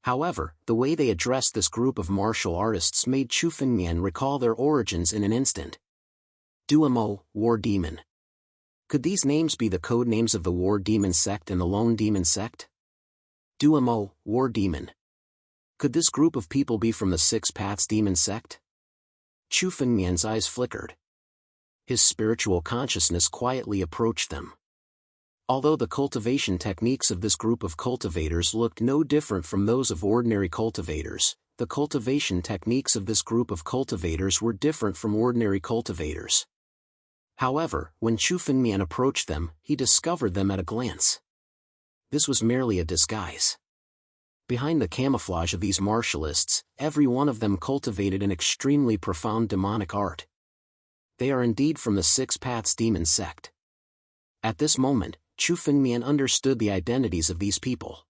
However, the way they addressed this group of martial artists made Chu Fengmian recall their origins in an instant. Duomo, War Demon. Could these names be the code names of the War Demon sect and the Lone Demon sect? Duomo, War Demon. Could this group of people be from the 6 Paths Demon sect? Chu Fengmian's eyes flickered. His spiritual consciousness quietly approached them. Although the cultivation techniques of this group of cultivators looked no different from those of ordinary cultivators, the cultivation techniques of this group of cultivators were different from ordinary cultivators. However, when Chu Fengmian approached them, he discovered them at a glance. This was merely a disguise. Behind the camouflage of these martialists, every one of them cultivated an extremely profound demonic art. They are indeed from the 6 Paths Demon sect. At this moment, Chu Fengmian understood the identities of these people.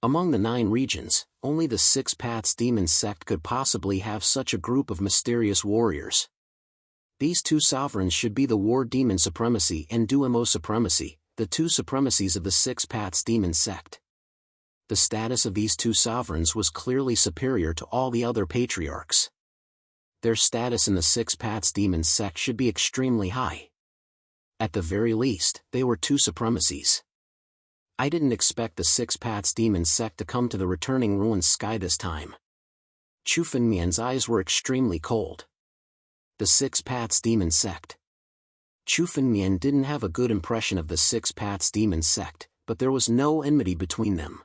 Among the 9 regions, only the 6 Paths Demon sect could possibly have such a group of mysterious warriors. These 2 sovereigns should be the War Demon Supremacy and Duomo Supremacy, the 2 supremacies of the 6 Paths Demon sect. The status of these 2 sovereigns was clearly superior to all the other patriarchs. Their status in the 6 Paths Demon sect should be extremely high. At the very least, they were 2 supremacies. I didn't expect the 6 Paths Demon sect to come to the Returning Ruin sky this time. Chu Fengmian's eyes were extremely cold. The 6 Paths Demon sect. Chu Fengmian didn't have a good impression of the 6 Paths Demon sect, but there was no enmity between them.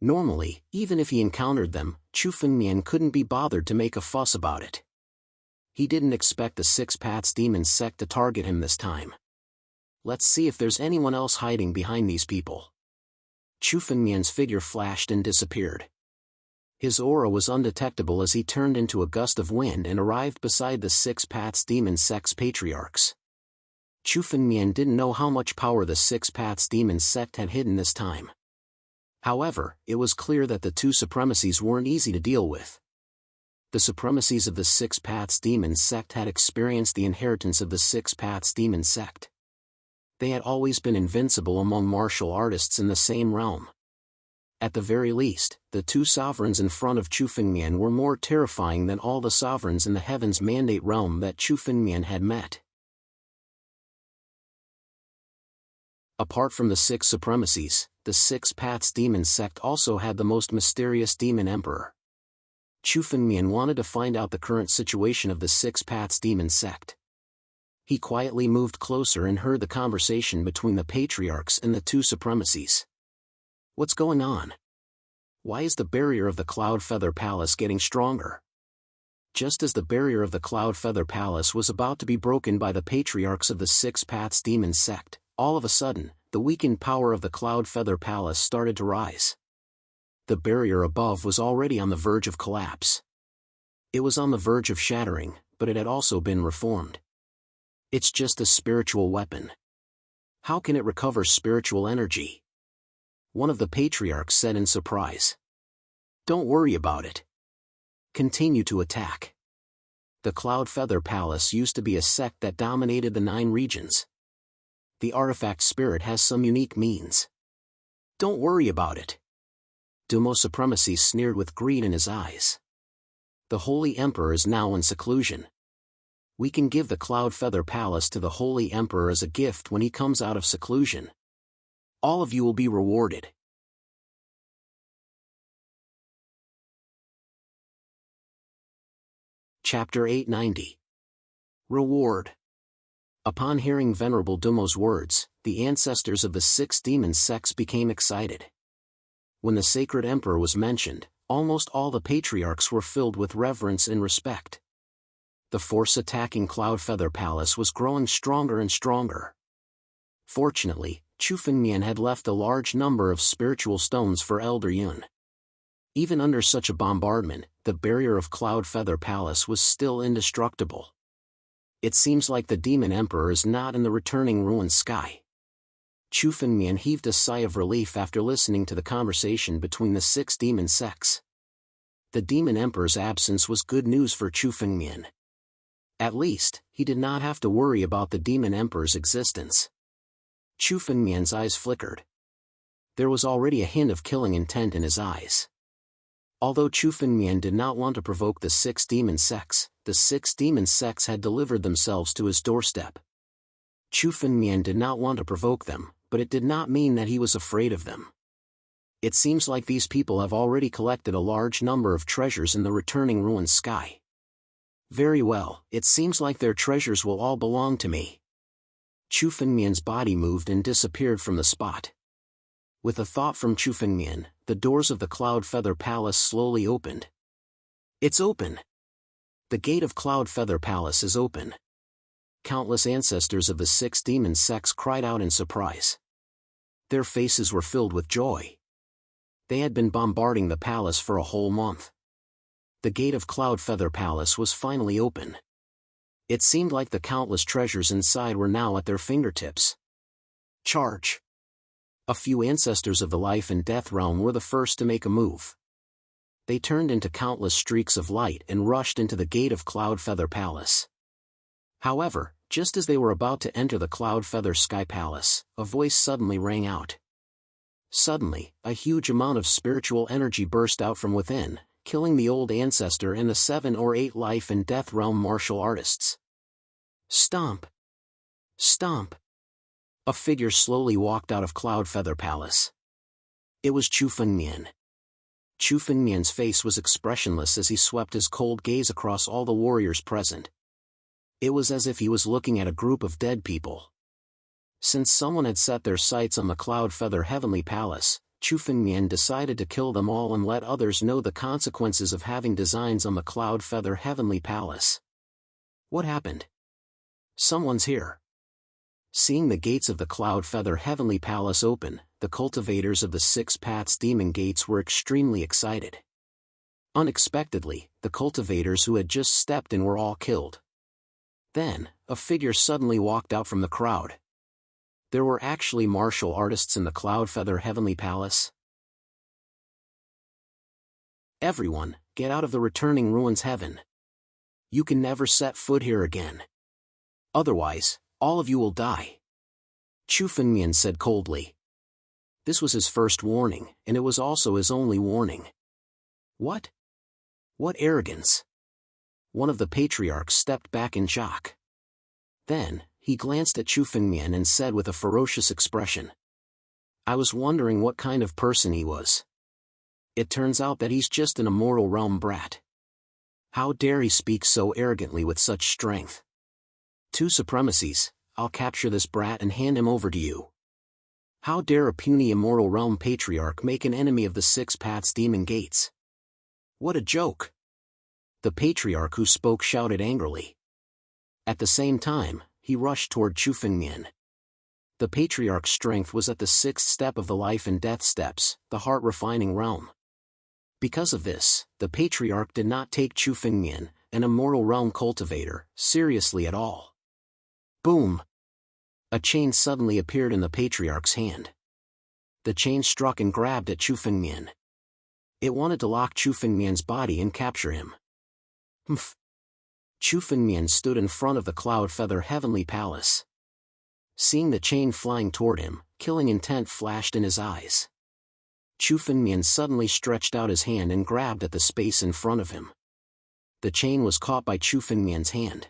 Normally, even if he encountered them, Chu Fengmian couldn't be bothered to make a fuss about it. He didn't expect the 6 Paths Demon sect to target him this time. Let's see if there's anyone else hiding behind these people. Chu Fengmian's figure flashed and disappeared. His aura was undetectable as he turned into a gust of wind and arrived beside the 6 Paths Demon sect's patriarchs. Chu Fengmian didn't know how much power the 6 Paths Demon sect had hidden this time. However, it was clear that the 2 supremacies weren't easy to deal with. The supremacies of the 6 Paths Demon sect had experienced the inheritance of the 6 Paths Demon sect. They had always been invincible among martial artists in the same realm. At the very least, the 2 sovereigns in front of Chu Fengmian were more terrifying than all the sovereigns in the Heaven's Mandate realm that Chu Fengmian had met. Apart from the 6 supremacies, the 6 Paths Demon sect also had the most mysterious demon emperor. Chu Fengmian wanted to find out the current situation of the 6 Paths Demon sect. He quietly moved closer and heard the conversation between the patriarchs and the 2 supremacies. What's going on? Why is the barrier of the Cloud Feather Palace getting stronger? Just as the barrier of the Cloud Feather Palace was about to be broken by the patriarchs of the 6 Paths Demon sect, all of a sudden, the weakened power of the Cloud Feather Palace started to rise. The barrier above was already on the verge of collapse. It was on the verge of shattering, but it had also been reformed. It's just a spiritual weapon. How can it recover spiritual energy? One of the patriarchs said in surprise. Don't worry about it. Continue to attack. The Cloud Feather Palace used to be a sect that dominated the 9 regions. The artifact spirit has some unique means. Don't worry about it. Demo Supremacy sneered with greed in his eyes. The Holy Emperor is now in seclusion. We can give the Cloud Feather Palace to the Holy Emperor as a gift when he comes out of seclusion. All of you will be rewarded. Chapter 890. Reward. Upon hearing Venerable Dumo's words, the ancestors of the 6 demon sects became excited. When the Sacred Emperor was mentioned, almost all the patriarchs were filled with reverence and respect. The force attacking Cloud Feather Palace was growing stronger and stronger. Fortunately, Chu Fengmian had left a large number of spiritual stones for Elder Yun. Even under such a bombardment, the barrier of Cloud Feather Palace was still indestructible. It seems like the Demon Emperor is not in the returning ruined sky. Chu Fengmian heaved a sigh of relief after listening to the conversation between the 6 demon sects. The Demon Emperor's absence was good news for Chu Fengmian. At least, he did not have to worry about the Demon Emperor's existence. Chu Fengmian's eyes flickered. There was already a hint of killing intent in his eyes. Although Chu Fengmian did not want to provoke the 6 demon sects, the 6 demon sects had delivered themselves to his doorstep. Chu Fengmian did not want to provoke them, but it did not mean that he was afraid of them. It seems like these people have already collected a large number of treasures in the returning ruined sky. Very well, it seems like their treasures will all belong to me. Chu Fengmian's body moved and disappeared from the spot. With a thought from Chu Fengmian, the doors of the Cloud Feather Palace slowly opened. It's open! The gate of Cloud Feather Palace is open. Countless ancestors of the 6 demon sects cried out in surprise. Their faces were filled with joy. They had been bombarding the palace for a whole month. The gate of Cloud Feather Palace was finally open. It seemed like the countless treasures inside were now at their fingertips. Charge! A few ancestors of the life and death realm were the first to make a move. They turned into countless streaks of light and rushed into the gate of Cloud Feather Palace. However, just as they were about to enter the Cloud Feather Sky Palace, a voice suddenly rang out. Suddenly, a huge amount of spiritual energy burst out from within, killing the old ancestor and the 7 or 8 life and death realm martial artists. Stomp! Stomp! A figure slowly walked out of Cloud Feather Palace. It was Chu Fengmian. Chu Fengmian's face was expressionless as he swept his cold gaze across all the warriors present. It was as if he was looking at a group of dead people. Since someone had set their sights on the Cloud Feather Heavenly Palace, Chu Fengmian decided to kill them all and let others know the consequences of having designs on the Cloud Feather Heavenly Palace. What happened? Someone's here. Seeing the gates of the Cloud Feather Heavenly Palace open, the cultivators of the 6 Paths Demon Gates were extremely excited. Unexpectedly, the cultivators who had just stepped in were all killed. Then, a figure suddenly walked out from the crowd. There were actually martial artists in the Cloud Feather Heavenly Palace. Everyone, get out of the returning ruins heaven. You can never set foot here again. Otherwise, all of you will die. Chu Fengmian said coldly. This was his first warning, and it was also his only warning. What? What arrogance! One of the patriarchs stepped back in shock. Then, he glanced at Chu Fengmian and said with a ferocious expression. I was wondering what kind of person he was. It turns out that he's just an immortal realm brat. How dare he speak so arrogantly with such strength? 2 supremacies, I'll capture this brat and hand him over to you. How dare a puny immortal realm patriarch make an enemy of the 6 Paths Demon Gates? What a joke! The patriarch who spoke shouted angrily. At the same time, he rushed toward Chu Fengmian. The patriarch's strength was at the 6th step of the life and death steps, the heart-refining realm. Because of this, the patriarch did not take Chu Fengmian, an immortal realm cultivator, seriously at all. Boom! A chain suddenly appeared in the patriarch's hand. The chain struck and grabbed at Chu Fengmian. It wanted to lock Chu Fengmian's body and capture him. Humph. Chu Fengmian stood in front of the Cloud Feather Heavenly Palace. Seeing the chain flying toward him, killing intent flashed in his eyes. Chu Fengmian suddenly stretched out his hand and grabbed at the space in front of him. The chain was caught by Chu Fengmian's hand.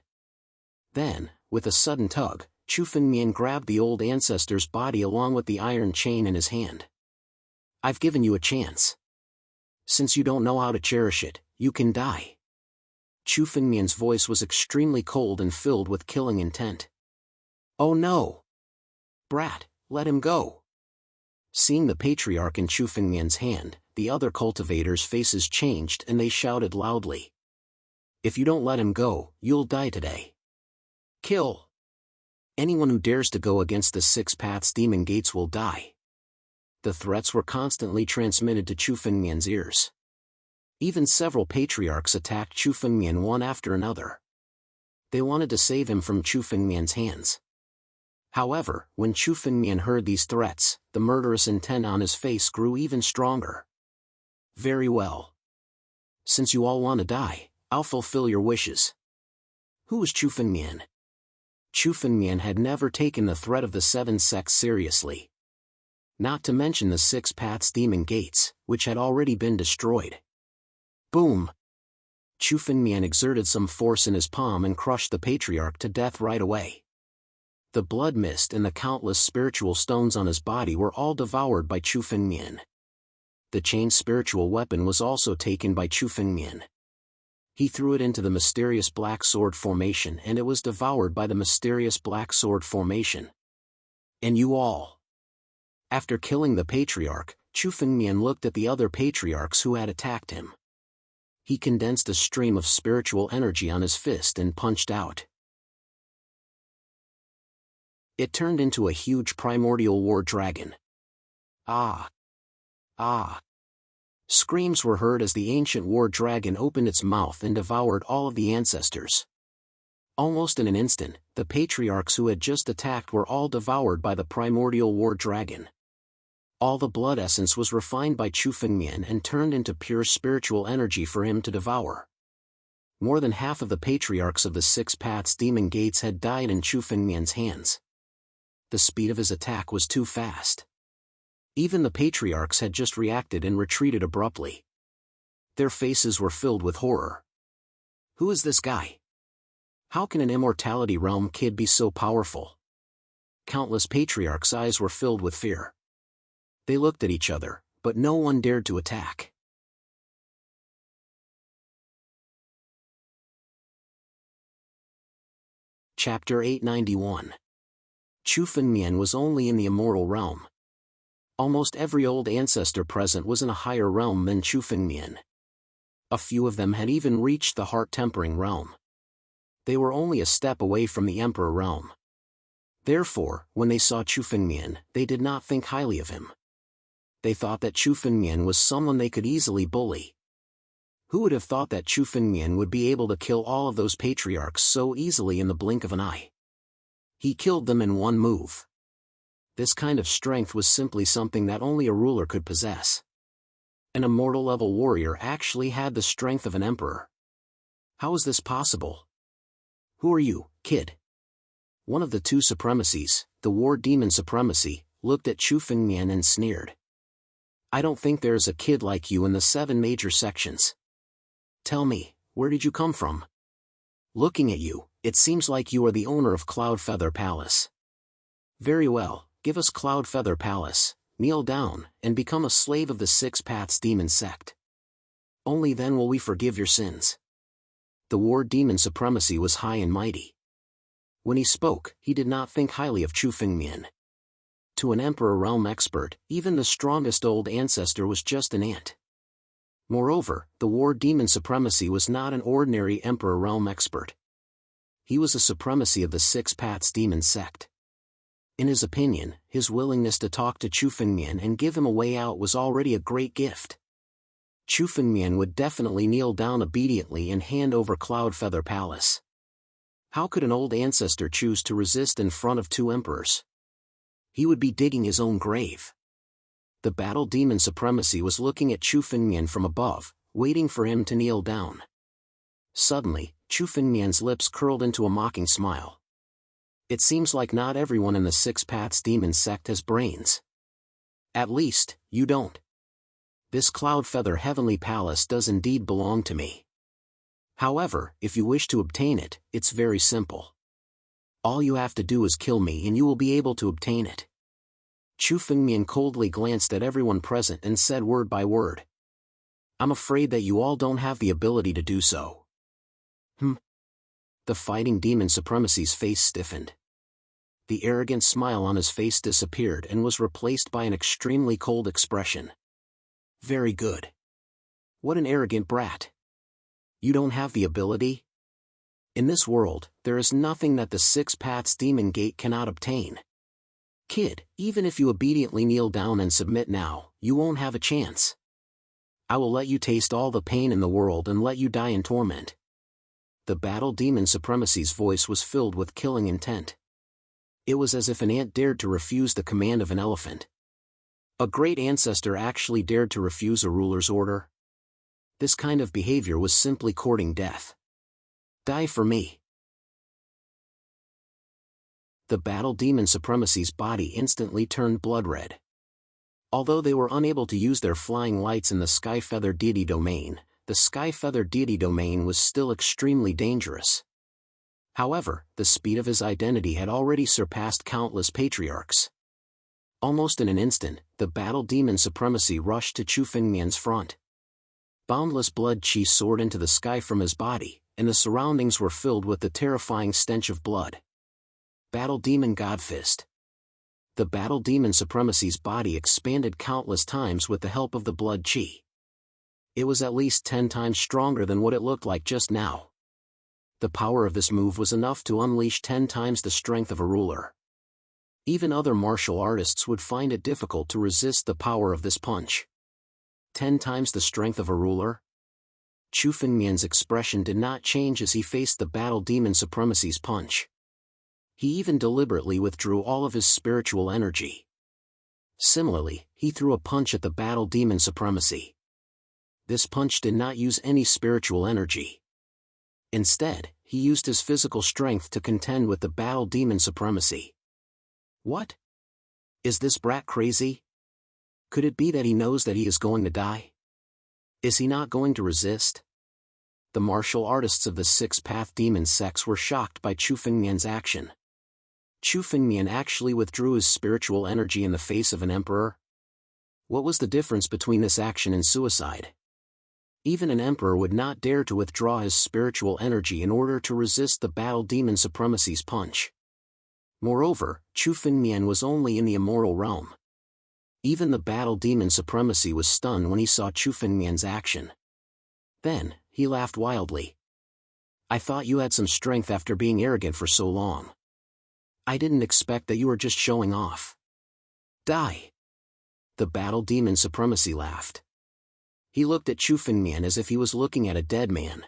Then, with a sudden tug, Chu Fengmian grabbed the old ancestor's body along with the iron chain in his hand. I've given you a chance. Since you don't know how to cherish it, you can die. Chu Fengmian's voice was extremely cold and filled with killing intent. Oh no! Brat, let him go! Seeing the patriarch in Chu Fengmian's hand, the other cultivators' faces changed and they shouted loudly. If you don't let him go, you'll die today. Kill! Anyone who dares to go against the 6 paths demon gates will die. The threats were constantly transmitted to Chu Fengmian's ears. Even several patriarchs attacked Chu Fengmian one after another. They wanted to save him from Chu Fengmian's hands. However, when Chu Fengmian heard these threats, the murderous intent on his face grew even stronger. Very well. Since you all want to die, I'll fulfill your wishes. Who was Chu Fengmian? Chu Fengmian had never taken the threat of the 7 sects seriously. Not to mention the 6 paths demon gates, which had already been destroyed. Boom! Chu Fengmian exerted some force in his palm and crushed the patriarch to death right away. The blood mist and the countless spiritual stones on his body were all devoured by Chu Fengmian. The chained spiritual weapon was also taken by Chu Fengmian. He threw it into the mysterious Black Sword formation and it was devoured by the mysterious Black Sword formation. And you all. After killing the patriarch, Chu Fengmian looked at the other patriarchs who had attacked him. He condensed a stream of spiritual energy on his fist and punched out. It turned into a huge primordial war dragon. Ah! Ah! Screams were heard as the ancient war dragon opened its mouth and devoured all of the ancestors. Almost in an instant, the patriarchs who had just attacked were all devoured by the primordial war dragon. All the blood essence was refined by Chu Fengmian and turned into pure spiritual energy for him to devour. More than half of the patriarchs of the 6 paths demon gates had died in Chu Fengmian's hands. The speed of his attack was too fast. Even the patriarchs had just reacted and retreated abruptly. Their faces were filled with horror. Who is this guy? How can an immortality realm kid be so powerful? Countless patriarchs' eyes were filled with fear. They looked at each other, but no one dared to attack. Chapter 891. Chu Fengmian was only in the immortal realm. Almost every old ancestor present was in a higher realm than Chu Fengmian. A few of them had even reached the heart-tempering realm. They were only a step away from the Emperor realm. Therefore, when they saw Chu Fengmian, they did not think highly of him. They thought that Chu Fengmian was someone they could easily bully. Who would have thought that Chu Fengmian would be able to kill all of those patriarchs so easily in the blink of an eye? He killed them in one move. This kind of strength was simply something that only a ruler could possess. An immortal-level warrior actually had the strength of an emperor. How is this possible? Who are you, kid? One of the 2 supremacies, the war demon supremacy, looked at Chu Fengmian and sneered. I don't think there is a kid like you in the 7 major sections. Tell me, where did you come from? Looking at you, it seems like you are the owner of Cloud Feather Palace. Very well, give us Cloud Feather Palace, kneel down, and become a slave of the 6 paths demon sect. Only then will we forgive your sins. The war demon supremacy was high and mighty. When he spoke, he did not think highly of Chu Fengmian. To an Emperor realm expert, even the strongest old ancestor was just an ant. Moreover, the war demon supremacy was not an ordinary Emperor realm expert. He was a supremacy of the 6 paths demon sect. In his opinion, his willingness to talk to Chu Fengmian and give him a way out was already a great gift. Chu Fengmian would definitely kneel down obediently and hand over Cloud Feather Palace. How could an old ancestor choose to resist in front of 2 emperors? He would be digging his own grave. The battle demon supremacy was looking at Chu Fengmian from above, waiting for him to kneel down. Suddenly, Chu Fengmian's lips curled into a mocking smile. It seems like not everyone in the Six Paths Demon sect has brains. At least, you don't. This Cloud Feather Heavenly Palace does indeed belong to me. However, if you wish to obtain it, it's very simple. All you have to do is kill me and you will be able to obtain it. Chu Fengmian coldly glanced at everyone present and said word by word. I'm afraid that you all don't have the ability to do so. The Fighting Demon Supremacy's face stiffened. The arrogant smile on his face disappeared and was replaced by an extremely cold expression. Very good. What an arrogant brat. You don't have the ability? In this world, there is nothing that the Six Paths Demon Gate cannot obtain. Kid, even if you obediently kneel down and submit now, you won't have a chance. I will let you taste all the pain in the world and let you die in torment. The Battle Demon Supremacy's voice was filled with killing intent. It was as if an ant dared to refuse the command of an elephant. A great ancestor actually dared to refuse a ruler's order. This kind of behavior was simply courting death. Die for me. The Battle Demon Supremacy's body instantly turned blood red. Although they were unable to use their flying lights in the Sky Feather Deity Domain, the Sky Feather Deity Domain was still extremely dangerous. However, the speed of his identity had already surpassed countless patriarchs. Almost in an instant, the Battle Demon Supremacy rushed to Chu Fengmian's front. Boundless blood chi soared into the sky from his body, and the surroundings were filled with the terrifying stench of blood. Battle Demon Godfist. The Battle Demon Supremacy's body expanded countless times with the help of the blood chi. It was at least 10 times stronger than what it looked like just now. The power of this move was enough to unleash 10 times the strength of a ruler. Even other martial artists would find it difficult to resist the power of this punch. 10 times the strength of a ruler? Chu Fengmian's expression did not change as he faced the Battle Demon Supremacy's punch. He even deliberately withdrew all of his spiritual energy. Similarly, he threw a punch at the Battle Demon Supremacy. This punch did not use any spiritual energy. Instead, he used his physical strength to contend with the Battle Demon Supremacy. What? Is this brat crazy? Could it be that he knows that he is going to die? Is he not going to resist? The martial artists of the Six Path Demon sects were shocked by Chu Fengmian's action. Chu Fengmian actually withdrew his spiritual energy in the face of an emperor? What was the difference between this action and suicide? Even an emperor would not dare to withdraw his spiritual energy in order to resist the Battle Demon Supremacy's punch. Moreover, Chu Fengmian was only in the immortal realm. Even the Battle Demon Supremacy was stunned when he saw Chu Fengmian's action. Then, he laughed wildly. I thought you had some strength after being arrogant for so long. I didn't expect that you were just showing off. Die. The Battle Demon Supremacy laughed. He looked at Chu Fengmian as if he was looking at a dead man.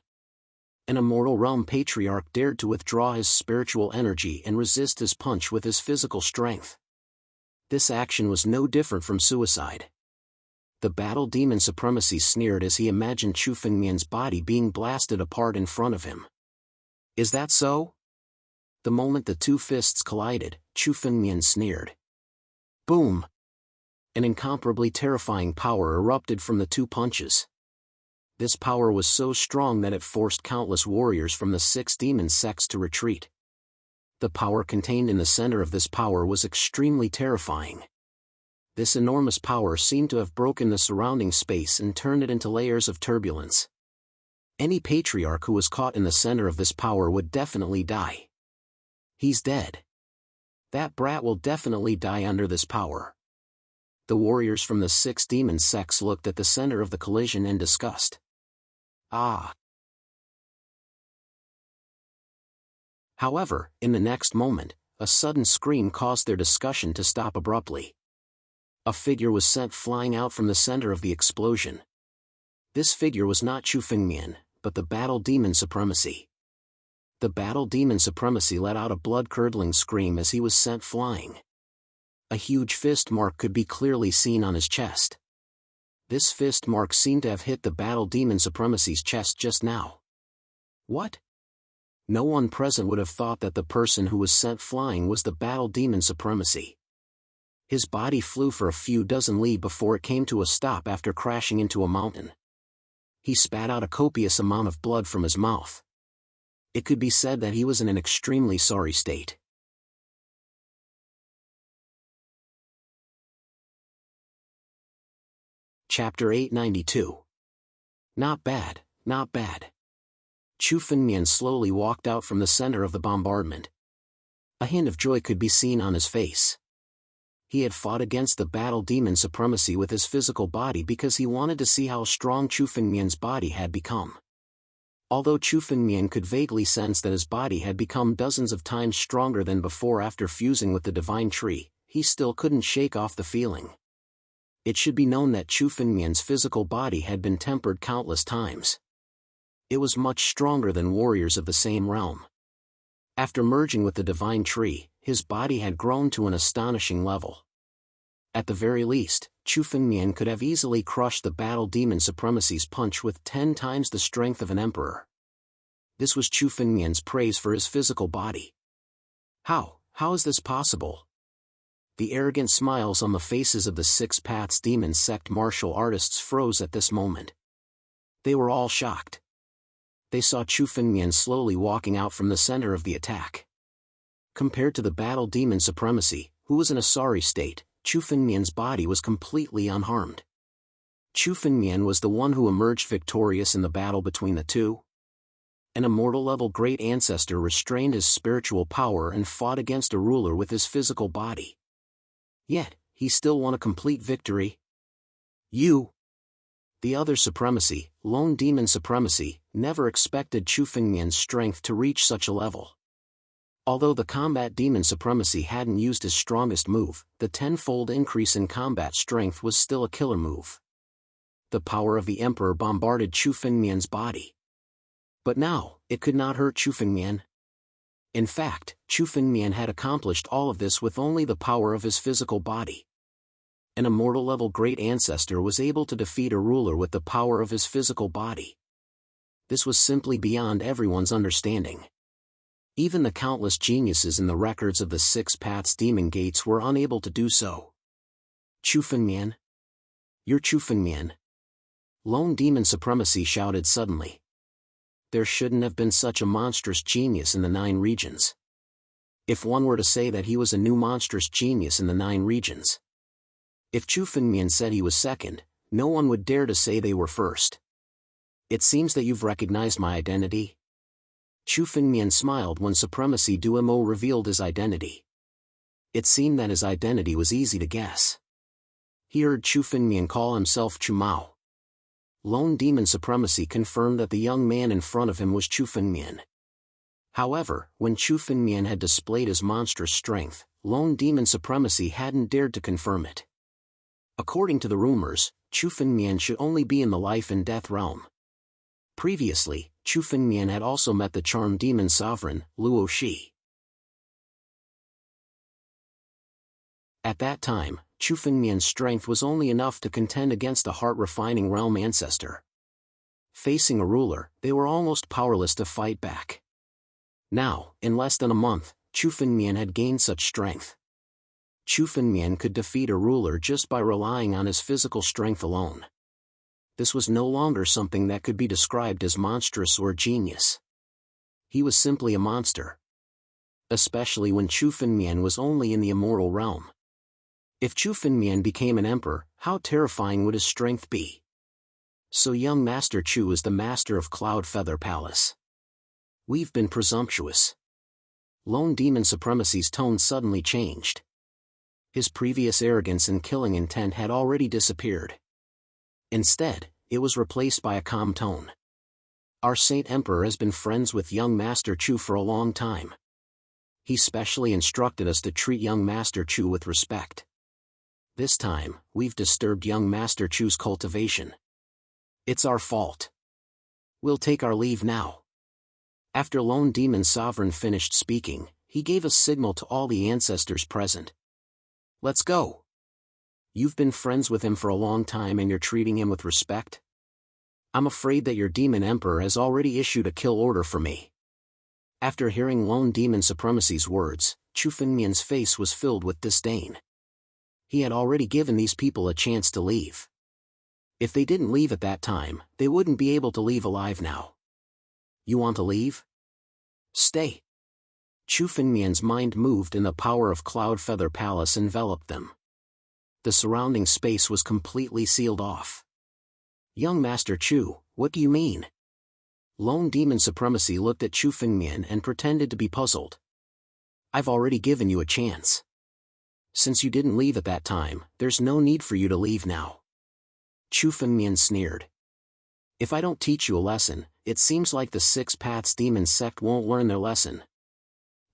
An immortal realm patriarch dared to withdraw his spiritual energy and resist his punch with his physical strength. This action was no different from suicide. The Battle Demon Supremacy sneered as he imagined Chu Fengmian's body being blasted apart in front of him. Is that so? The moment the two fists collided, Chu Fengmian sneered. Boom! An incomparably terrifying power erupted from the two punches. This power was so strong that it forced countless warriors from the 6 demon sects to retreat. The power contained in the center of this power was extremely terrifying. This enormous power seemed to have broken the surrounding space and turned it into layers of turbulence. Any patriarch who was caught in the center of this power would definitely die. He's dead. That brat will definitely die under this power. The warriors from the 6 demon sects looked at the center of the collision in disgust. Ah! However, in the next moment, a sudden scream caused their discussion to stop abruptly. A figure was sent flying out from the center of the explosion. This figure was not Chu Fengmian, but the Battle Demon Supremacy. The Battle Demon Supremacy let out a blood-curdling scream as he was sent flying. A huge fist mark could be clearly seen on his chest. This fist mark seemed to have hit the Battle Demon Supremacy's chest just now. What? No one present would have thought that the person who was sent flying was the battle demon supremacy. His body flew for a few dozen li before it came to a stop after crashing into a mountain. He spat out a copious amount of blood from his mouth. It could be said that he was in an extremely sorry state. Chapter 892. Not bad, not bad. Chu Fengmian slowly walked out from the center of the bombardment. A hint of joy could be seen on his face. He had fought against the battle demon supremacy with his physical body because he wanted to see how strong Chu Fengmian's body had become. Although Chu Fengmian could vaguely sense that his body had become dozens of times stronger than before after fusing with the divine tree, he still couldn't shake off the feeling. It should be known that Chu Fengmian's physical body had been tempered countless times. It was much stronger than warriors of the same realm. After merging with the divine tree, his body had grown to an astonishing level. At the very least, Chu Fengmian could have easily crushed the battle demon supremacy's punch with 10 times the strength of an emperor. This was Chu Fengmian's praise for his physical body. How is this possible? The arrogant smiles on the faces of the Six Paths Demon Sect martial artists froze at this moment. They were all shocked. They saw Chu Fengmian slowly walking out from the center of the attack. Compared to the battle demon supremacy, who was in a sorry state, Chu Fengmian's body was completely unharmed. Chu Fengmian was the one who emerged victorious in the battle between the two. An immortal-level great ancestor restrained his spiritual power and fought against a ruler with his physical body. Yet, he still won a complete victory. The other supremacy, Lone Demon Supremacy, never expected Chu Fengmian's strength to reach such a level. Although the Combat Demon Supremacy hadn't used his strongest move, the 10-fold increase in combat strength was still a killer move. The power of the Emperor bombarded Chu Fengmian's body. But now, it could not hurt Chu Fengmian. In fact, Chu Fengmian had accomplished all of this with only the power of his physical body. An immortal-level great ancestor was able to defeat a ruler with the power of his physical body. This was simply beyond everyone's understanding. Even the countless geniuses in the records of the Six Paths Demon Gates were unable to do so. Chu Fengmian? You're Chu Fengmian? Lone Demon Supremacy shouted suddenly. There shouldn't have been such a monstrous genius in the 9 regions. If one were to say that he was a new monstrous genius in the 9 regions. If Chu Fengmian said he was second, no one would dare to say they were first. It seems that you've recognized my identity. Chu Fengmian smiled when Supremacy Duomo revealed his identity. It seemed that his identity was easy to guess. He heard Chu Fengmian call himself Chu Mao. Lone Demon Supremacy confirmed that the young man in front of him was Chu Fengmian. However, when Chu Fengmian had displayed his monstrous strength, Lone Demon Supremacy hadn't dared to confirm it. According to the rumors, Chu Fengmian should only be in the life and death realm. Previously, Chu Fengmian had also met the charmed demon sovereign, Luo Shi. At that time, Chu Fengmian's strength was only enough to contend against a heart-refining realm ancestor. Facing a ruler, they were almost powerless to fight back. Now, in less than a month, Chu Fengmian had gained such strength. Chu Fengmian could defeat a ruler just by relying on his physical strength alone. This was no longer something that could be described as monstrous or genius. He was simply a monster. Especially when Chu Fengmian was only in the immortal realm. If Chu Fengmian became an emperor, how terrifying would his strength be? So young Master Chu is the master of Cloud Feather Palace. We've been presumptuous. Lone Demon Supremacy's tone suddenly changed. His previous arrogance and killing intent had already disappeared. Instead, it was replaced by a calm tone. Our Saint Emperor has been friends with young Master Chu for a long time. He specially instructed us to treat young Master Chu with respect. This time, we've disturbed young Master Chu's cultivation. It's our fault. We'll take our leave now. After Lone Demon Sovereign finished speaking, he gave a signal to all the ancestors present. Let's go. You've been friends with him for a long time and you're treating him with respect? I'm afraid that your demon emperor has already issued a kill order for me. After hearing Lone Demon Supremacy's words, Chu Fengmian's face was filled with disdain. He had already given these people a chance to leave. If they didn't leave at that time, they wouldn't be able to leave alive now. You want to leave? Stay. Chu Fengmian's mind moved and the power of Cloud Feather Palace enveloped them. The surrounding space was completely sealed off. Young Master Chu, what do you mean? Lone Demon Supremacy looked at Chu Fengmian and pretended to be puzzled. I've already given you a chance. Since you didn't leave at that time, there's no need for you to leave now. Chu Fengmian sneered. If I don't teach you a lesson, it seems like the Six Paths Demon Sect won't learn their lesson.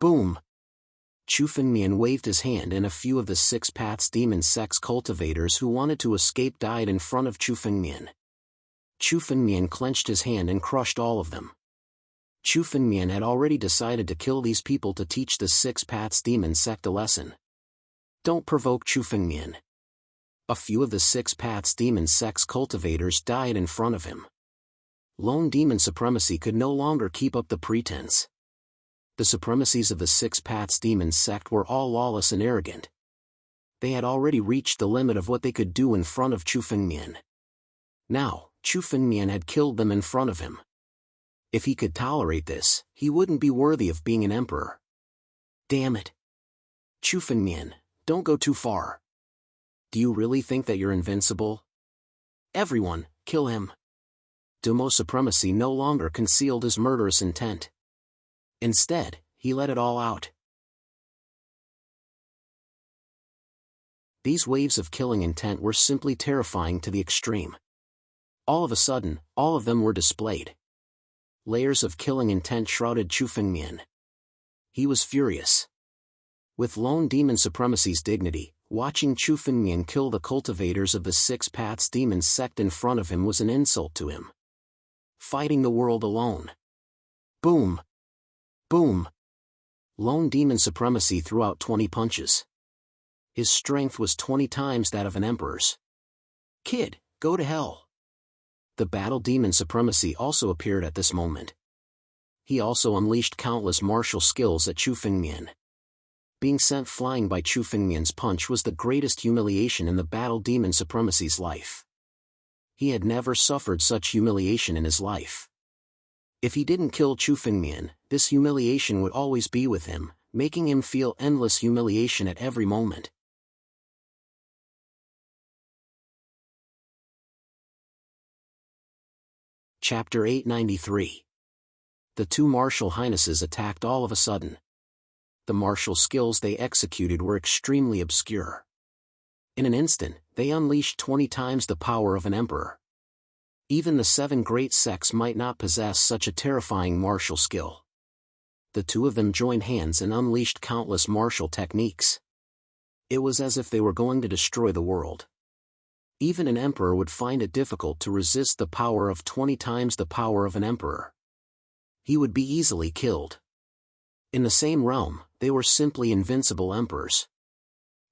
Boom! Chu Fengmian waved his hand and a few of the Six Paths Demon Sect's cultivators who wanted to escape died in front of Chu Fengmian. Chu Fengmian clenched his hand and crushed all of them. Chu Fengmian had already decided to kill these people to teach the Six Paths Demon Sect a lesson. Don't provoke Chu Fengmian. A few of the Six Paths Demon Sect's cultivators died in front of him. Lone Demon Supremacy could no longer keep up the pretense. The supremacies of the Six Paths Demon Sect were all lawless and arrogant. They had already reached the limit of what they could do in front of Chu Fengmian. Now, Chu Fengmian had killed them in front of him. If he could tolerate this, he wouldn't be worthy of being an emperor. Damn it. Chu Fengmian, don't go too far. Do you really think that you're invincible? Everyone, kill him. Demo Supremacy no longer concealed his murderous intent. Instead, he let it all out. These waves of killing intent were simply terrifying to the extreme. All of a sudden, all of them were displayed. Layers of killing intent shrouded Chu Fengmian. He was furious. With Lone Demon Supremacy's dignity, watching Chu Fengmian kill the cultivators of the Six Paths Demon Sect in front of him was an insult to him. Fighting the world alone. Boom! Boom! Lone Demon Supremacy threw out 20 punches. His strength was 20 times that of an emperor's. Kid, go to hell. The Battle Demon Supremacy also appeared at this moment. He also unleashed countless martial skills at Chu Fengmian. Being sent flying by Chu Fengmian's punch was the greatest humiliation in the Battle Demon Supremacy's life. He had never suffered such humiliation in his life. If he didn't kill Chu Fengmian, this humiliation would always be with him, making him feel endless humiliation at every moment. Chapter 893. The two martial highnesses attacked all of a sudden. The martial skills they executed were extremely obscure. In an instant, they unleashed 20 times the power of an emperor. Even the 7 great sects might not possess such a terrifying martial skill. The two of them joined hands and unleashed countless martial techniques. It was as if they were going to destroy the world. Even an emperor would find it difficult to resist the power of 20 times the power of an emperor. He would be easily killed. In the same realm, they were simply invincible emperors.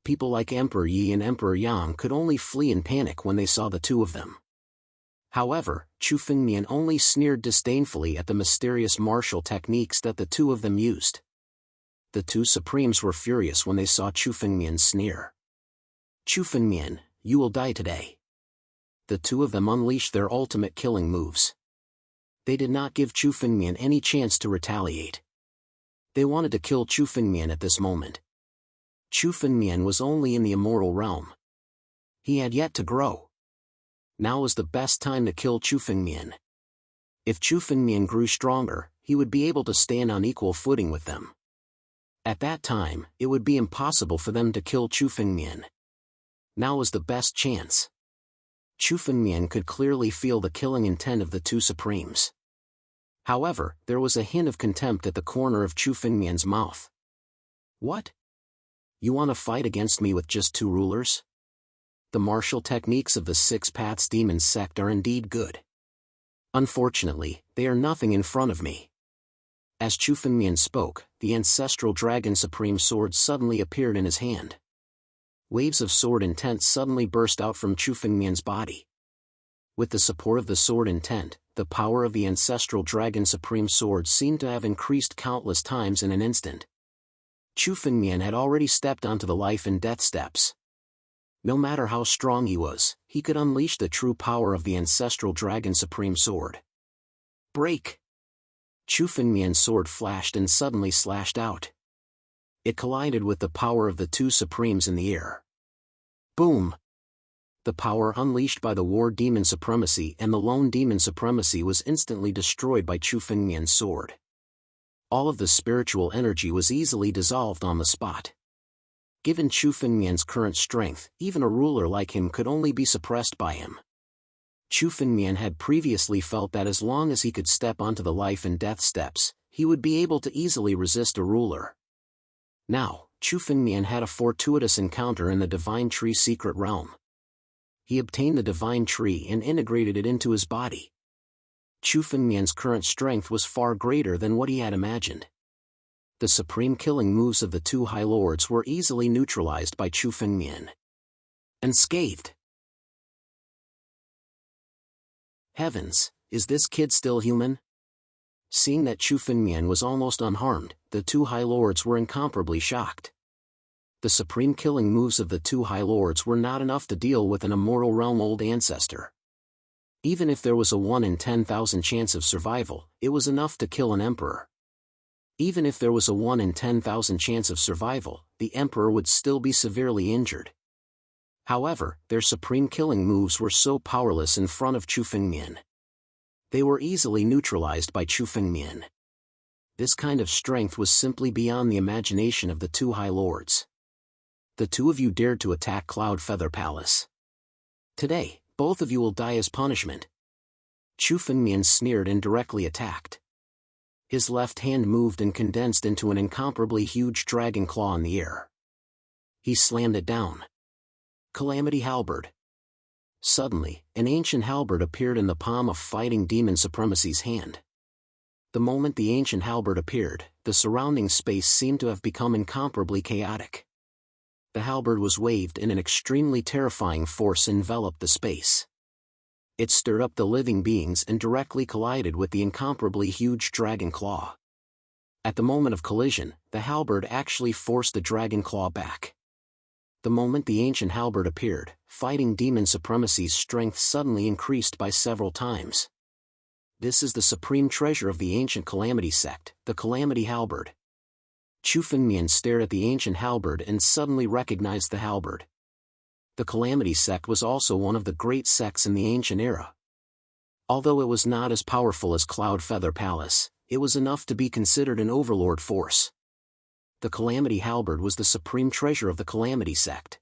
People like Emperor Yi and Emperor Yang could only flee in panic when they saw the two of them. However, Chu Fengmian only sneered disdainfully at the mysterious martial techniques that the two of them used. The two supremes were furious when they saw Chu Fengmian sneer. Chu Fengmian, you will die today. The two of them unleashed their ultimate killing moves. They did not give Chu Fengmian any chance to retaliate. They wanted to kill Chu Fengmian at this moment. Chu Fengmian was only in the immortal realm. He had yet to grow. Now was the best time to kill Chu Fengmian. If Chu Fengmian grew stronger, he would be able to stand on equal footing with them. At that time, it would be impossible for them to kill Chu Fengmian. Now was the best chance. Chu Fengmian could clearly feel the killing intent of the two supremes. However, there was a hint of contempt at the corner of Chu Fengmian's mouth. What? You want to fight against me with just 2 rulers? The martial techniques of the Six Paths Demon Sect are indeed good. Unfortunately, they are nothing in front of me. As Chu Fengmian spoke, the ancestral Dragon Supreme Sword suddenly appeared in his hand. Waves of sword intent suddenly burst out from Chu Fengmian's body. With the support of the sword intent, the power of the ancestral dragon supreme sword seemed to have increased countless times in an instant. Chu Fengmian had already stepped onto the life and death steps. No matter how strong he was, he could unleash the true power of the ancestral dragon supreme sword. Break! Chu Fengmian's sword flashed and suddenly slashed out. It collided with the power of the two supremes in the air. Boom! The power unleashed by the War Demon Supremacy and the Lone Demon Supremacy was instantly destroyed by Chu Fengmian's sword. All of the spiritual energy was easily dissolved on the spot. Given Chu Fengmian's current strength, even a ruler like him could only be suppressed by him. Chu Fengmian had previously felt that as long as he could step onto the life and death steps, he would be able to easily resist a ruler. Now, Chu Fengmian had a fortuitous encounter in the Divine Tree secret realm. He obtained the Divine Tree and integrated it into his body. Chu Fengmian's current strength was far greater than what he had imagined. The supreme killing moves of the two High Lords were easily neutralized by Chu Fengmian. Unscathed. Heavens, is this kid still human? Seeing that Chu Fengmian was almost unharmed, the two High Lords were incomparably shocked. The supreme killing moves of the two High Lords were not enough to deal with an immortal realm-old ancestor. Even if there was a 1 in 10,000 chance of survival, it was enough to kill an emperor. Even if there was a 1 in 10,000 chance of survival, the emperor would still be severely injured. However, their supreme killing moves were so powerless in front of Chu Fengmian. They were easily neutralized by Chu Fengmian. This kind of strength was simply beyond the imagination of the two High Lords. The two of you dared to attack Cloud Feather Palace. Today, both of you will die as punishment. Chu Fengmian sneered and directly attacked. His left hand moved and condensed into an incomparably huge dragon claw in the air. He slammed it down. Calamity Halberd. Suddenly, an ancient halberd appeared in the palm of Fighting Demon Supremacy's hand. The moment the ancient halberd appeared, the surrounding space seemed to have become incomparably chaotic. The halberd was waved and an extremely terrifying force enveloped the space. It stirred up the living beings and directly collided with the incomparably huge dragon claw. At the moment of collision, the halberd actually forced the dragon claw back. The moment the ancient halberd appeared, Fighting Demon Supremacy's strength suddenly increased by several times. This is the supreme treasure of the ancient Calamity sect, the Calamity Halberd. Chu Fengmian stared at the ancient halberd and suddenly recognized the halberd. The Calamity sect was also one of the great sects in the ancient era. Although it was not as powerful as Cloud Feather Palace, it was enough to be considered an overlord force. The Calamity Halberd was the supreme treasure of the Calamity sect.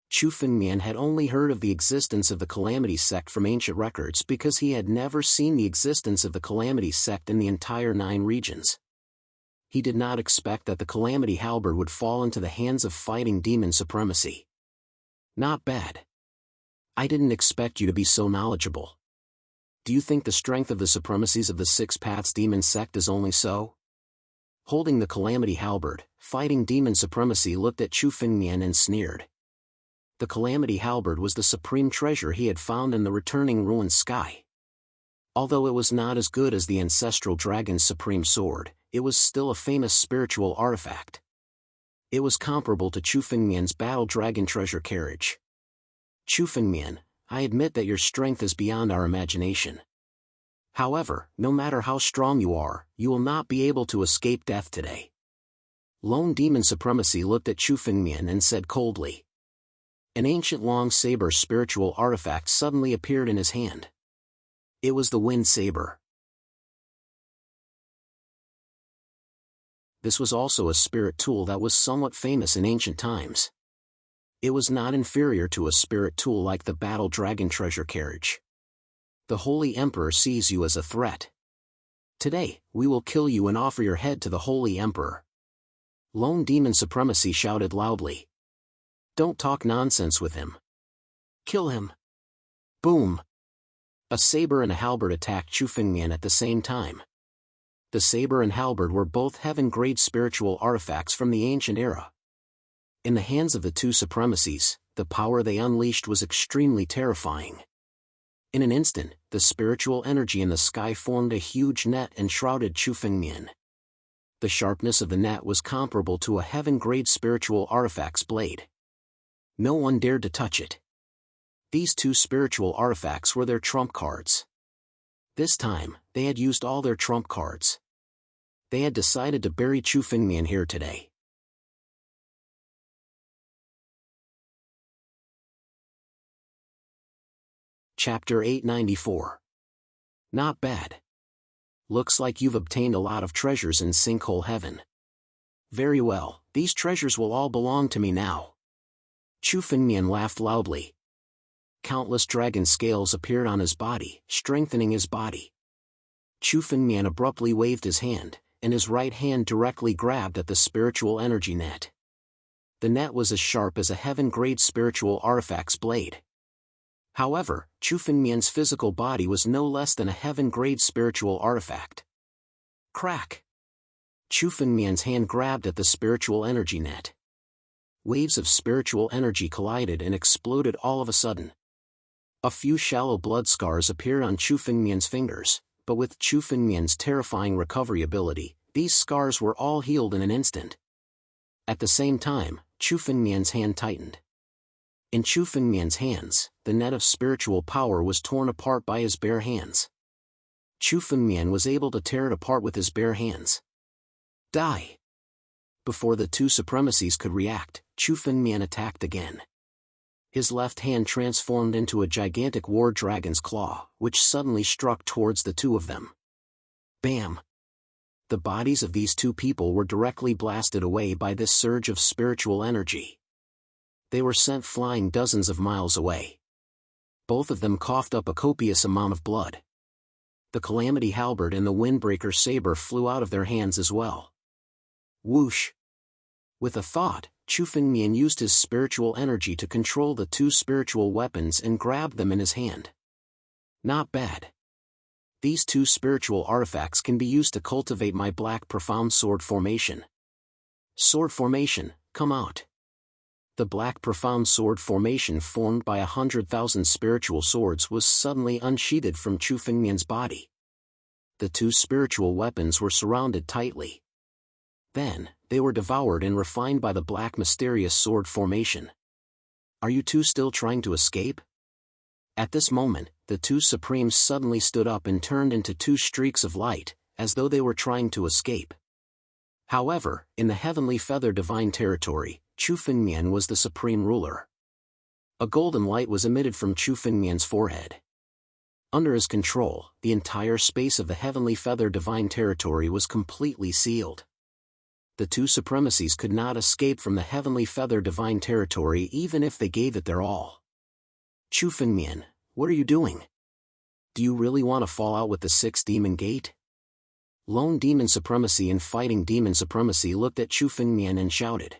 Chu Fengmian had only heard of the existence of the Calamity sect from ancient records because he had never seen the existence of the Calamity sect in the entire 9 regions. He did not expect that the Calamity Halberd would fall into the hands of Fighting Demon Supremacy. Not bad. I didn't expect you to be so knowledgeable. Do you think the strength of the supremacies of the Six Paths Demon sect is only so? Holding the Calamity Halberd, Fighting Demon Supremacy looked at Chu Fengmian and sneered. The Calamity Halberd was the supreme treasure he had found in the returning ruined sky. Although it was not as good as the ancestral dragon's supreme sword, it was still a famous spiritual artifact. It was comparable to Chu Fengmian's battle dragon treasure carriage. Chu Fengmian, I admit that your strength is beyond our imagination. However, no matter how strong you are, you will not be able to escape death today. Lone Demon Supremacy looked at Chu Fengmian and said coldly. An ancient long saber spiritual artifact suddenly appeared in his hand. It was the Wind Saber. This was also a spirit tool that was somewhat famous in ancient times. It was not inferior to a spirit tool like the Battle Dragon treasure carriage. The Holy Emperor sees you as a threat. Today, we will kill you and offer your head to the Holy Emperor. Lone Demon Supremacy shouted loudly. Don't talk nonsense with him. Kill him. Boom. A saber and a halberd attacked Chu Fengmian at the same time. The saber and halberd were both heaven-grade spiritual artifacts from the ancient era. In the hands of the two supremacies, the power they unleashed was extremely terrifying. In an instant, the spiritual energy in the sky formed a huge net and shrouded Chu Fengmian. The sharpness of the net was comparable to a heaven-grade spiritual artifact's blade. No one dared to touch it. These two spiritual artifacts were their trump cards. This time, they had used all their trump cards. They had decided to bury Chu Fengmian here today. Chapter 894. Not bad. Looks like you've obtained a lot of treasures in Sinkhole Heaven. Very well, these treasures will all belong to me now. Chu Fengmian laughed loudly. Countless dragon scales appeared on his body, strengthening his body. Chu Fengmian abruptly waved his hand, and his right hand directly grabbed at the spiritual energy net. The net was as sharp as a heaven-grade spiritual artifact's blade. However, Chu Fengmian's physical body was no less than a heaven-grade spiritual artifact. Crack! Chu Fengmian's hand grabbed at the spiritual energy net. Waves of spiritual energy collided and exploded all of a sudden. A few shallow blood scars appeared on Chu Fengmian's fingers, but with Chu Fengmian's terrifying recovery ability, these scars were all healed in an instant. At the same time, Chu Fengmian's hand tightened. In Chu Fengmian's hands, the net of spiritual power was torn apart by his bare hands. Chu Fengmian was able to tear it apart with his bare hands. Die! Before the two supremacies could react, Chu Fengmian attacked again. His left hand transformed into a gigantic war dragon's claw, which suddenly struck towards the two of them. Bam! The bodies of these two people were directly blasted away by this surge of spiritual energy. They were sent flying dozens of miles away. Both of them coughed up a copious amount of blood. The Calamity Halberd and the Windbreaker Saber flew out of their hands as well. Whoosh! With a thought, Chu Fengmian used his spiritual energy to control the two spiritual weapons and grabbed them in his hand. Not bad. These two spiritual artifacts can be used to cultivate my black profound sword formation. Sword formation, come out. The black profound sword formation formed by 100,000 spiritual swords was suddenly unsheathed from Chu Fengmian's body. The two spiritual weapons were surrounded tightly. Then, they were devoured and refined by the black mysterious sword formation. Are you two still trying to escape? At this moment, the two supremes suddenly stood up and turned into two streaks of light, as though they were trying to escape. However, in the Heavenly Feather Divine Territory, Chu Fengmian was the supreme ruler. A golden light was emitted from Chu Fengmian's forehead. Under his control, the entire space of the Heavenly Feather Divine Territory was completely sealed. The two supremacies could not escape from the Heavenly Feather Divine Territory even if they gave it their all. Chu Fengmian, what are you doing? Do you really want to fall out with the Sixth Demon Gate? Lone Demon Supremacy and Fighting Demon Supremacy looked at Chu Fengmian and shouted.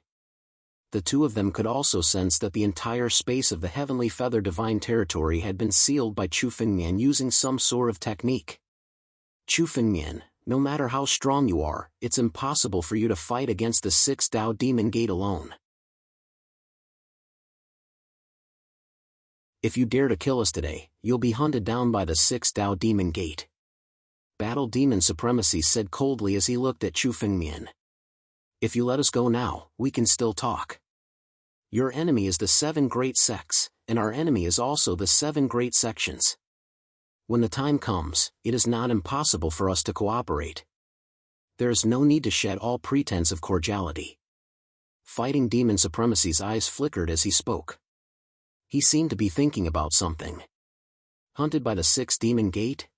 The two of them could also sense that the entire space of the Heavenly Feather Divine Territory had been sealed by Chu Fengmian using some sort of technique. Chu Fengmian, no matter how strong you are, it's impossible for you to fight against the Sixth Dao Demon Gate alone. If you dare to kill us today, you'll be hunted down by the Sixth Dao Demon Gate. Battle Demon Supremacy said coldly as he looked at Chu Fengmian. If you let us go now, we can still talk. Your enemy is the 7 great sects, and our enemy is also the 7 great sections. When the time comes, it is not impossible for us to cooperate. There is no need to shed all pretense of cordiality. Fighting Demon Supremacy's eyes flickered as he spoke. He seemed to be thinking about something. Hunted by the 6th Demon Gate?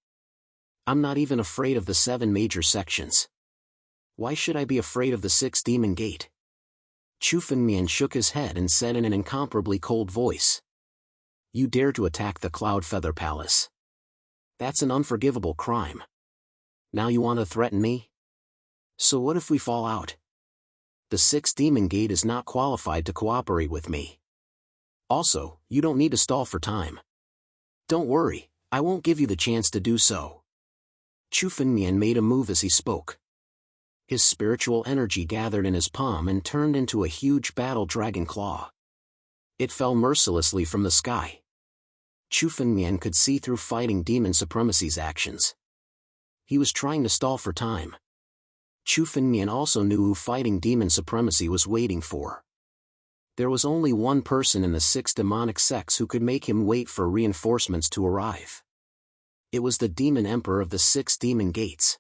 I'm not even afraid of the 7 major sections. Why should I be afraid of the 6th Demon Gate? Chu Fengmian shook his head and said in an incomparably cold voice. You dare to attack the Cloud Feather Palace. That's an unforgivable crime. Now you want to threaten me? So what if we fall out? The 6th Demon Gate is not qualified to cooperate with me. Also, you don't need to stall for time. Don't worry, I won't give you the chance to do so. Chu Fengmian made a move as he spoke. His spiritual energy gathered in his palm and turned into a huge battle dragon claw. It fell mercilessly from the sky. Chu Fengmian could see through fighting demon supremacy's actions. He was trying to stall for time. Chu Fengmian also knew who fighting demon supremacy was waiting for. There was only one person in the 6 demonic sects who could make him wait for reinforcements to arrive. It was the demon emperor of the 6 demon gates.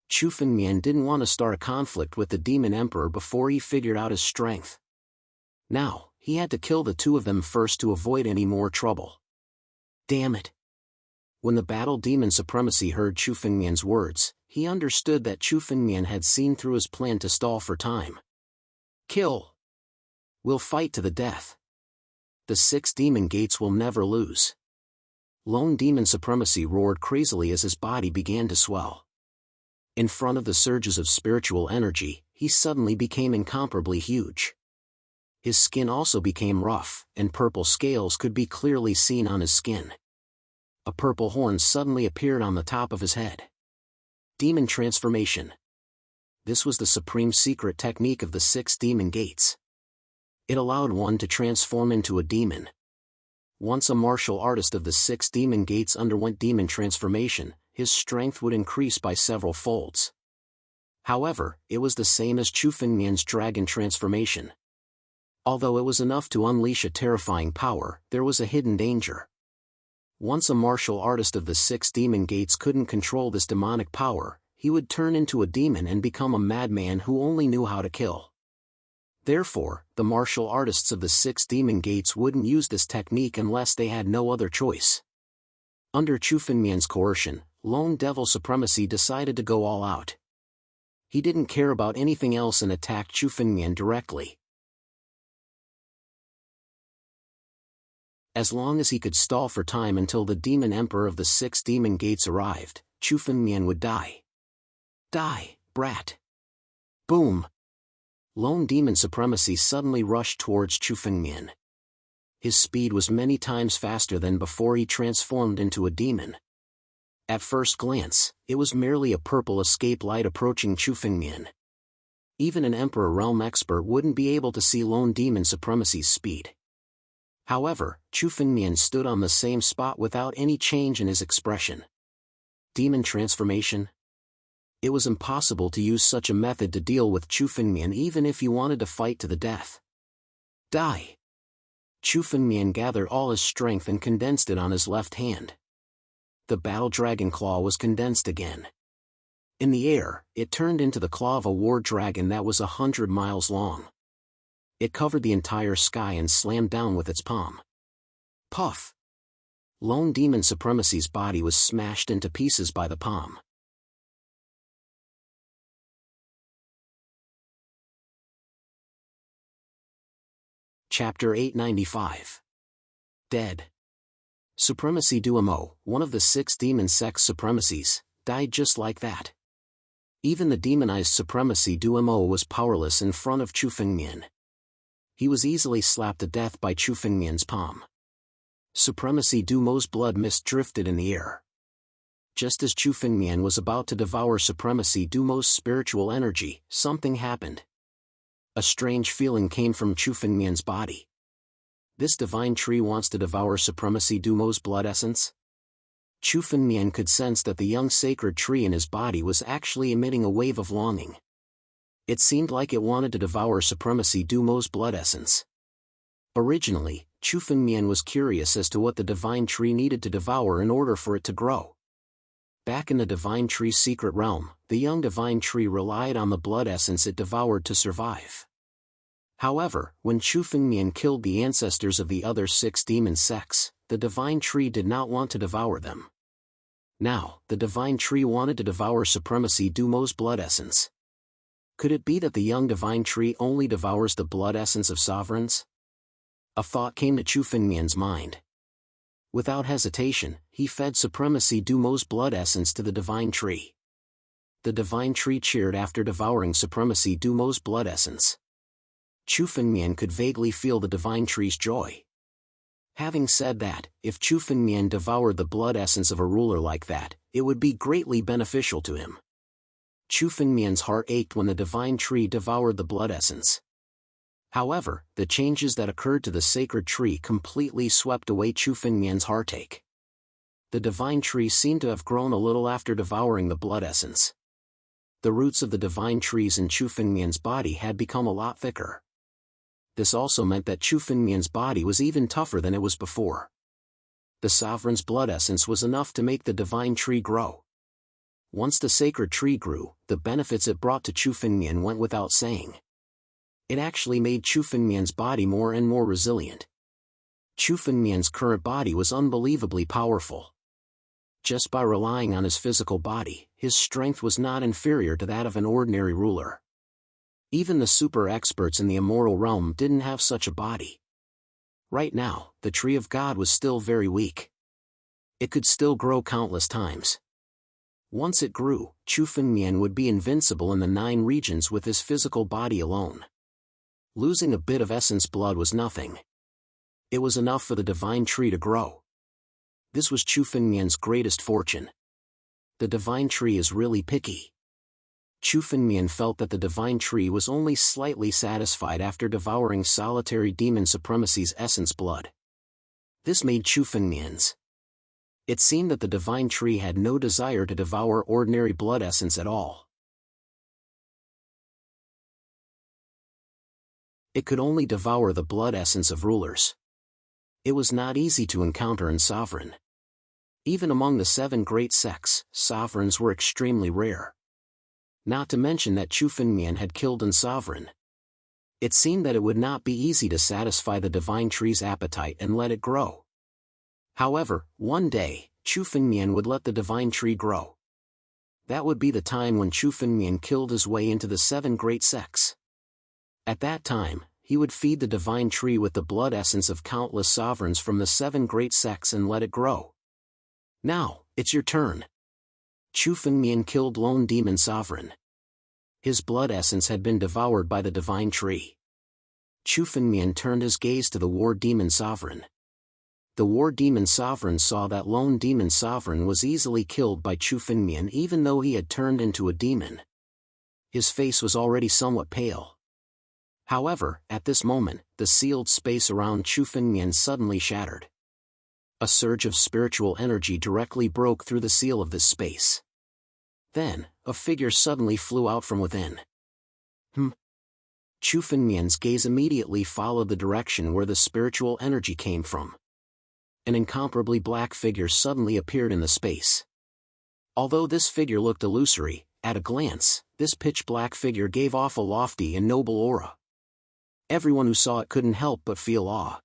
Chu Fengmian didn't want to start a conflict with the demon emperor before he figured out his strength. Now, he had to kill the 2 of them first to avoid any more trouble. Damn it! When the battle demon supremacy heard Chu Fengmian's words, he understood that Chu Fengmian had seen through his plan to stall for time. Kill! We'll fight to the death. The 6 demon gates will never lose. Lone demon supremacy roared crazily as his body began to swell. In front of the surges of spiritual energy, he suddenly became incomparably huge. His skin also became rough, and purple scales could be clearly seen on his skin. A purple horn suddenly appeared on the top of his head. Demon transformation. This was the supreme secret technique of the 6 demon gates. It allowed one to transform into a demon. Once a martial artist of the 6 demon gates underwent demon transformation, his strength would increase by several folds. However, it was the same as Chu Fengmian's dragon transformation. Although it was enough to unleash a terrifying power, there was a hidden danger. Once a martial artist of the 6 demon gates couldn't control this demonic power, he would turn into a demon and become a madman who only knew how to kill. Therefore, the martial artists of the 6 demon gates wouldn't use this technique unless they had no other choice. Under Chu Fengmian's coercion, Lone Devil Supremacy decided to go all out. He didn't care about anything else and attacked Chu Fengmian directly. As long as he could stall for time until the demon emperor of the 6 demon gates arrived, Chu Fengmian would die. Die, brat! Boom! Lone demon supremacy suddenly rushed towards Chu Fengmian. His speed was many times faster than before he transformed into a demon. At first glance, it was merely a purple escape light approaching Chu Fengmian. Even an Emperor Realm expert wouldn't be able to see Lone demon supremacy's speed. However, Chu Fengmian stood on the same spot without any change in his expression. Demon transformation? It was impossible to use such a method to deal with Chu Fengmian even if he wanted to fight to the death. Die! Chu Fengmian gathered all his strength and condensed it on his left hand. The battle dragon claw was condensed again. In the air, it turned into the claw of a war dragon that was 100 miles long. It covered the entire sky and slammed down with its palm. Puff! Lone demon supremacy's body was smashed into pieces by the palm. Chapter 895. Dead. Supremacy Duomo, one of the 6 demon sects supremacies, died just like that. Even the demonized Supremacy Duomo was powerless in front of Chu Fengmian. He was easily slapped to death by Chu Fengmian's palm. Supremacy Duomo's blood mist drifted in the air. Just as Chu Fengmian was about to devour Supremacy Duomo's spiritual energy, something happened. A strange feeling came from Chu Fengmian's body. This divine tree wants to devour Supremacy Duomo's blood essence? Chu Fengmian could sense that the young sacred tree in his body was actually emitting a wave of longing. It seemed like it wanted to devour Supremacy Duomo's blood essence. Originally, Chu Fengmian was curious as to what the divine tree needed to devour in order for it to grow. Back in the divine tree's secret realm, the young divine tree relied on the blood essence it devoured to survive. However, when Chu Fengmian killed the ancestors of the other 6 demon sects, the divine tree did not want to devour them. Now, the divine tree wanted to devour Supremacy Duomo's blood essence. Could it be that the young divine tree only devours the blood essence of sovereigns? A thought came to Chu Fengmian's mind. Without hesitation, he fed Supremacy Duomo's blood essence to the divine tree. The divine tree cheered after devouring Supremacy Duomo's blood essence. Chu Fengmian could vaguely feel the divine tree's joy. Having said that, if Chu Fengmian devoured the blood essence of a ruler like that, it would be greatly beneficial to him. Chu Fengmian's heart ached when the divine tree devoured the blood essence. However, the changes that occurred to the sacred tree completely swept away Chu Fengmian's heartache. The divine tree seemed to have grown a little after devouring the blood essence. The roots of the divine trees in Chu Fengmian's body had become a lot thicker. This also meant that Chu Fengmian's body was even tougher than it was before. The sovereign's blood essence was enough to make the divine tree grow. Once the sacred tree grew, the benefits it brought to Chu Fengmian went without saying. It actually made Chu Fengmian's body more and more resilient. Chu Fengmian's current body was unbelievably powerful. Just by relying on his physical body, his strength was not inferior to that of an ordinary ruler. Even the super experts in the immoral realm didn't have such a body. Right now, the tree of God was still very weak. It could still grow countless times. Once it grew, Chu Fengmian would be invincible in the 9 regions with his physical body alone. Losing a bit of essence blood was nothing. It was enough for the divine tree to grow. This was Chu Fengmian's greatest fortune. The divine tree is really picky. Chu Fengmian felt that the divine tree was only slightly satisfied after devouring solitary demon supremacy's essence blood. This made Chu Fengmian's. It seemed that the divine tree had no desire to devour ordinary blood essence at all. It could only devour the blood essence of rulers. It was not easy to encounter in sovereign. Even among the 7 great sects, sovereigns were extremely rare. Not to mention that Chu Fengmian had killed an sovereign. It seemed that it would not be easy to satisfy the divine tree's appetite and let it grow. However, one day, Chu Fengmian would let the divine tree grow. That would be the time when Chu Fengmian killed his way into the 7 great sects. At that time, he would feed the divine tree with the blood essence of countless sovereigns from the 7 great sects and let it grow. Now, it's your turn. Chu Fengmian killed Lone Demon Sovereign. His blood essence had been devoured by the divine tree. Chu Fengmian turned his gaze to the War Demon Sovereign. The War Demon Sovereign saw that Lone Demon Sovereign was easily killed by Chu Fengmian even though he had turned into a demon. His face was already somewhat pale. However, at this moment, the sealed space around Chu Fengmian suddenly shattered. A surge of spiritual energy directly broke through the seal of this space. Then, a figure suddenly flew out from within. Chu Fengmian's gaze immediately followed the direction where the spiritual energy came from. An incomparably black figure suddenly appeared in the space. Although this figure looked illusory, at a glance, this pitch-black figure gave off a lofty and noble aura. Everyone who saw it couldn't help but feel awe.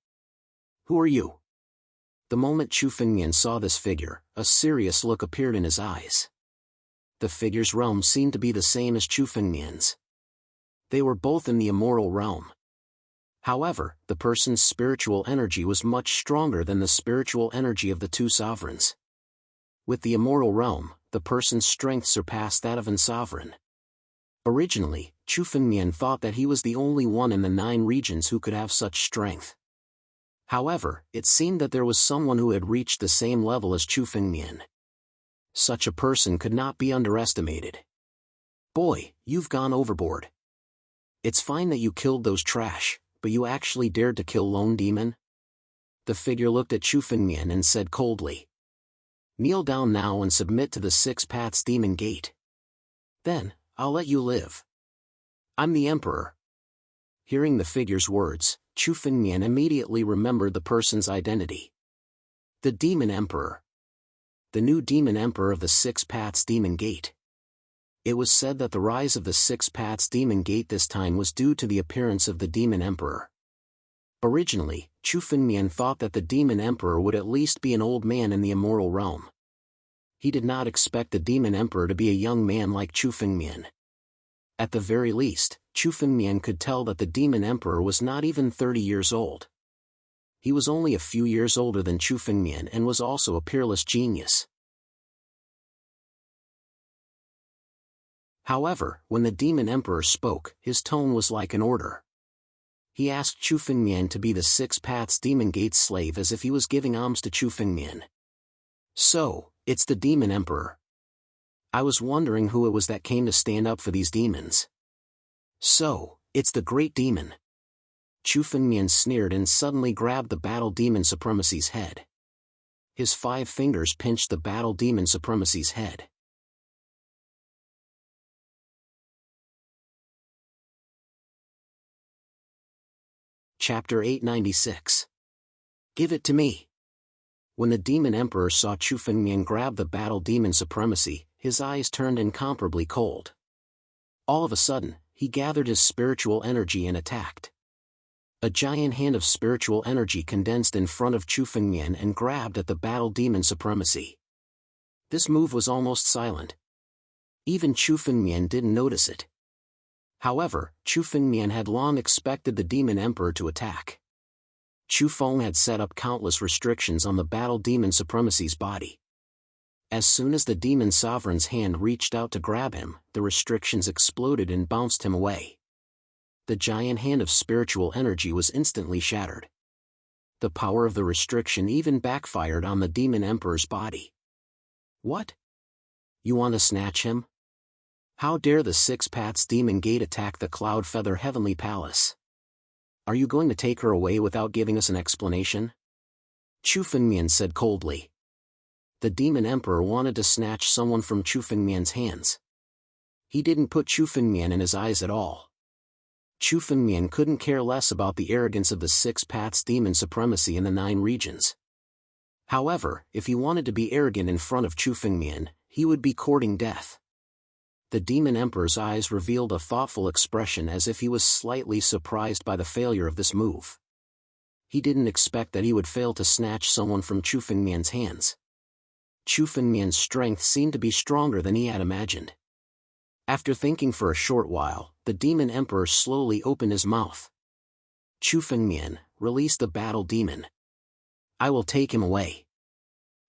"Who are you?" The moment Chu Fengmian saw this figure, a serious look appeared in his eyes. The figure's realm seemed to be the same as Chu Fengmian's. They were both in the immoral realm. However, the person's spiritual energy was much stronger than the spiritual energy of the 2 sovereigns. With the immoral realm, the person's strength surpassed that of an sovereign. Originally, Chu Fengmian thought that he was the only one in the 9 regions who could have such strength. However, it seemed that there was someone who had reached the same level as Chu Fengmian. Such a person could not be underestimated. "Boy, you've gone overboard. It's fine that you killed those trash, but you actually dared to kill Lone Demon?" The figure looked at Chu Fengmian and said coldly. "Kneel down now and submit to the 6 Paths Demon Gate. Then, I'll let you live. I'm the Emperor." Hearing the figure's words, Chu Fengmian immediately remembered the person's identity. The Demon Emperor. The new Demon Emperor of the 6 Paths Demon Gate. It was said that the rise of the 6 Paths Demon Gate this time was due to the appearance of the Demon Emperor. Originally, Chu Fengmian thought that the Demon Emperor would at least be an old man in the immoral realm. He did not expect the Demon Emperor to be a young man like Chu Fengmian. At the very least, Chu Fengmian could tell that the Demon Emperor was not even 30 years old. He was only a few years older than Chu Fengmian and was also a peerless genius. However, when the Demon Emperor spoke, his tone was like an order. He asked Chu Fengmian to be the 6 Paths Demon Gate's slave as if he was giving alms to Chu Fengmian. "So, it's the Demon Emperor. I was wondering who it was that came to stand up for these demons. So, it's the Great Demon." Chu Fengmian sneered and suddenly grabbed the battle demon supremacy's head. His 5 fingers pinched the battle demon supremacy's head. Chapter 896. Give it to me. When the Demon Emperor saw Chu Fengmian grab the battle demon supremacy, his eyes turned incomparably cold. All of a sudden, he gathered his spiritual energy and attacked. A giant hand of spiritual energy condensed in front of Chu Fengmian and grabbed at the battle demon supremacy. This move was almost silent. Even Chu Fengmian didn't notice it. However, Chu Fengmian had long expected the Demon Emperor to attack. Chu Feng had set up countless restrictions on the battle demon supremacy's body. As soon as the demon sovereign's hand reached out to grab him, the restrictions exploded and bounced him away. The giant hand of spiritual energy was instantly shattered. The power of the restriction even backfired on the Demon Emperor's body. What? You want to snatch him? How dare the 6 Paths Demon Gate attack the Cloud Feather Heavenly Palace? Are you going to take her away without giving us an explanation? Chu Fengmian said coldly. The Demon Emperor wanted to snatch someone from Chu Fengmian's hands. He didn't put Chu Fengmian in his eyes at all. Chu Fengmian couldn't care less about the arrogance of the 6 Paths Demon supremacy in the 9 regions. However, if he wanted to be arrogant in front of Chu Fengmian, he would be courting death. The Demon Emperor's eyes revealed a thoughtful expression as if he was slightly surprised by the failure of this move. He didn't expect that he would fail to snatch someone from Chu Fengmian's hands. Chu Fengmian's strength seemed to be stronger than he had imagined. After thinking for a short while, the Demon Emperor slowly opened his mouth. Chu Fengmian, release the battle demon. I will take him away.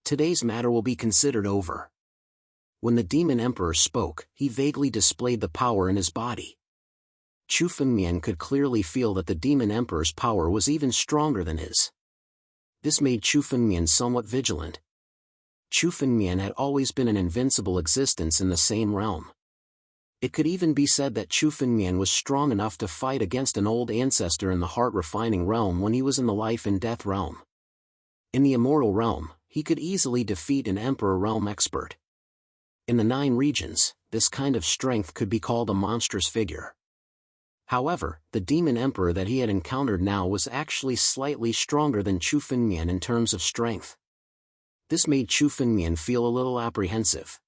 Today's matter will be considered over. When the Demon Emperor spoke, he vaguely displayed the power in his body. Chu Fengmian could clearly feel that the Demon Emperor's power was even stronger than his. This made Chu Fengmian somewhat vigilant. Chu Fengmian had always been an invincible existence in the same realm. It could even be said that Chu Fengmian was strong enough to fight against an old ancestor in the heart-refining realm when he was in the life-and-death realm. In the immortal realm, he could easily defeat an Emperor realm expert. In the 9 regions, this kind of strength could be called a monstrous figure. However, the Demon Emperor that he had encountered now was actually slightly stronger than Chu Fengmian in terms of strength. This made Chu Fengmian feel a little apprehensive.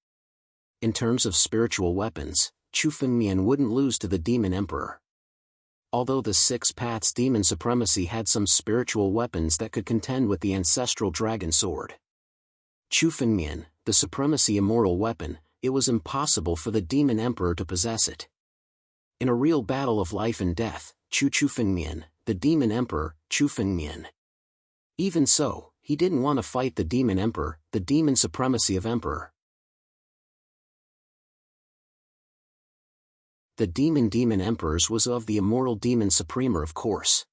In terms of spiritual weapons, Chu Fengmian wouldn't lose to the Demon Emperor. Although the 6 Paths Demon Supremacy had some spiritual weapons that could contend with the ancestral dragon sword. Chu Fengmian, the supremacy immortal weapon, it was impossible for the Demon Emperor to possess it. In a real battle of life and death, Chu Fengmian, the Demon Emperor, Chu Fengmian. Even so, he didn't want to fight the Demon Emperor, the demon supremacy of Emperor. The Demon Emperors was of the immortal Demon Supremer of course.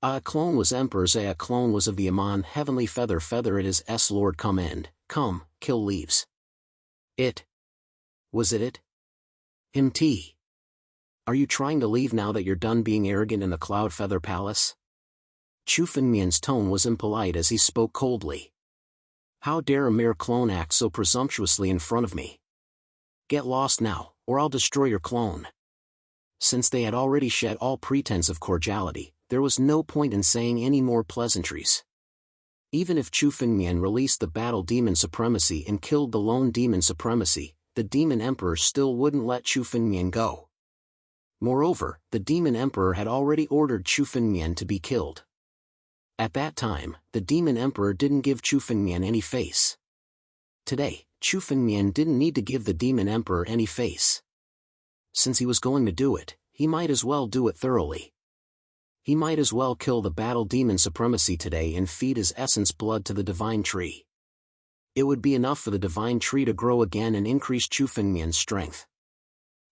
A clone was Emperor's a clone was of the Amon Heavenly Feather it is S Lord come, kill leaves. It. Was it? Him T. Are you trying to leave now that you're done being arrogant in the Cloud Feather Palace? Chu Fengmian's tone was impolite as he spoke coldly. How dare a mere clone act so presumptuously in front of me? Get lost now, or I'll destroy your clone. Since they had already shed all pretense of cordiality, there was no point in saying any more pleasantries. Even if Chu Fengmian released the battle demon supremacy and killed the lone demon supremacy, the Demon Emperor still wouldn't let Chu Fengmian go. Moreover, the Demon Emperor had already ordered Chu Fengmian to be killed. At that time, the Demon Emperor didn't give Chu Fengmian any face. Today, Chu Fengmian didn't need to give the Demon Emperor any face. Since he was going to do it, he might as well do it thoroughly. He might as well kill the battle demon supremacy today and feed his essence blood to the divine tree. It would be enough for the divine tree to grow again and increase Chu Fengmian's strength.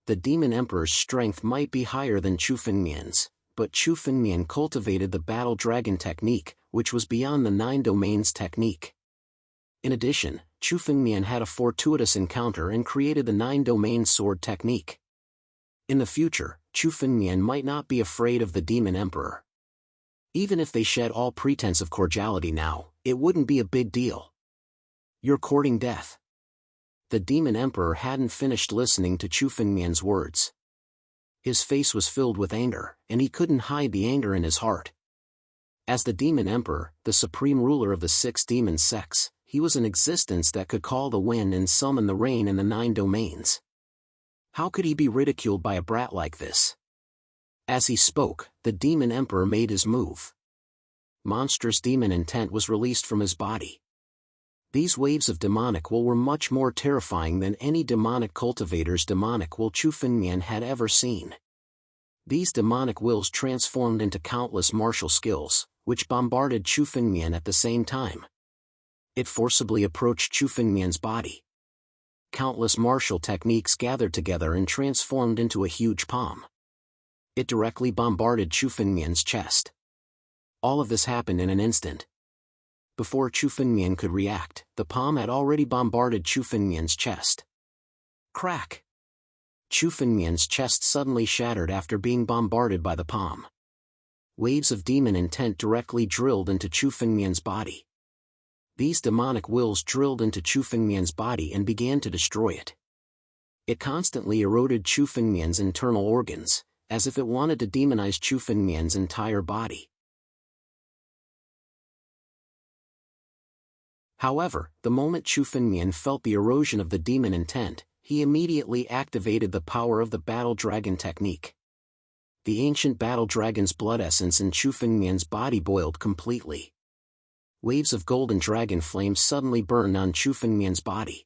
The Demon Emperor's strength might be higher than Chu Fengmian's, but Chu Fengmian cultivated the battle dragon technique, which was beyond the 9 domains technique. In addition, Chu Fengmian had a fortuitous encounter and created the 9 domain sword technique. In the future, Chu Fengmian might not be afraid of the Demon Emperor. Even if they shed all pretense of cordiality now, it wouldn't be a big deal. You're courting death. The demon emperor hadn't finished listening to Chu Fengmian's words. His face was filled with anger, and he couldn't hide the anger in his heart. As the demon emperor, the supreme ruler of the 6 demon sects, he was an existence that could call the wind and summon the rain in the 9 domains. How could he be ridiculed by a brat like this? As he spoke, the demon emperor made his move. Monstrous demon intent was released from his body. These waves of demonic will were much more terrifying than any demonic cultivator's demonic will Chu Fengmian had ever seen. These demonic wills transformed into countless martial skills, which bombarded Chu Fengmian at the same time. It forcibly approached Chu Fengmian's body. Countless martial techniques gathered together and transformed into a huge palm. It directly bombarded Chu Fengmian's chest. All of this happened in an instant. Before Chu Fengmian could react, the palm had already bombarded Chu Fengmian's chest. Crack! Chu Fengmian's chest suddenly shattered after being bombarded by the palm. Waves of demon intent directly drilled into Chu Fengmian's body. These demonic wills drilled into Chu Fengmian's body and began to destroy it. It constantly eroded Chu Fengmian's internal organs, as if it wanted to demonize Chu Fengmian's entire body. However, the moment Chu Fengmian felt the erosion of the demon intent, he immediately activated the power of the Battle Dragon technique. The ancient Battle Dragon's blood essence in Chu Fengmian's body boiled completely. Waves of golden dragon flame suddenly burned on Chu Fengmian's body.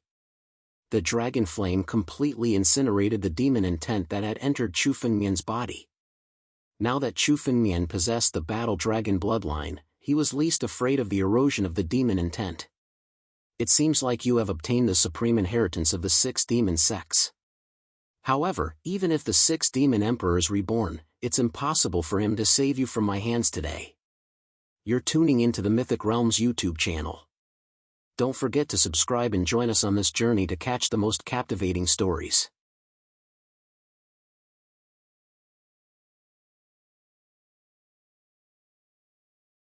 The dragon flame completely incinerated the demon intent that had entered Chu Fengmian's body. Now that Chu Fengmian possessed the Battle Dragon bloodline, he was least afraid of the erosion of the demon intent. It seems like you have obtained the supreme inheritance of the 6 demon sects. However, even if the 6th demon emperor is reborn, it's impossible for him to save you from my hands today. You're tuning into the Mythic Realms YouTube channel. Don't forget to subscribe and join us on this journey to catch the most captivating stories.